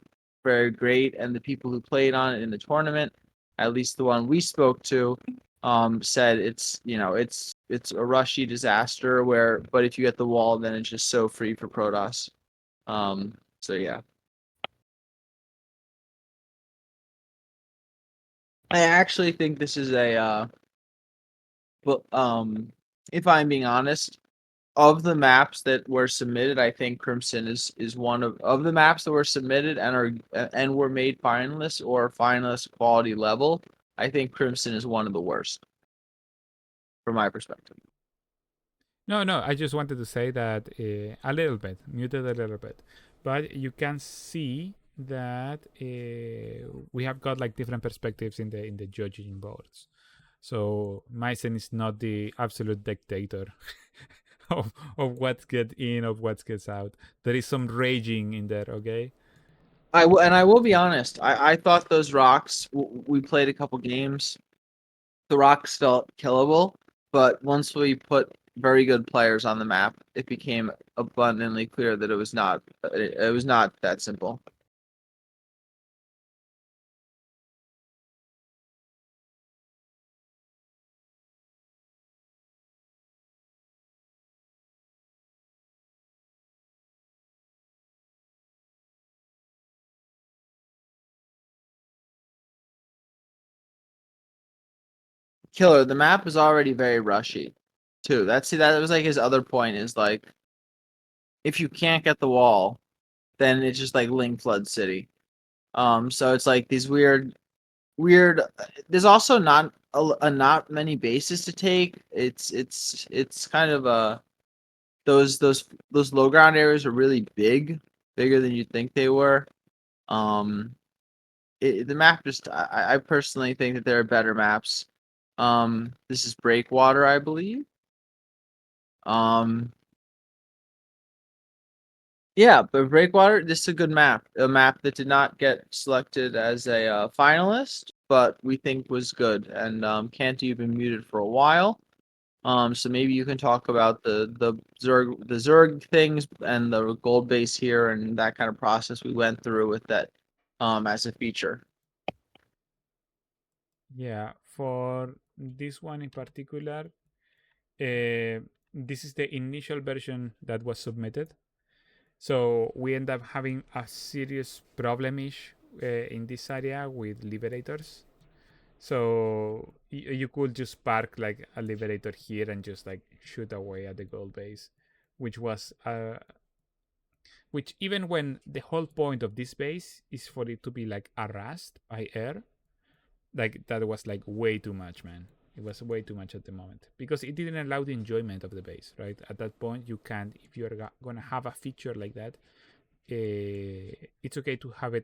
Speaker 2: very great, and the people who played on it in the tournament, at least the one we spoke to, said it's it's a rushy disaster where, but if you get the wall, then it's just so free for Protoss. So yeah. I actually think this is a but if I'm being honest, of the maps that were submitted, I think Crimson is one of the maps that were submitted and were made finalists or finalist quality level. I think Crimson is one of the worst from my perspective.
Speaker 1: No, no. I just wanted to say that a little bit, muted a little bit, but you can see that we have got like different perspectives in the judging boards. So Meissen is not the absolute dictator of what gets in, of what gets out. There is some raging in there, okay?
Speaker 2: And I will be honest. I thought those rocks. We played a couple games. The rocks felt killable, but once we put very good players on the map, it became abundantly clear that it was not. It was not that simple. Killer, the map is already very rushy, too. That was like his other point is like if you can't get the wall, then it's just like Link Flood City. So it's like these weird. There's also not many bases to take. It's kind of a those low ground areas are really bigger than you'd think they were. Um, the map just I personally think that there are better maps. This is Breakwater, I believe. Um, Yeah, but Breakwater, this is a good map. A map that did not get selected as a finalist, but we think was good. And Canty, you've been muted for a while. So maybe you can talk about the Zerg things and the gold base here and that kind of process we went through with that as a feature.
Speaker 1: Yeah, for this one in particular, this is the initial version that was submitted. So we end up having a serious problem-ish in this area with liberators. So you could just park like a liberator here and just like shoot away at the gold base, which was which even when the whole point of this base is for it to be like harassed by air, like that was like way too much, man. It was way too much at the moment because it didn't allow the enjoyment of the base, right? At that point, you can't, if you're gonna have a feature like that, it's okay to have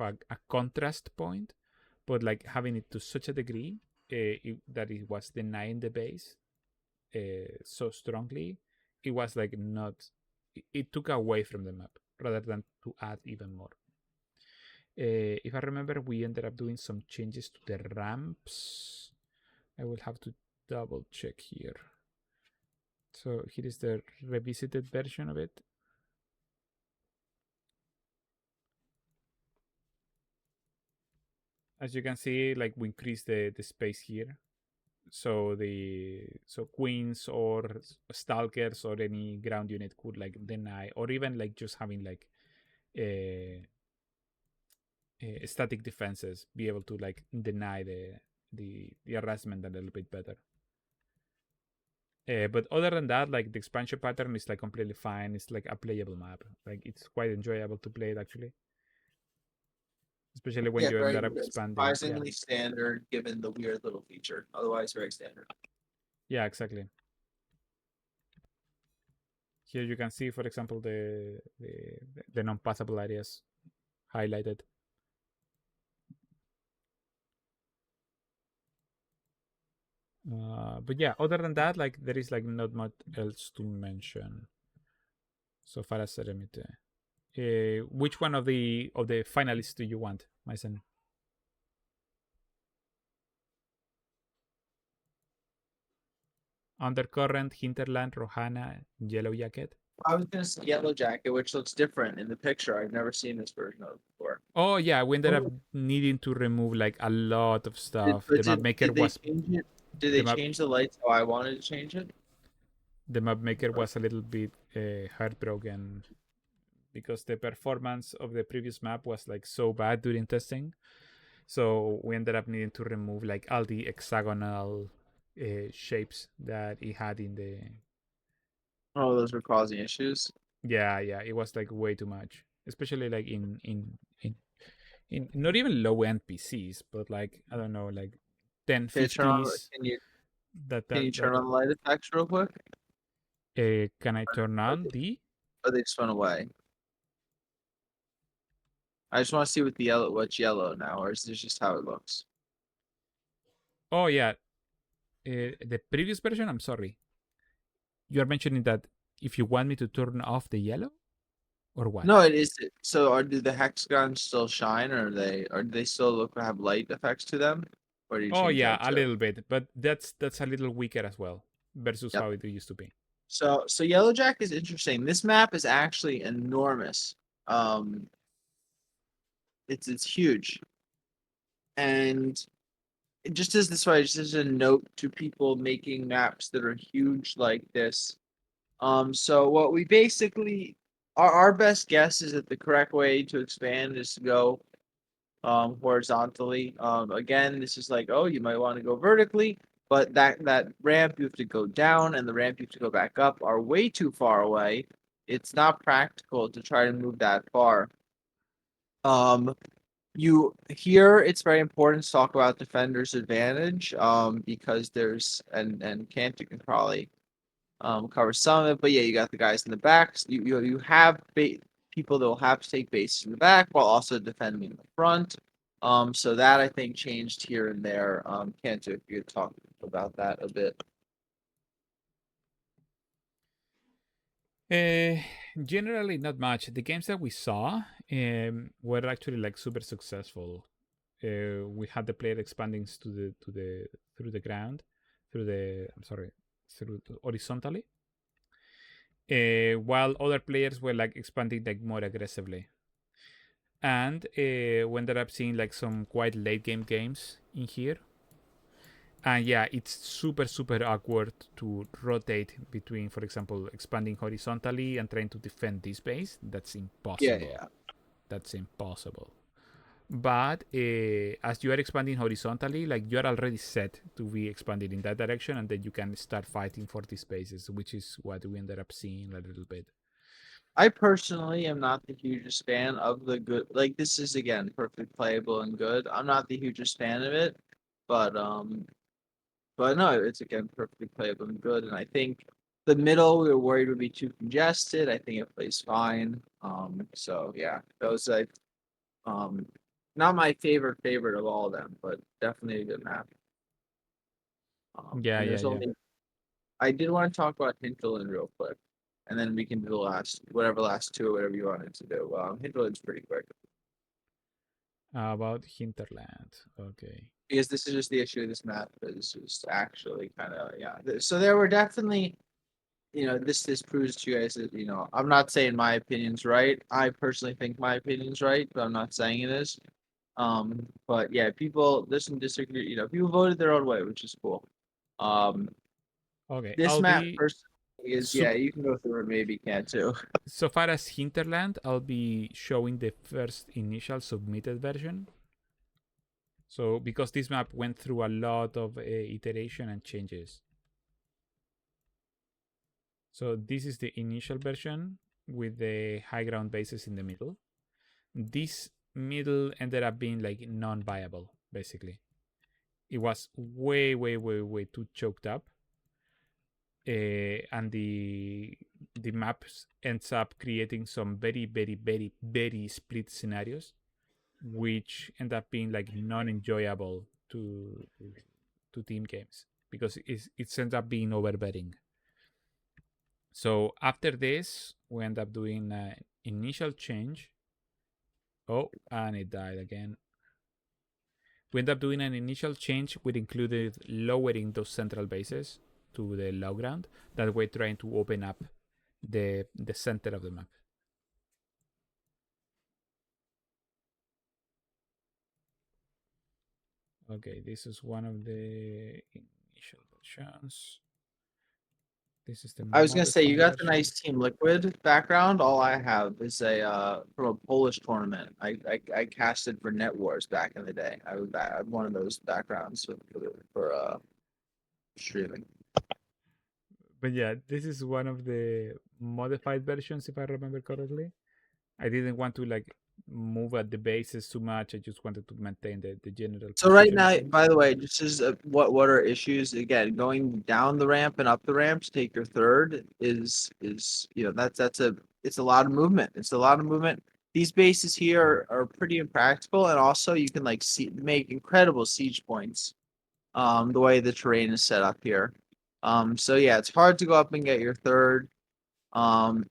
Speaker 1: a contrast point, but like having it to such a degree that it was denying the base so strongly, it was like not. It took away from the map rather than to add even more. If I remember, we ended up doing some changes to the ramps. I will have to double check here. So here is the revisited version of it. As you can see, like we increased the space here. So queens or stalkers or any ground unit could like deny, or even like just having like uh, static defenses be able to like deny the harassment a little bit better. But other than that, like the expansion pattern is like completely fine. It's like a playable map. Like it's quite enjoyable to play it actually, especially when
Speaker 2: Yeah,
Speaker 1: you end
Speaker 2: very
Speaker 1: up
Speaker 2: good.
Speaker 1: expanding. Yeah,
Speaker 2: Surprisingly standard given the weird little feature. Otherwise, very standard.
Speaker 1: yeah, exactly. Here you can see, for example, the non-passable areas highlighted. But yeah, other than that, like there is like not much else to mention so far as Seremite. Which one of the finalists do you want, Maisen? Undercurrent, Hinterland, Rohana, Yellow Jacket.
Speaker 2: I was gonna say Yellow Jacket, which looks different in the picture. I've never seen this version of it before.
Speaker 1: Oh yeah, we ended up needing to remove like a lot of
Speaker 2: Did,
Speaker 1: stuff.
Speaker 2: but
Speaker 1: The map maker
Speaker 2: did they
Speaker 1: was
Speaker 2: change it? Did
Speaker 1: the
Speaker 2: they
Speaker 1: map
Speaker 2: change the lights how I wanted to change it?
Speaker 1: the map maker was a little bit heartbroken because the performance of the previous map was like so bad during testing. So we ended up needing to remove like all the hexagonal shapes that it had in the.
Speaker 2: Oh, those were causing issues.
Speaker 1: Yeah, yeah, it was like way too much, especially like in not even low end PCs, but like I don't know, like
Speaker 2: Okay, turn on.
Speaker 1: 1050s. That
Speaker 2: Can
Speaker 1: that
Speaker 2: you
Speaker 1: that.
Speaker 2: turn on the light effects real quick?
Speaker 1: Can I turn
Speaker 2: Or
Speaker 1: on the?
Speaker 2: they just went away? I just want to see what the yellow, what's yellow now, or is this just how it looks?
Speaker 1: Oh yeah, the previous version. I'm sorry, you are mentioning that if you want me to turn off the yellow or what?
Speaker 2: No, it is. So, do the hexagons still shine, or do they still look have light effects to them, or do you
Speaker 1: Oh
Speaker 2: change
Speaker 1: yeah,
Speaker 2: that
Speaker 1: a
Speaker 2: too?
Speaker 1: little bit, but that's a little weaker as well versus
Speaker 2: Yep.
Speaker 1: how it used to be.
Speaker 2: So Yellowjack is interesting. This map is actually enormous. Um, it's huge, and just as this way, just as a note to people making maps that are huge like this. So what we basically our best guess is that the correct way to expand is to go horizontally. Again, this is like, oh, you might want to go vertically, but that ramp you have to go down and the ramp you have to go back up are way too far away. It's not practical to try to move that far. Um, you here it's very important to talk about defender's advantage because there's and Cantor can probably cover some of it, but yeah, you got the guys in the back. You have people that will have to take bases in the back while also defending in the front. So that I think changed here and there. Cantor, if you could talk about that a bit.
Speaker 1: Uh, Generally, not much. The games that we saw were actually like super successful. We had the player expanding to the through the ground, through the I'm sorry, horizontally, while other players were like expanding like more aggressively. And we ended up seeing like some quite late game games in here. And yeah, it's super awkward to rotate between, for example, expanding horizontally and trying to defend this base. That's
Speaker 2: Yeah,
Speaker 1: impossible.
Speaker 2: yeah.
Speaker 1: That's impossible. But as you are expanding horizontally, like you are already set to be expanded in that direction, and then you can start fighting for these spaces, which is what we ended up seeing a little bit.
Speaker 2: I personally am not the hugest fan of the good. Like this is again perfectly playable and good. I'm not the hugest fan of it, but no, it's again perfectly playable and good. And I think the middle we were worried would be too congested. I think it plays fine. So yeah, those like um, not my favorite of all of them, but definitely a good map.
Speaker 1: Yeah,
Speaker 2: And
Speaker 1: yeah,
Speaker 2: there's
Speaker 1: yeah.
Speaker 2: only I did want to talk about Hinterland real quick, and then we can do the last whatever last two or whatever you wanted to do. Hinterland's pretty quick
Speaker 1: About Hinterland. Okay.
Speaker 2: because this is just the issue of this map is just actually kind of yeah. So there were definitely this proves to you guys that I'm not saying my opinion's right. I personally think my opinion's right, but I'm not saying it is. But yeah, people there's some disagree. People voted their own way, which is cool. Um,
Speaker 1: Okay.
Speaker 2: this
Speaker 1: I'll
Speaker 2: map
Speaker 1: be
Speaker 2: personally is yeah.
Speaker 1: sup-
Speaker 2: You can go through it, maybe can too.
Speaker 1: so far as Hinterland, I'll be showing the first initial submitted version. So because this map went through a lot of iteration and changes. So this is the initial version with the high ground bases in the middle. This middle ended up being like non-viable, basically. It was way too choked up, and the maps ends up creating some very split scenarios, which end up being like non-enjoyable to team games because it ends up being overbetting. So after this, we end up doing an initial change. Oh, and it died again. We end up doing an initial change which included lowering those central bases to the low ground. That way, trying to open up the center of the map. Okay, this is one of the initial versions. This is the
Speaker 2: I was gonna say you
Speaker 1: modified
Speaker 2: got the
Speaker 1: version.
Speaker 2: nice Team Liquid background. All I have is a from a Polish tournament. I casted for Net Wars back in the day. I had one of those backgrounds for streaming.
Speaker 1: But yeah, this is one of the modified versions, if I remember correctly. I didn't want to like move at the bases too much. I just wanted to maintain the general
Speaker 2: So right
Speaker 1: position
Speaker 2: now,
Speaker 1: change.
Speaker 2: by the way, just as what are issues again? Going down the ramp and up the ramp to take your third is that's a it's a lot of movement. It's a lot of movement. These bases here are pretty impractical, and also you can like make incredible siege points. The way the terrain is set up here. So yeah, it's hard to go up and get your third. Um,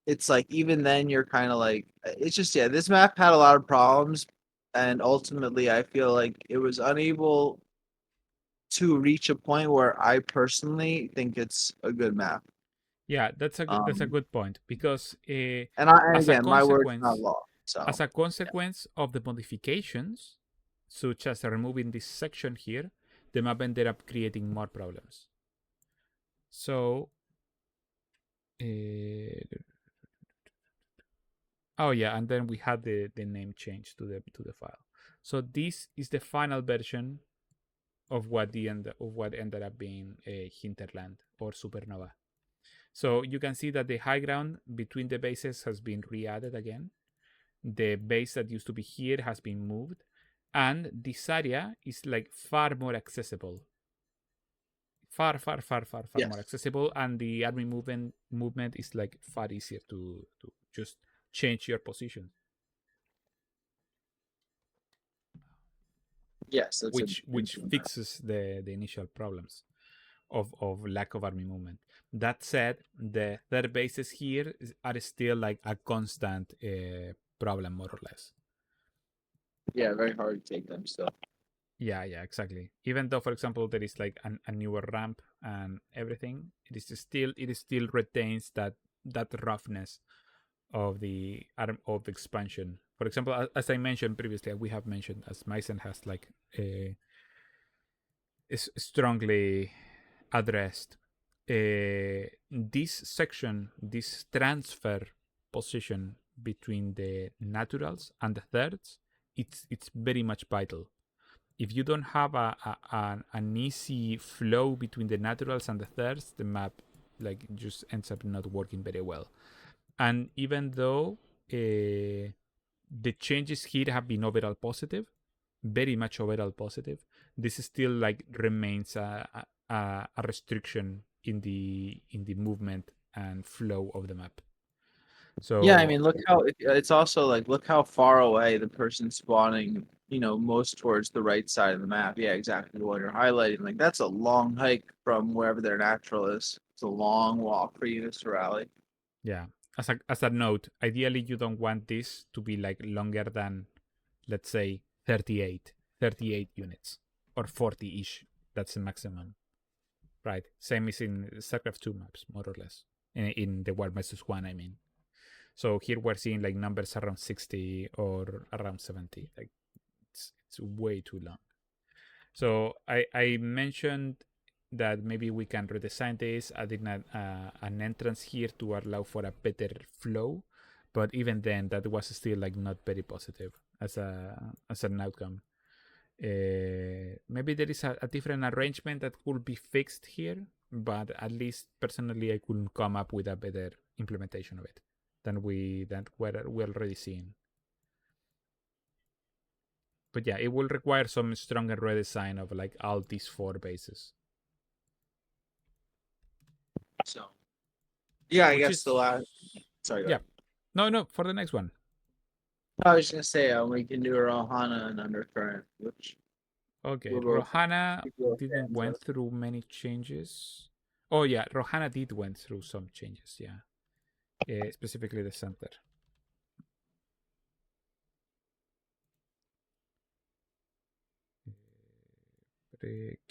Speaker 2: it's like even then you're kind of like it's just yeah, this map had a lot of problems, and ultimately I feel like it was unable to reach a point where I personally think it's a good map.
Speaker 1: Yeah, that's a
Speaker 2: Um,
Speaker 1: good point because
Speaker 2: and
Speaker 1: as a
Speaker 2: again, my word's not
Speaker 1: consequence
Speaker 2: law.
Speaker 1: as
Speaker 2: So
Speaker 1: a consequence of the modifications, such as removing this section here, the map ended up creating more problems. So, uh, oh yeah, and then we had the name change to the file. So this is the final version of what ended up being a hinterland or supernova. So you can see that the high ground between the bases has been re-added again. The base that used to be here has been moved, and this area is like far more accessible, far more
Speaker 2: yes,
Speaker 1: accessible, and the army movement is like far easier to just change your position,
Speaker 2: yes,
Speaker 1: which fixes the initial problems of lack of army movement. That said, the third bases here are still like a constant problem, more or less.
Speaker 2: Yeah, very hard to take them still.
Speaker 1: Yeah, exactly. Even though, for example, there is like a newer ramp and everything, it still retains that roughness of the expansion. For example, as I mentioned previously, we have mentioned as Myzen has like is strongly addressed this section, this transfer position between the naturals and the thirds. It's very much vital. If you don't have an easy flow between the naturals and the thirds, the map like just ends up not working very well. And even though the changes here have been overall positive, very much overall positive, this still like remains a restriction in the movement and flow of the map.
Speaker 2: Yeah, I
Speaker 1: So
Speaker 2: mean, look how it's also like look how far away the person spawning, most towards the right side of the map. Yeah, exactly what you're highlighting. Like that's a long hike from wherever their natural is. It's a long walk for units to rally.
Speaker 1: yeah, as a note, ideally you don't want this to be like longer than, let's say, 38 units or 40-ish. That's the maximum, right? Same as in StarCraft 2 maps, more or less. In the 1 vs 1, I mean. So here we're seeing like numbers around 60 or around 70. Like it's way too long. So I mentioned that maybe we can redesign this, adding an entrance here to allow for a better flow. But even then, that was still like not very positive as an outcome. Maybe there is a different arrangement that could be fixed here, but at least personally, I couldn't come up with a better implementation of it than we're already seeing. But yeah, it will require some stronger redesign of like all these 4 bases.
Speaker 2: So yeah, I
Speaker 1: Which
Speaker 2: guess the
Speaker 1: is
Speaker 2: last. Sorry, go
Speaker 1: yeah.
Speaker 2: ahead.
Speaker 1: No, for the next one.
Speaker 2: I was just gonna say we can do Rohana and Undercurrent, which
Speaker 1: Okay,
Speaker 2: we'll both
Speaker 1: Rohana
Speaker 2: people
Speaker 1: didn't
Speaker 2: fans
Speaker 1: went
Speaker 2: of.
Speaker 1: through many changes. Oh yeah, Rohana did went through some changes. Yeah, specifically the center.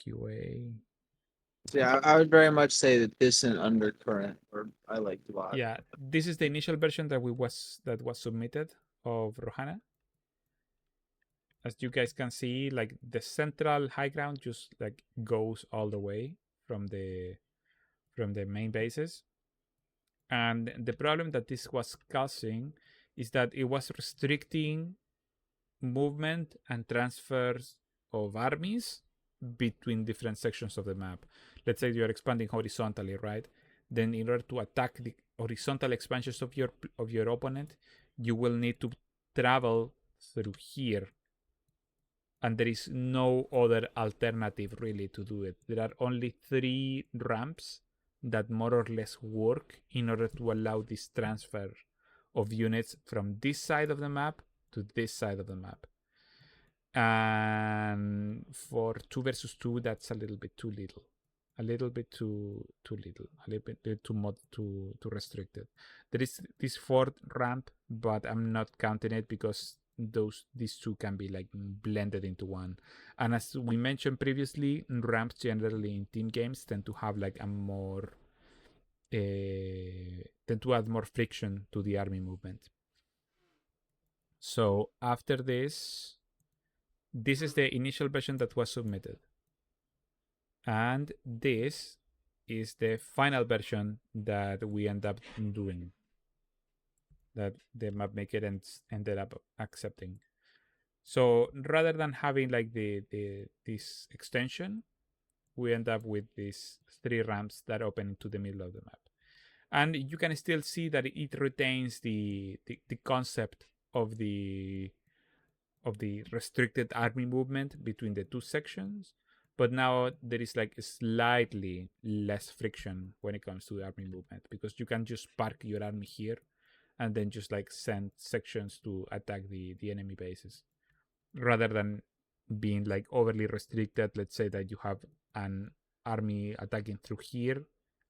Speaker 1: QA.
Speaker 2: So yeah, I would very much say that this and Undercurrent, or I liked a lot.
Speaker 1: Yeah, this is the initial version that was submitted of Rohana. As you guys can see, like the central high ground just like goes all the way from the main bases. And the problem that this was causing is that it was restricting movement and transfers of armies between different sections of the map. Let's say you're expanding horizontally, right? Then in order to attack the horizontal expansions of your opponent, you will need to travel through here, and there is no other alternative really to do it. There are only 3 ramps that more or less work in order to allow this transfer of units from this side of the map to this side of the map. And for 2 vs 2, that's a little bit too little, a little bit too little, a little bit too restricted. There is this fourth ramp, but I'm not counting it because these two can be like blended into one. And as we mentioned previously, ramps generally in team games tend to have like a more tend to add more friction to the army movement. So after this is the initial version that was submitted. And this is the final version that we end up doing, that the map maker ended up accepting. So rather than having like this extension, we end up with these 3 ramps that open into the middle of the map. And you can still see that it retains the concept of the restricted army movement between the 2 sections, but now there is like slightly less friction when it comes to army movement, because you can just park your army here and then just like send sections to attack the enemy bases, rather than being like overly restricted. Let's say that you have an army attacking through here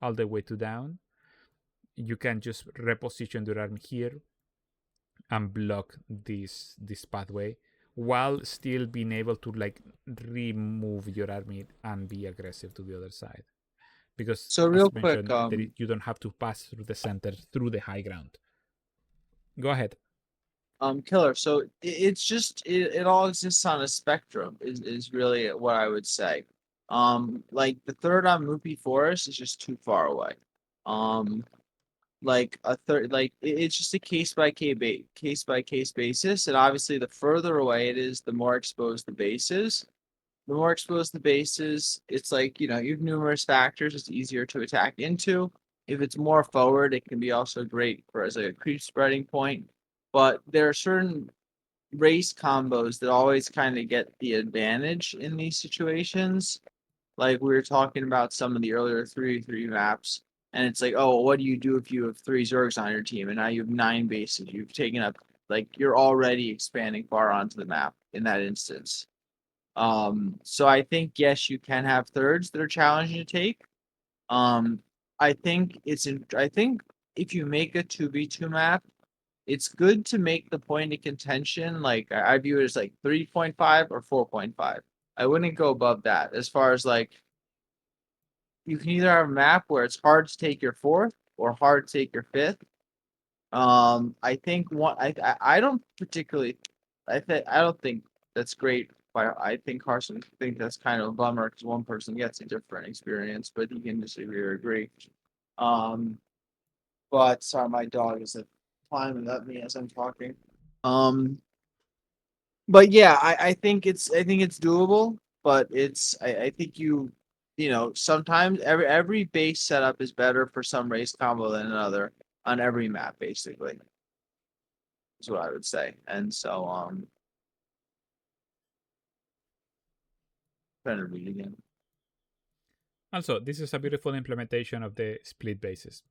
Speaker 1: all the way to down, you can just reposition your army here and block this pathway while still being able to like remove your army and be aggressive to the other side. Because
Speaker 2: So real
Speaker 1: as
Speaker 2: quick,
Speaker 1: mentioned, you don't have to pass through the center through the high ground. Go ahead.
Speaker 2: Killer. So it's just it all exists on a spectrum. Is really what I would say. Like the third on Mupi Forest is just too far away. Um, like a third, like it's just a case by case basis, and obviously the further away it is, the more exposed the base is. The more exposed the base is, it's like, you have numerous factors. It's easier to attack into. If it's more forward, it can be also great for as like a creep spreading point. But there are certain race combos that always kind of get the advantage in these situations. Like we were talking about some of the earlier 3-3 maps, and it's like, oh, what do you do if you have three Zergs on your team and now you have nine bases? You've taken up, like, you're already expanding far onto the map in that instance. So I think yes, you can have thirds that are challenging to take. Um, I think if you make a 2v2 map, it's good to make the point of contention. Like I view it as like 3.5 or 4.5. I wouldn't go above that. As far as like, you can either have a map where it's hard to take your fourth or hard to take your fifth. I think one. I don't particularly. I don't think that's great. But I think Carson think that's kind of a bummer because one person gets a different experience, but he can disagree or agree. Um, but sorry, my dog is climbing at me as I'm talking. Um, but yeah, I think it's doable, but I think sometimes every base setup is better for some race combo than another on every map, basically, is what I would say. And so trying to read again.
Speaker 1: Also, this is a beautiful implementation of the split bases,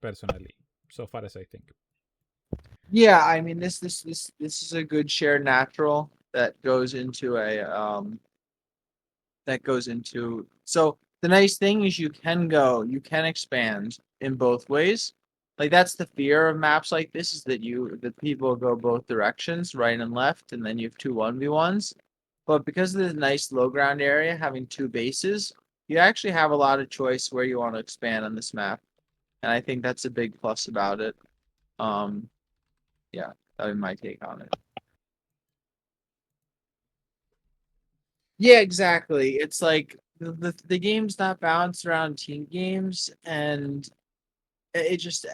Speaker 1: personally, so far as I think.
Speaker 2: Yeah, I mean this is a good shared natural that goes into so the nice thing is you can expand in both ways. Like that's the fear of maps like this, is that the people go both directions, right and left, and then you have two 1v1s. But because of the nice low ground area having two bases, you actually have a lot of choice where you want to expand on this map. And I think that's a big plus about it. Um yeah, that would be my take on it. Yeah, exactly. It's like the game's not balanced around team games, and it just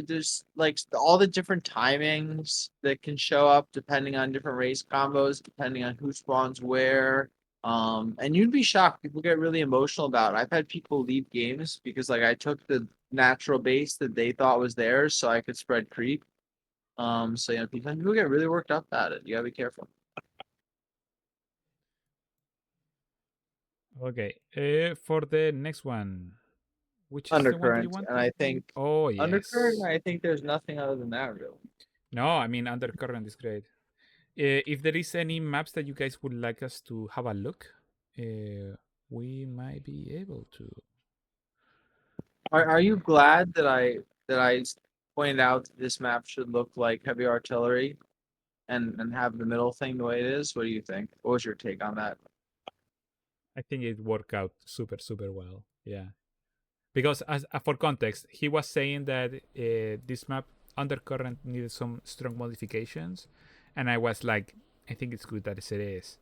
Speaker 2: there's like all the different timings that can show up depending on different race combos, depending on who spawns where. And you'd be shocked. People get really emotional about it. I've had people leave games because like I took the natural base that they thought was theirs so I could spread creep. So people get really worked up at it. You gotta be careful.
Speaker 1: Okay, for the next one, which is the one that you
Speaker 2: Undercurrent, and
Speaker 1: wanted?
Speaker 2: I think
Speaker 1: Oh,
Speaker 2: undercurrent.
Speaker 1: yes.
Speaker 2: I think there's nothing other than that really.
Speaker 1: No, I mean, Undercurrent is great. If there is any maps that you guys would like us to have a look, we might be able to.
Speaker 2: Are you
Speaker 1: Okay.
Speaker 2: glad that I pointed out that this map should look like heavy artillery and have the middle thing the way it is? What do you think? What was your take on that?
Speaker 1: I think it worked out super, super well. Yeah. Because as for context, he was saying that this map Undercurrent needed some strong modifications, and I was like, I think it's good that it is.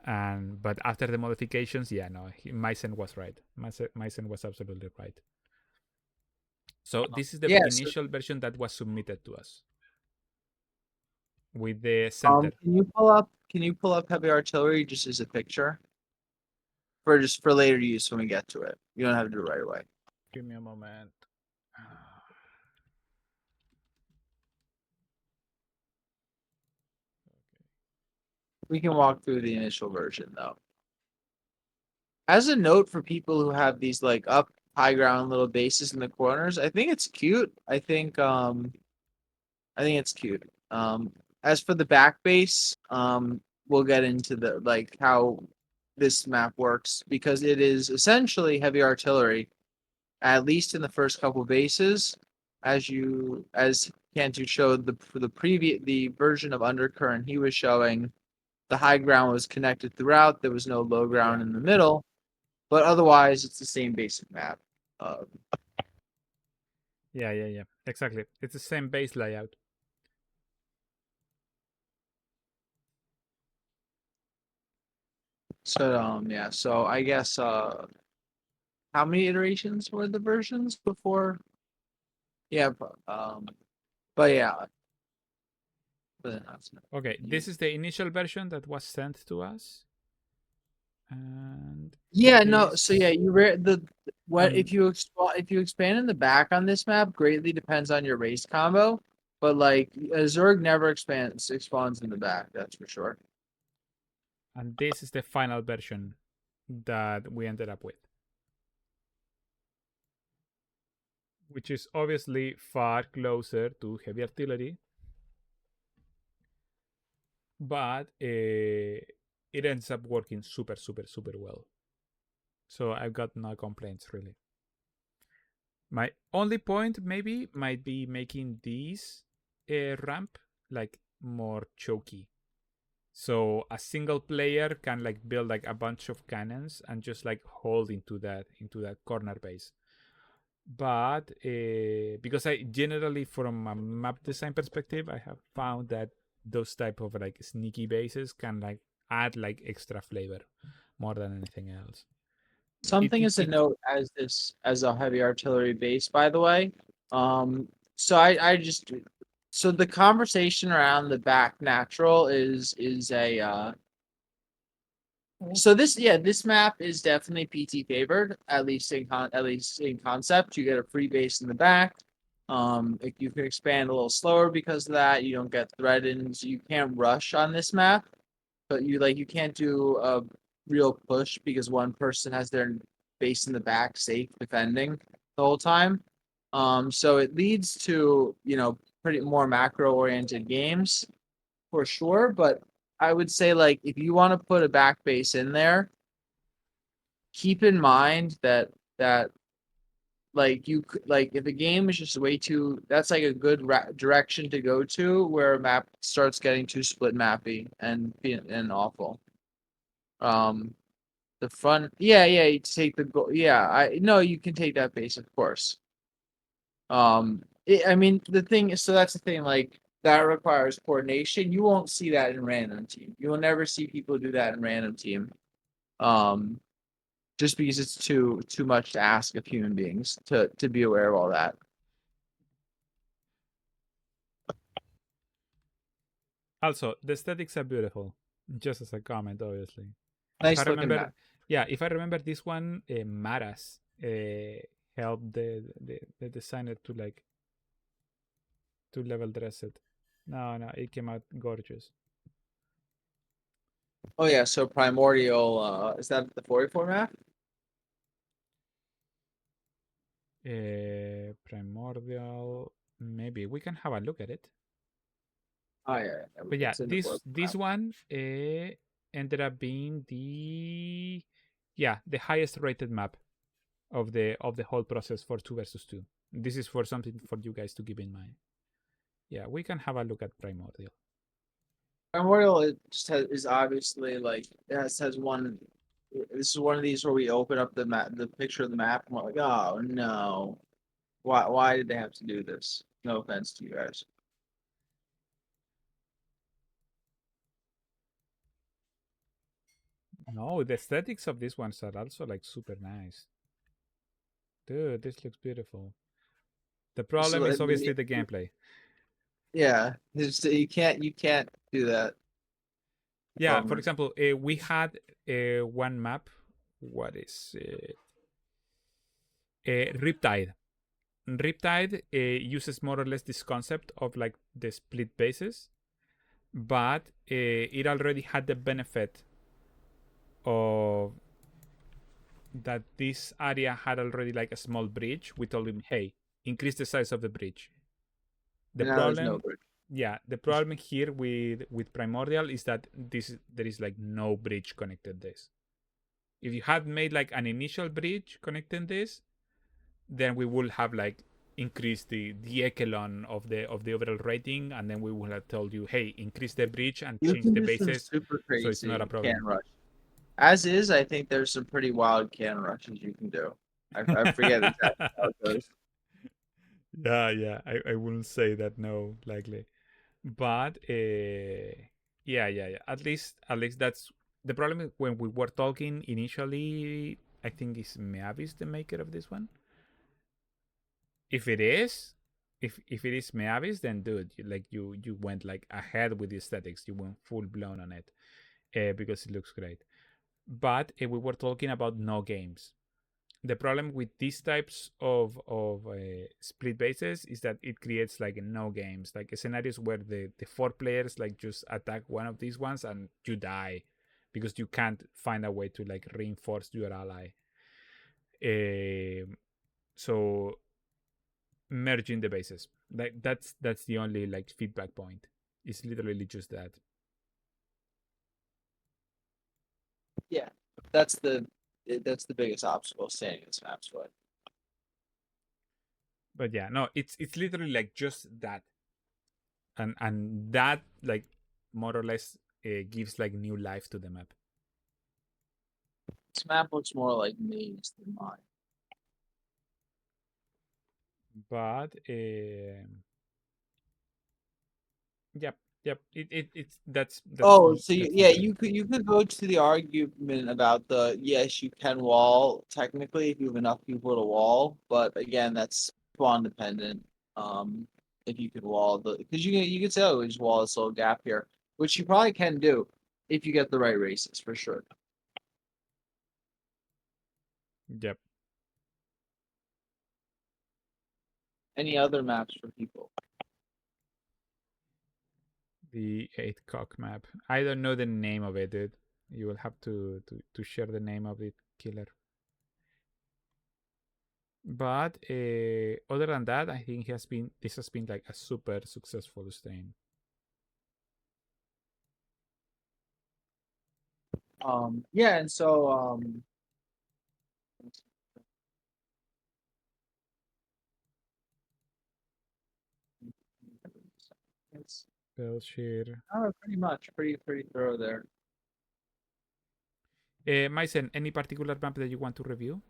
Speaker 1: And but after the modifications, yeah, no, Mysen was right. Mysen was absolutely right. So this is the
Speaker 2: Yes.
Speaker 1: initial version that was submitted to us with the center.
Speaker 2: Can you pull up heavy artillery just as a picture for just for later use when we get to it? You don't have to do it right away.
Speaker 1: Give me a moment.
Speaker 2: We can walk through the initial version though. As a note for people who have these like up high ground little bases in the corners, I think it's cute. I think it's cute. As for the back base, we'll get into the like how this map works because it is essentially heavy artillery, at least in the first couple bases, as Cantu showed the version of Undercurrent he was showing, the high ground was connected throughout. There was no low ground
Speaker 1: Yeah.
Speaker 2: in the middle, but otherwise it's the same basic map. Uh,
Speaker 1: Yeah. Exactly. It's the same base layout.
Speaker 2: yeah. So I guess how many iterations were the versions before? Yeah. But yeah. But that's not
Speaker 1: Okay, this is the initial version that was sent to us, and
Speaker 2: Yeah, no. So yeah,
Speaker 1: this
Speaker 2: you the what
Speaker 1: and
Speaker 2: if you expand in the back on this map greatly depends on your race combo, but like Zerg never spawns in the back. That's for sure.
Speaker 1: this is the final version that we ended up with, which is obviously far closer to heavy artillery, but it ends up working super well. So I've got no complaints really. My only point maybe might be making this ramp like more choky. So a single player can like build like a bunch of cannons and just like hold into that corner base. But because I generally from a map design perspective, I have found that those type of like sneaky bases can like add like extra flavor more than anything else. It
Speaker 2: Something
Speaker 1: it,
Speaker 2: is a
Speaker 1: it
Speaker 2: note as a heavy artillery base, by the way. Um, so I just so the conversation around the back natural is a so this map is definitely PT favored, at least in concept. You get a free base in the back. If you can expand a little slower because of that, you don't get threatened. You can't rush on this map, but you can't do a real push because one person has their base in the back safe defending the whole time. So it leads to, pretty more macro oriented games for sure, but I would say like if you want to put a back base in there, keep in mind that like like if a game is just way too that's like a good direction to go to where a map starts getting too split mappy and awful. Um, the front, yeah, you take the goal. Yeah, I no, you can take that base, of course. I mean, the thing is, so that's the thing. Like that requires coordination. You won't see that in random team. You will never see people do that in random team. Um, just because it's too much to ask of human beings to be aware of all that.
Speaker 1: also the aesthetics are beautiful. Just as a comment, obviously. If I
Speaker 2: Nice looking
Speaker 1: remember,
Speaker 2: map.
Speaker 1: yeah, if I remember this one, Maras helped the designer to level dress it. No, it came out gorgeous.
Speaker 2: Oh yeah, so primordial. Is that the 44 map?
Speaker 1: Primordial, maybe we can have a look at it.
Speaker 2: Oh yeah,
Speaker 1: But yeah,
Speaker 2: it's in the 44
Speaker 1: this
Speaker 2: map.
Speaker 1: one ended up being the highest rated map of the whole process for 2 versus 2. This is for something for you guys to keep in mind. Yeah, we can have a look at Primordial.
Speaker 2: Primordial is obviously like has one. This is one of these where we open up the map, the picture of the map, and we're like, oh no, why did they have to do this? No offense to you guys.
Speaker 1: No, the aesthetics of these ones are also like super nice. Dude, this looks beautiful. The problem
Speaker 2: So I
Speaker 1: is
Speaker 2: mean,
Speaker 1: obviously the gameplay.
Speaker 2: yeah, you can't do that. The
Speaker 1: Yeah,
Speaker 2: problem
Speaker 1: for
Speaker 2: is
Speaker 1: example, we had one map. What is Riptide? Riptide uses more or less this concept of like the split bases, but it already had the benefit of that this area had already like a small bridge. We told him, hey, increase the size of the bridge. The
Speaker 2: now there's no
Speaker 1: problem,
Speaker 2: bridge.
Speaker 1: yeah, the problem here with Primordial is that there is like no bridge connected this. If you had made like an initial bridge connecting this, then we will have like increased the echelon of the overall rating, and then we will have told you, hey, increase the bridge and
Speaker 2: You
Speaker 1: change
Speaker 2: can
Speaker 1: the
Speaker 2: do some
Speaker 1: bases,
Speaker 2: super
Speaker 1: so it's not a
Speaker 2: crazy can
Speaker 1: problem.
Speaker 2: rush. As is, I think there's some pretty wild can rushes you can do. I forget exactly how it goes.
Speaker 1: Yeah, yeah. I wouldn't say that, no, likely. But yeah, yeah, yeah. At least that's the problem. When we were talking initially, I think is Meavis the maker of this one. If it is, if it is Meavis, then dude, you went like ahead with the aesthetics. You went full blown on it, because it looks great. But we were talking about no games. The problem with these types of split bases is that it creates like no games, like scenarios where the four players like just attack one of these ones and you die because you can't find a way to like reinforce your ally. So merging the bases, like that's the only like feedback point. It's literally just that.
Speaker 2: Yeah, that's the that's the biggest obstacle standing in this map's way.
Speaker 1: But yeah, no, it's literally like just that, and that like more or less gives like new life to the map.
Speaker 2: This map looks more like maze than mine.
Speaker 1: But yep, yep, it's that's
Speaker 2: Oh, so
Speaker 1: that's
Speaker 2: yeah,
Speaker 1: literally.
Speaker 2: you could go to the argument about the yes, you can wall technically if you have enough people to wall, but again, that's spawn dependent. If you could wall the because you could say oh, we just wall this little gap here, which you probably can do if you get the right races for sure.
Speaker 1: Yep.
Speaker 2: Any other maps for people?
Speaker 1: The eight cock map. I don't know the name of it, dude. You will have to share the name of it, killer. But other than that, I think this has been like a super successful stream.
Speaker 2: Yeah, and so it's
Speaker 1: Belshire.
Speaker 2: pretty much pretty thorough there.
Speaker 1: Mysen, any particular map that you want to review?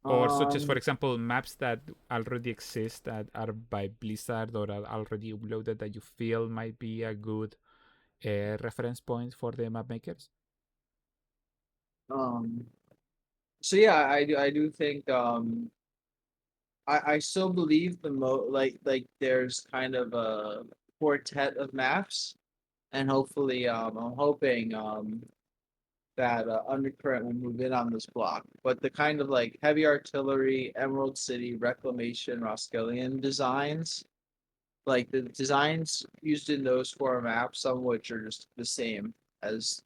Speaker 1: Or such as, for
Speaker 2: Um,
Speaker 1: example, maps that already exist that are by Blizzard or are already uploaded that you feel might be a good reference point for the map makers?
Speaker 2: um, so yeah, I do think I still believe like there's kind of a quartet of maps, and hopefully I'm hoping that Undercurrent will move in on this block. But the kind of like heavy artillery, Emerald City, Reclamation, Roskillian designs, like the designs used in those four maps, some of which are just the same as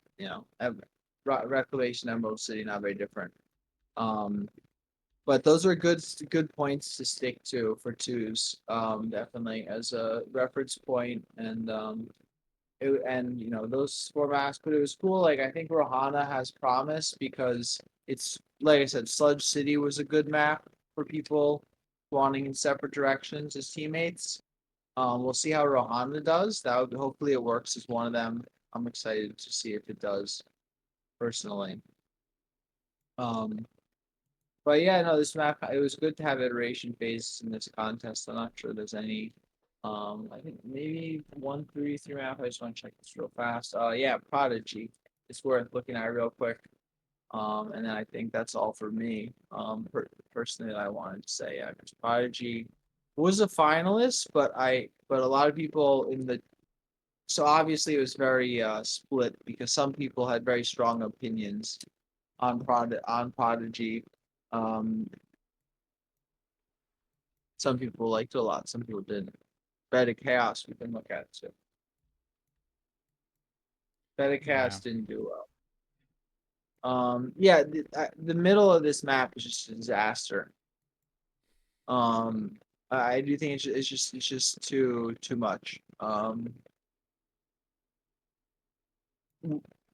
Speaker 2: Reclamation, Emerald City, not very different. Um, but those are good points to stick to for twos. Definitely as a reference point, and those formats. But it was cool. Like I think Rohana has promise because it's like I said, Sludge City was a good map for people wanting in separate directions as teammates. We'll see how Rohana does. Hopefully it works as one of them. I'm excited to see if it does personally. Um, But yeah, no, this map it was good to have iteration phases in this contest. I'm not sure there's any. I think maybe 133 map. I just want to check this real fast. Yeah, Prodigy. It's worth looking at real quick. And then I think that's all for me. Personally, I wanted to say, yeah, 'cause Prodigy was a finalist, but a lot of people in the so obviously it was very split because some people had very strong opinions on Prodigy. Um, some people liked it a lot, some people didn't. Bed of Chaos we can look at too. Bed of
Speaker 1: Yeah,
Speaker 2: Chaos didn't do well. Yeah, the middle of this map is just a disaster. Um, I do think it's just too much.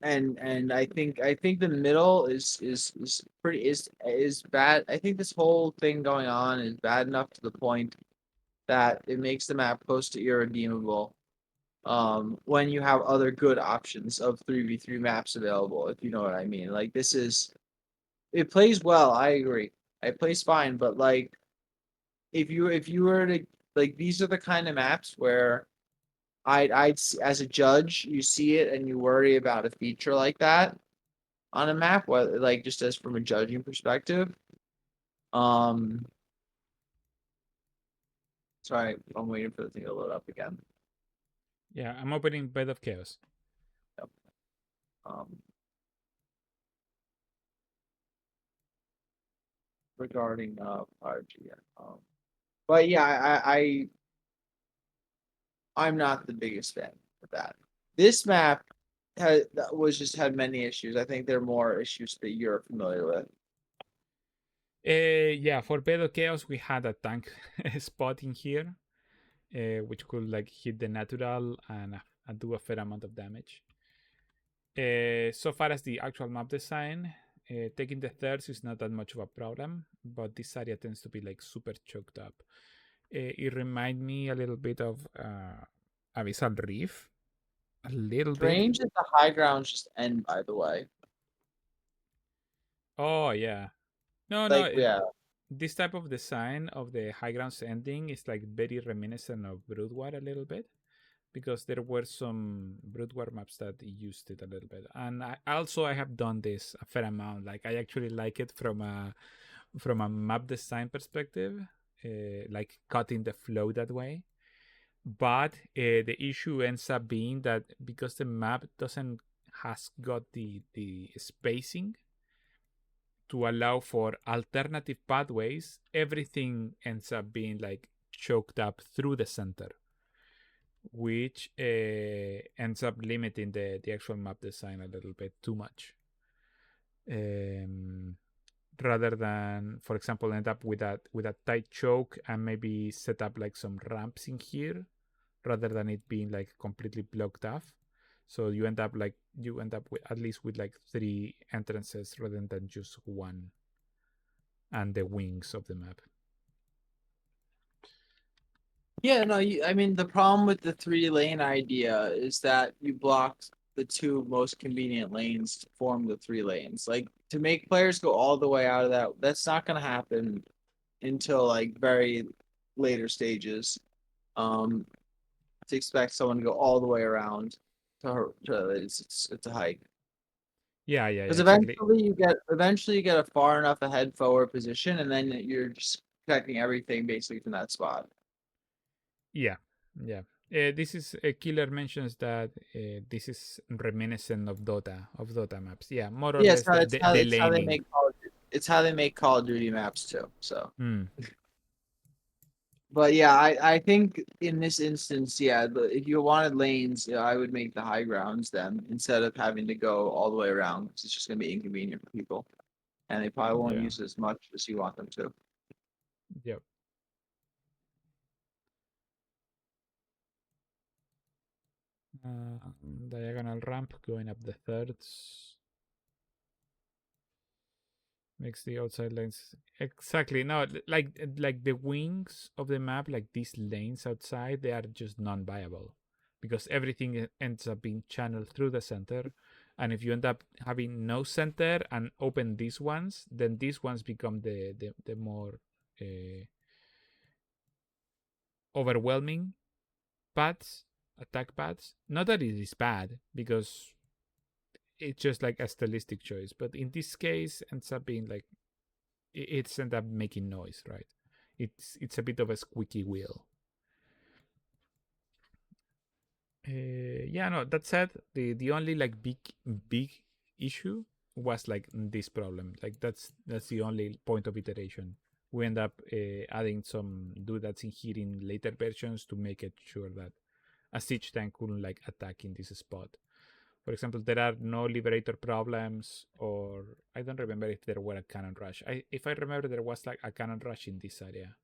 Speaker 2: and I think the middle is pretty is bad. I think this whole thing going on is bad enough to the point that it makes the map close to irredeemable. When you have other good options of 3v3 maps available, if you know what I mean. Like this is it plays well, I agree. It plays fine, but like if you were to like these are the kind of maps where as a judge, you see it and you worry about a feature like that on a map, whether like just as from a judging perspective. Um, sorry, I'm waiting for the thing to load up again.
Speaker 1: Yeah, I'm opening Bed of Chaos.
Speaker 2: Yep. Um, regarding RG, yeah. But yeah, I'm not the biggest fan of that. This map had many issues. I think there are more issues that you're familiar with.
Speaker 1: Yeah, for Bed of Chaos, we had a tank spot in here, which could like hit the natural and do a fair amount of damage. So far as the actual map design, taking the thirds is not that much of a problem, but this area tends to be like super choked up. It reminds me a little bit of Abyssal Reef, a little bit.
Speaker 2: Strange that the high grounds just end, by the way.
Speaker 1: Oh yeah, no,
Speaker 2: Like, yeah,
Speaker 1: this type of design of the high grounds ending is like very reminiscent of Brood War a little bit, because there were some Brood War maps that used it a little bit, and I have done this a fair amount. Like I actually like it from a map design perspective, like cutting the flow that way. But the issue ends up being that because the map doesn't has got the spacing to allow for alternative pathways, everything ends up being like choked up through the center, which ends up limiting the actual map design a little bit too much. Um, Rather than, for example, end up with a tight choke and maybe set up like some ramps in here, rather than it being like completely blocked off. So you end up with at least with like three entrances rather than just one, and the wings of the map.
Speaker 2: yeah, no, I mean the problem with the 3 lane idea is that you blocked the two most convenient lanes to form the 3 lanes. Like to make players go all the way out of that, that's not gonna happen until like very later stages. Um, to expect someone to go all the way around to it's a hike.
Speaker 1: Yeah,
Speaker 2: Because
Speaker 1: exactly.
Speaker 2: eventually you get a far enough ahead forward position, and then you're just protecting everything basically from that spot.
Speaker 1: Yeah, yeah. This is Killer mentions that this is reminiscent of Dota maps. Yeah, more or
Speaker 2: Yeah,
Speaker 1: less the
Speaker 2: it's how they
Speaker 1: laning.
Speaker 2: make it's how they make Call of Duty maps too. So,
Speaker 1: Mm,
Speaker 2: but yeah, I think in this instance, yeah, if you wanted lanes, yeah, I would make the high grounds then instead of having to go all the way around because it's just gonna be inconvenient for people, and they probably won't
Speaker 1: yeah,
Speaker 2: use it as much as you want them to.
Speaker 1: yep. Diagonal ramp going up the thirds makes the outside lanes exactly no like the wings of the map, like these lanes outside, they are just non-viable because everything ends up being channeled through the center. And if you end up having no center and open these ones, then these ones become the more uh, overwhelming paths, attack paths. Not that it is bad, because it's just like a stylistic choice, but in this case ends up being like it's end up making noise, right? It's a bit of a squeaky wheel. Yeah, no. That said, the only like big issue was like this problem. Like that's the only point of iteration. We end up adding some doodads in here in later versions to make it sure that a siege tank couldn't like attack in this spot. For example, there are no liberator problems, or I don't remember if there were a cannon rush. If I remember, there was like a cannon rush in this area,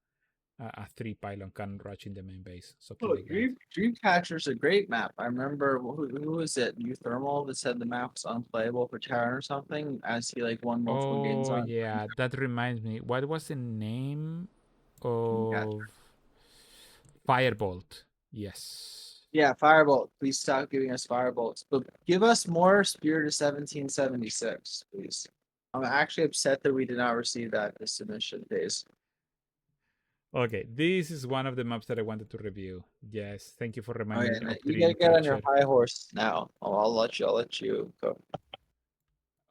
Speaker 1: a three pylon cannon rush in the main base, something
Speaker 2: Oh,
Speaker 1: like that.
Speaker 2: Dreamcatcher's a great map. I remember who was it? New Thermal that said the map was unplayable for Terran or something, as he like won multiple games
Speaker 1: Oh
Speaker 2: on
Speaker 1: yeah, that reminds me. What was the name
Speaker 2: Dreamcatcher.
Speaker 1: of Firebolt? Yes.
Speaker 2: Yeah, Firebolt. Please stop giving us Firebolts, but give us more Spirit of 1776, please. I'm actually upset that we did not receive that this submission days.
Speaker 1: Okay, this is one of the maps that I wanted to review. Yes, thank you for
Speaker 2: Okay,
Speaker 1: reminding me of
Speaker 2: you gotta get on your
Speaker 1: Dreamcatcher.
Speaker 2: high horse now. I'll let you go.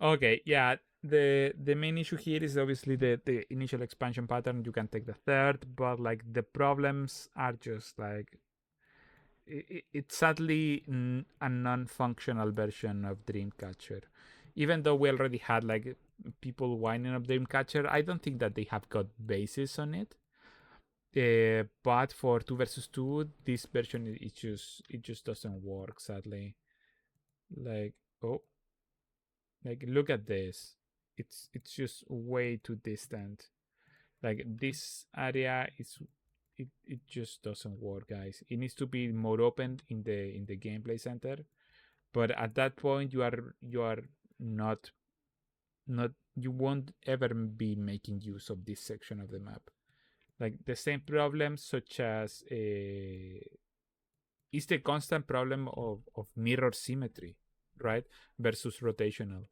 Speaker 1: Okay, yeah. The main issue here is obviously the initial expansion pattern. You can take the third, but like the problems are just like it's sadly a non-functional version of Dreamcatcher. Even though we already had like people whining up Dreamcatcher, I don't think that they have got bases on it. But for 2 versus 2, this version it just doesn't work. Sadly, like oh, like look at this. It's just way too distant. Like this area is it just doesn't work, guys. It needs to be more open in the gameplay center. But at that point, you are not not you won't ever be making use of this section of the map. Like the same problems such as is the constant problem of mirror symmetry, right? Versus rotational.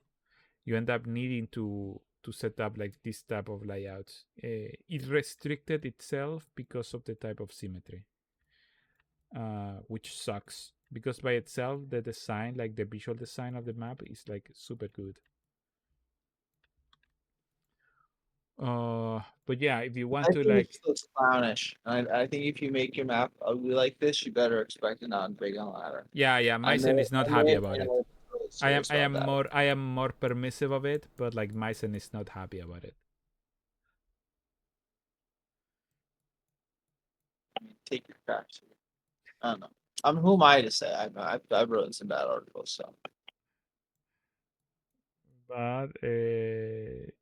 Speaker 1: You end up needing to set up like this type of layouts. It restricted itself because of the type of symmetry, which sucks. Because by itself, the design, like the visual design of the map, is like super good. But yeah, if you want
Speaker 2: I
Speaker 1: to
Speaker 2: think it
Speaker 1: like,
Speaker 2: just looks clownish. I think if you make your map ugly like this, you better expect it on big on ladder.
Speaker 1: yeah, Mysen is not
Speaker 2: I may
Speaker 1: happy
Speaker 2: have
Speaker 1: about
Speaker 2: been a
Speaker 1: it.
Speaker 2: little really serious about that.
Speaker 1: I am more permissive of it, but like Mysen is not happy about it.
Speaker 2: I mean, take your cracks. I don't know. Who am I to say? I've written some bad articles, so
Speaker 1: But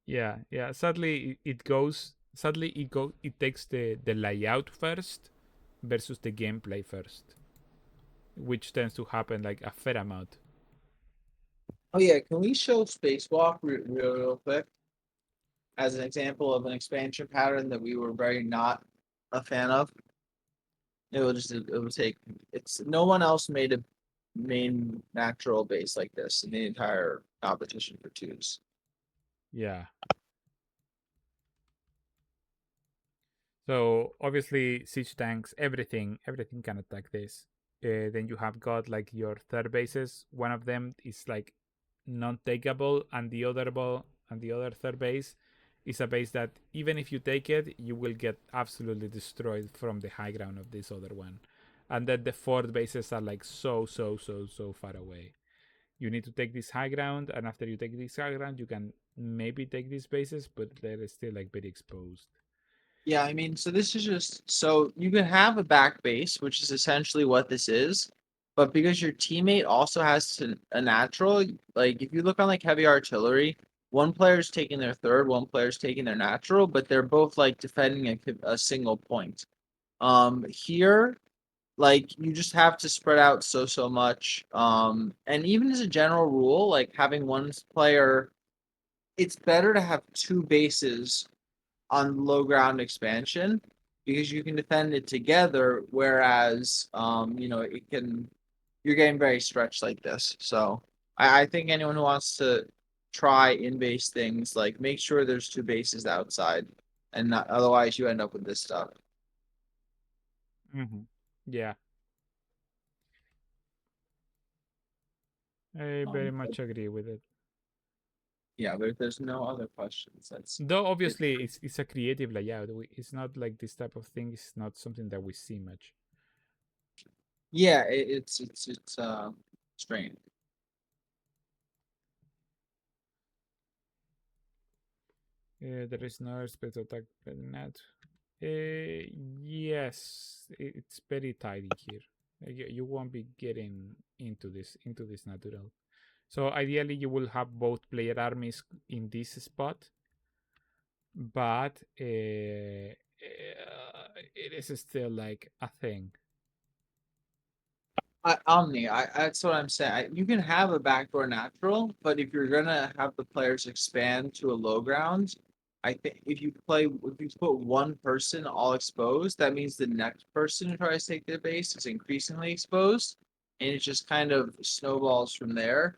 Speaker 1: yeah. Sadly, it goes. Sadly, it takes the layout first versus the gameplay first, which tends to happen like a fair amount.
Speaker 2: oh yeah, can we show spacewalk real quick as an example of an expansion pattern that we were very not a fan of? It will take it's no one else made a main natural base like this in the entire competition for twos.
Speaker 1: Yeah. So obviously, siege tanks, everything can attack this. Then you have got like your third bases. One of them is like non-takeable, and the other third base is a base that even if you take it, you will get absolutely destroyed from the high ground of this other one. And then the fourth bases are like so far away. You need to take this high ground, and after you take this high ground, you can maybe take these bases, but they're still like very exposed.
Speaker 2: Yeah, I mean, so this is just so you can have a back base, which is essentially what this is, but because your teammate also has a natural, like if you look on like heavy artillery, one player's taking their third, one player's taking their natural, but they're both like defending a single point. Here, like you just have to spread out so much. And even as a general rule, like having one player, it's better to have two bases on low ground expansion because you can defend it together, whereas it can you're getting very stretched like this. So I think anyone who wants to try in base things, like make sure there's two bases outside and not otherwise you end up with this stuff.
Speaker 1: Mm-hmm. Yeah, I very
Speaker 2: But
Speaker 1: much agree with it.
Speaker 2: yeah, but if there's no other questions, that's
Speaker 1: Though
Speaker 2: it.
Speaker 1: obviously it's a creative layout. It's not like this type of thing is not something that we see much.
Speaker 2: Yeah, it's strange.
Speaker 1: There is no airspace attack by the net. Yes, it's very tidy here. You won't be getting into this natural. So ideally, you will have both player armies in this spot, but it is still like a thing.
Speaker 2: That's what I'm saying. You can have a backdoor natural, but if you're gonna have the players expand to a low ground, I think if you put one person all exposed, that means the next person who tries to take their base is increasingly exposed, and it just kind of snowballs from there.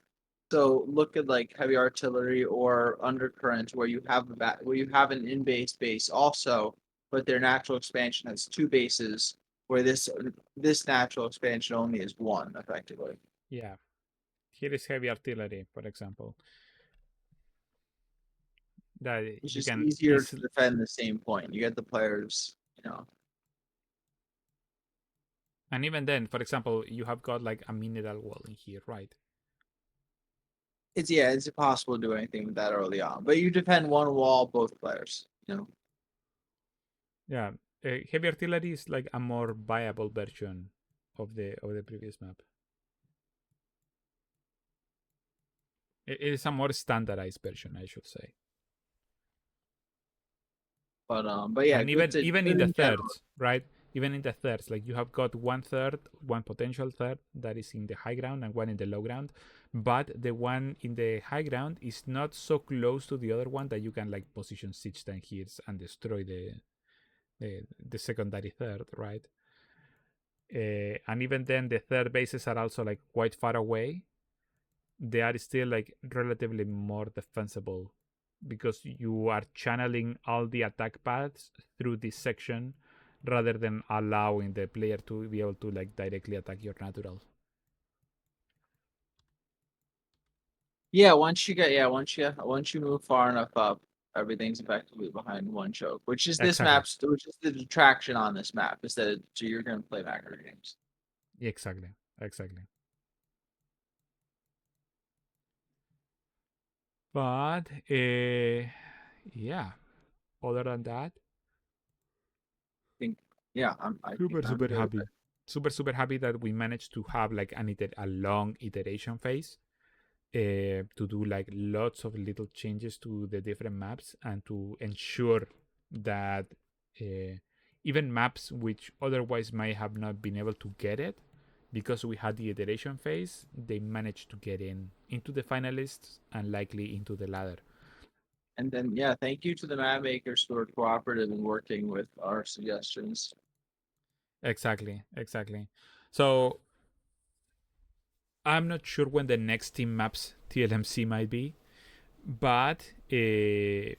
Speaker 2: So look at like heavy artillery or undercurrent, where you have an in base also, but their natural expansion has two bases, where this natural expansion only is one effectively.
Speaker 1: Yeah. Here is heavy artillery, for example. That
Speaker 2: It's
Speaker 1: you
Speaker 2: just
Speaker 1: can
Speaker 2: easier to
Speaker 1: easily,
Speaker 2: defend the same point. You get the players,
Speaker 1: and even then, for example, you have got like a mineral wall in here, right?
Speaker 2: it's impossible to do anything with that early on. But you defend one wall, both players.
Speaker 1: Yeah. Heavy artillery is like a more viable version of the previous map. It is a more standardized version, I should say.
Speaker 2: But yeah,
Speaker 1: And even
Speaker 2: good
Speaker 1: in the
Speaker 2: in general.
Speaker 1: thirds, right? Even in the thirds, like you have got one third, one potential third that is in the high ground and one in the low ground, but the one in the high ground is not so close to the other one that you can like position siege tank here and destroy the secondary third, right? And even then, the third bases are also like quite far away. They are still like relatively more defensible because you are channeling all the attack paths through this section rather than allowing the player to be able to like directly attack your natural.
Speaker 2: Yeah, once you move far enough up, everything's effectively behind one choke,
Speaker 1: Exactly.
Speaker 2: which is the detraction on this map, is that so you're gonna play macro games.
Speaker 1: Exactly. Exactly. But yeah, other than that,
Speaker 2: I think yeah, I think
Speaker 1: super
Speaker 2: I'm
Speaker 1: super
Speaker 2: good.
Speaker 1: happy. Super happy that we managed to have like a long iteration phase to do like lots of little changes to the different maps and to ensure that uh, even maps which otherwise might have not been able to get it because we had the iteration phase, they managed to get into the finalists and likely into the ladder.
Speaker 2: And then yeah, thank you to the map makers who are cooperative and working with our suggestions.
Speaker 1: Exactly, exactly. So I'm not sure when the next team maps TLMC might be, but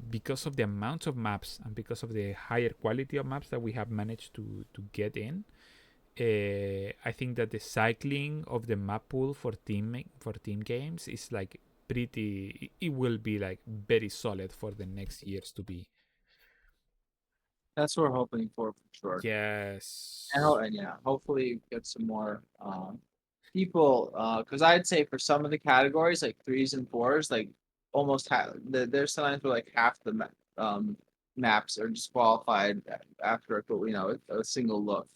Speaker 1: because of the amount of maps and because of the higher quality of maps that we have managed to get in, I think that the cycling of the map pool for team games is like pretty. It will be like very solid for the next years to be.
Speaker 2: That's what we're hoping for sure.
Speaker 1: Yes.
Speaker 2: And yeah, hopefully get some more people. Because I'd say for some of the categories like threes and fours, like almost there's sometimes where like half the maps are disqualified after a single look.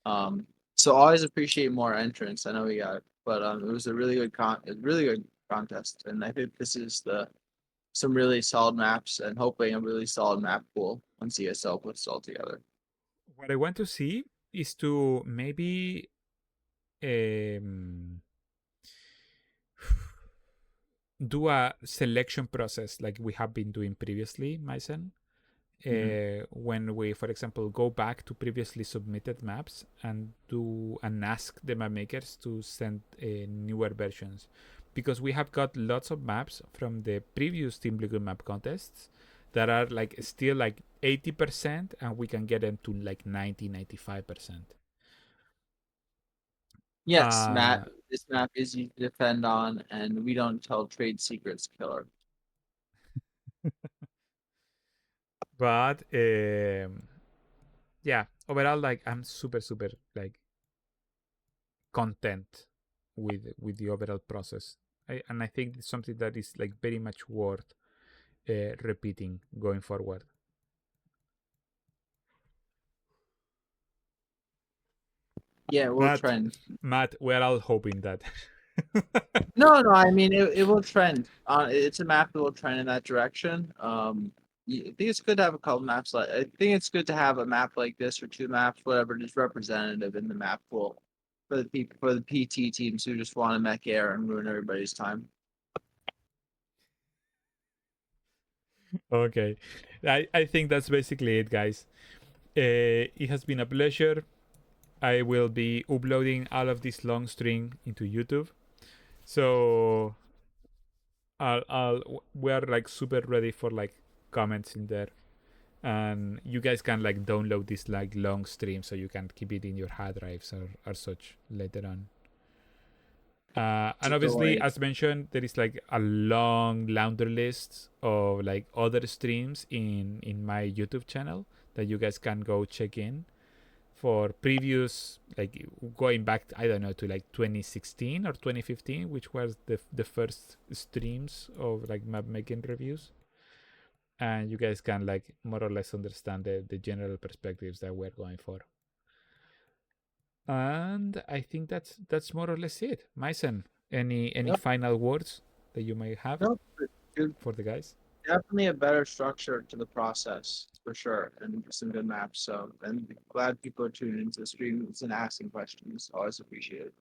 Speaker 2: Um, so always appreciate more entrants. I know we got, but it was a really good contest, and I think this is the some really solid maps, and hoping a really solid map pool once ESL puts it all together.
Speaker 1: What I want to see is to maybe um, do a selection process like we have been doing previously, Mysen.
Speaker 2: Mhm.
Speaker 1: When we, for example, go back to previously submitted maps and ask the map makers to send newer versions, because we have got lots of maps from the previous Team Liquid map contests that are like still like 80%, and we can get them to like 90-95%.
Speaker 2: Yes, Matt,
Speaker 1: Uh,
Speaker 2: this map is easy to defend on, and we don't tell trade secrets, killer.
Speaker 1: but yeah, overall, like I'm super like content with the overall process. And I think it's something that is like very much worth repeating going forward.
Speaker 2: Yeah, it will
Speaker 1: Matt,
Speaker 2: trend.
Speaker 1: Matt, we're all hoping that.
Speaker 2: No, I mean it will trend. It's a map that will trend in that direction. I think it's good to have a couple maps. Like I think it's good to have a map like this or two maps, whatever, just representative in the map pool for the people for the PT teams who just want to mech air and ruin everybody's time.
Speaker 1: Okay, I think that's basically it, guys. It has been a pleasure. I will be uploading all of this long string into YouTube. So we are like super ready for like comments in there, and you guys can like download this like long stream so you can keep it in your hard drives or such later on.
Speaker 2: It's
Speaker 1: And
Speaker 2: a
Speaker 1: obviously,
Speaker 2: delight.
Speaker 1: as mentioned, there is like a long laundry list of like other streams in my YouTube channel that you guys can go check in for previous, like going back, I don't know, to like 2016 or 2015, which was the first streams of like map making reviews, and you guys can like more or less understand the general perspectives that we're going for. And I think that's more or less it. Myson, any
Speaker 2: Yep.
Speaker 1: final words that you may have
Speaker 2: Nope. Good.
Speaker 1: for the guys?
Speaker 2: Definitely a better structure to the process for sure, and some good maps. So, and glad people are tuning into the streams and asking questions. Always appreciate it.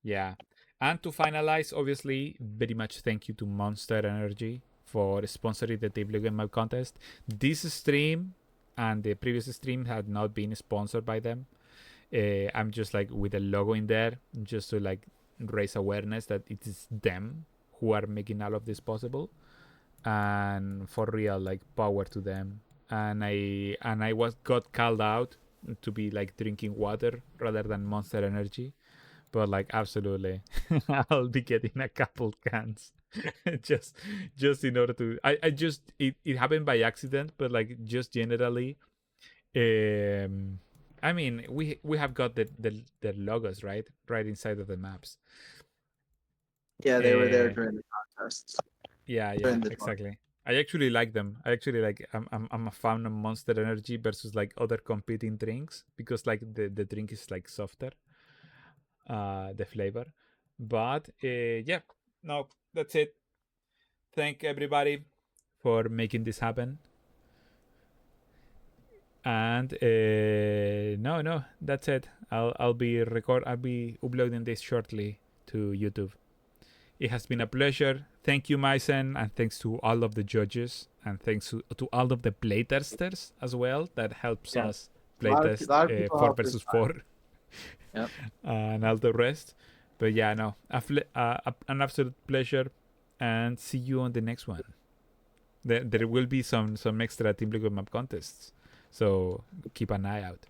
Speaker 1: Yeah. And to finalize, obviously, very much thank you to Monster Energy for sponsoring the Deep Game Map contest. This stream and the previous stream had not been sponsored by them. I'm just like with a logo in there just to like raise awareness that it is them who are making all of this possible. And for real, like power to them. And I was got called out to be like drinking water rather than Monster Energy, but like absolutely I'll be getting a couple cans just just in order to I just it happened by accident, but like just generally, um I mean we have got the logos right inside of the maps.
Speaker 2: Yeah, they were there
Speaker 1: uh
Speaker 2: during the contests.
Speaker 1: yeah,
Speaker 2: During the tournament.
Speaker 1: exactly. I actually like them. I actually like I'm a fan of Monster Energy versus like other competing drinks because like the drink is like softer, the flavor. But yeah, no, that's it. Thank everybody for making this happen. And no, that's it. I'll be uploading this shortly to YouTube. It has been a pleasure. Thank you, Myson, and thanks to all of the judges, and thanks to all of the playtesters as well that helps
Speaker 2: Yeah,
Speaker 1: us playtest
Speaker 2: a lot of people
Speaker 1: 4
Speaker 2: helped this
Speaker 1: versus
Speaker 2: time.
Speaker 1: 4
Speaker 2: Yep.
Speaker 1: and all the rest. But yeah, no, an absolute pleasure, and see you on the next one. There will be some extra Team Liquid map contests, so keep an eye out.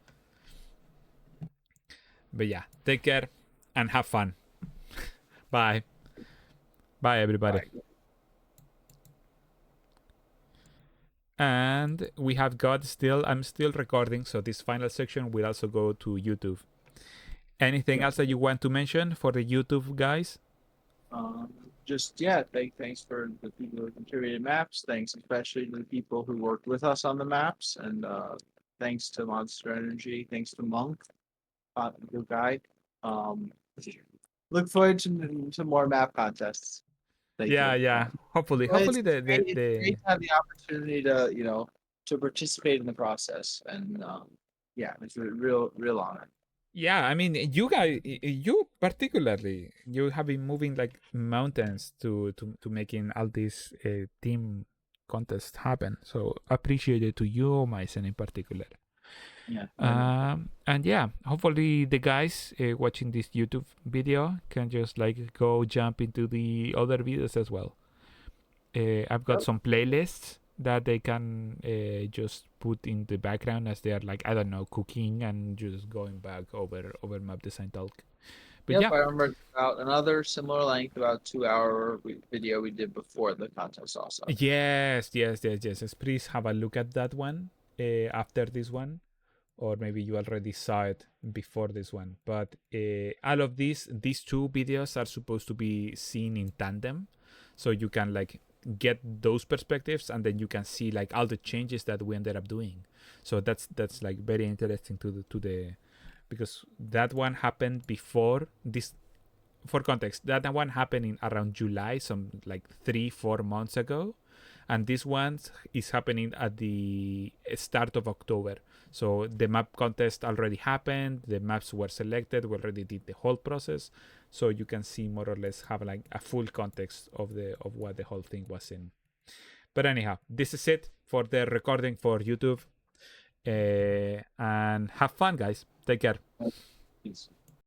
Speaker 1: But yeah, take care and have fun. Bye. Bye, everybody.
Speaker 2: Bye.
Speaker 1: And we have got still, I'm still recording, so this final section will also go to YouTube. Anything
Speaker 2: Yep.
Speaker 1: else that you want to mention for the YouTube guys?
Speaker 2: Um, just yeah, thanks for the people who contributed maps. Thanks especially to the people who worked with us on the maps, and thanks to Monster Energy. Thanks to Monk, good guy. Um, look forward to more map contests. Thank
Speaker 1: Yeah,
Speaker 2: you.
Speaker 1: yeah. Hopefully
Speaker 2: It's
Speaker 1: the
Speaker 2: great to have the opportunity to to participate in the process, and yeah, it's a real honor.
Speaker 1: yeah, I mean, you guys, you particularly, you have been moving like mountains to making all these team contests happen. So appreciate it to you, Myson, in particular.
Speaker 2: Yeah, no,
Speaker 1: And yeah, hopefully the guys watching this YouTube video can just like go jump into the other videos as well. I've got
Speaker 2: yep.
Speaker 1: some playlists that they can just put in the background as they are like, I don't know, cooking and just going back over map design talk. But
Speaker 2: Yep,
Speaker 1: yeah,
Speaker 2: I remember about another similar length, about 2 hour video we did before the contest also.
Speaker 1: yes. Please have a look at that one after this one, or maybe you already saw it before this one. But all of these two videos are supposed to be seen in tandem, so you can like get those perspectives, and then you can see like all the changes that we ended up doing. So that's like very interesting to the because that one happened before this. For context, that one happened in around July, some like 3-4 months ago, and this one is happening at the start of October. So the map contest already happened, the maps were selected, we already did the whole process, so you can see more or less have like a full context of what the whole thing was in. But anyhow, this is it for the recording for YouTube. And have fun, guys. Take care.
Speaker 2: Peace.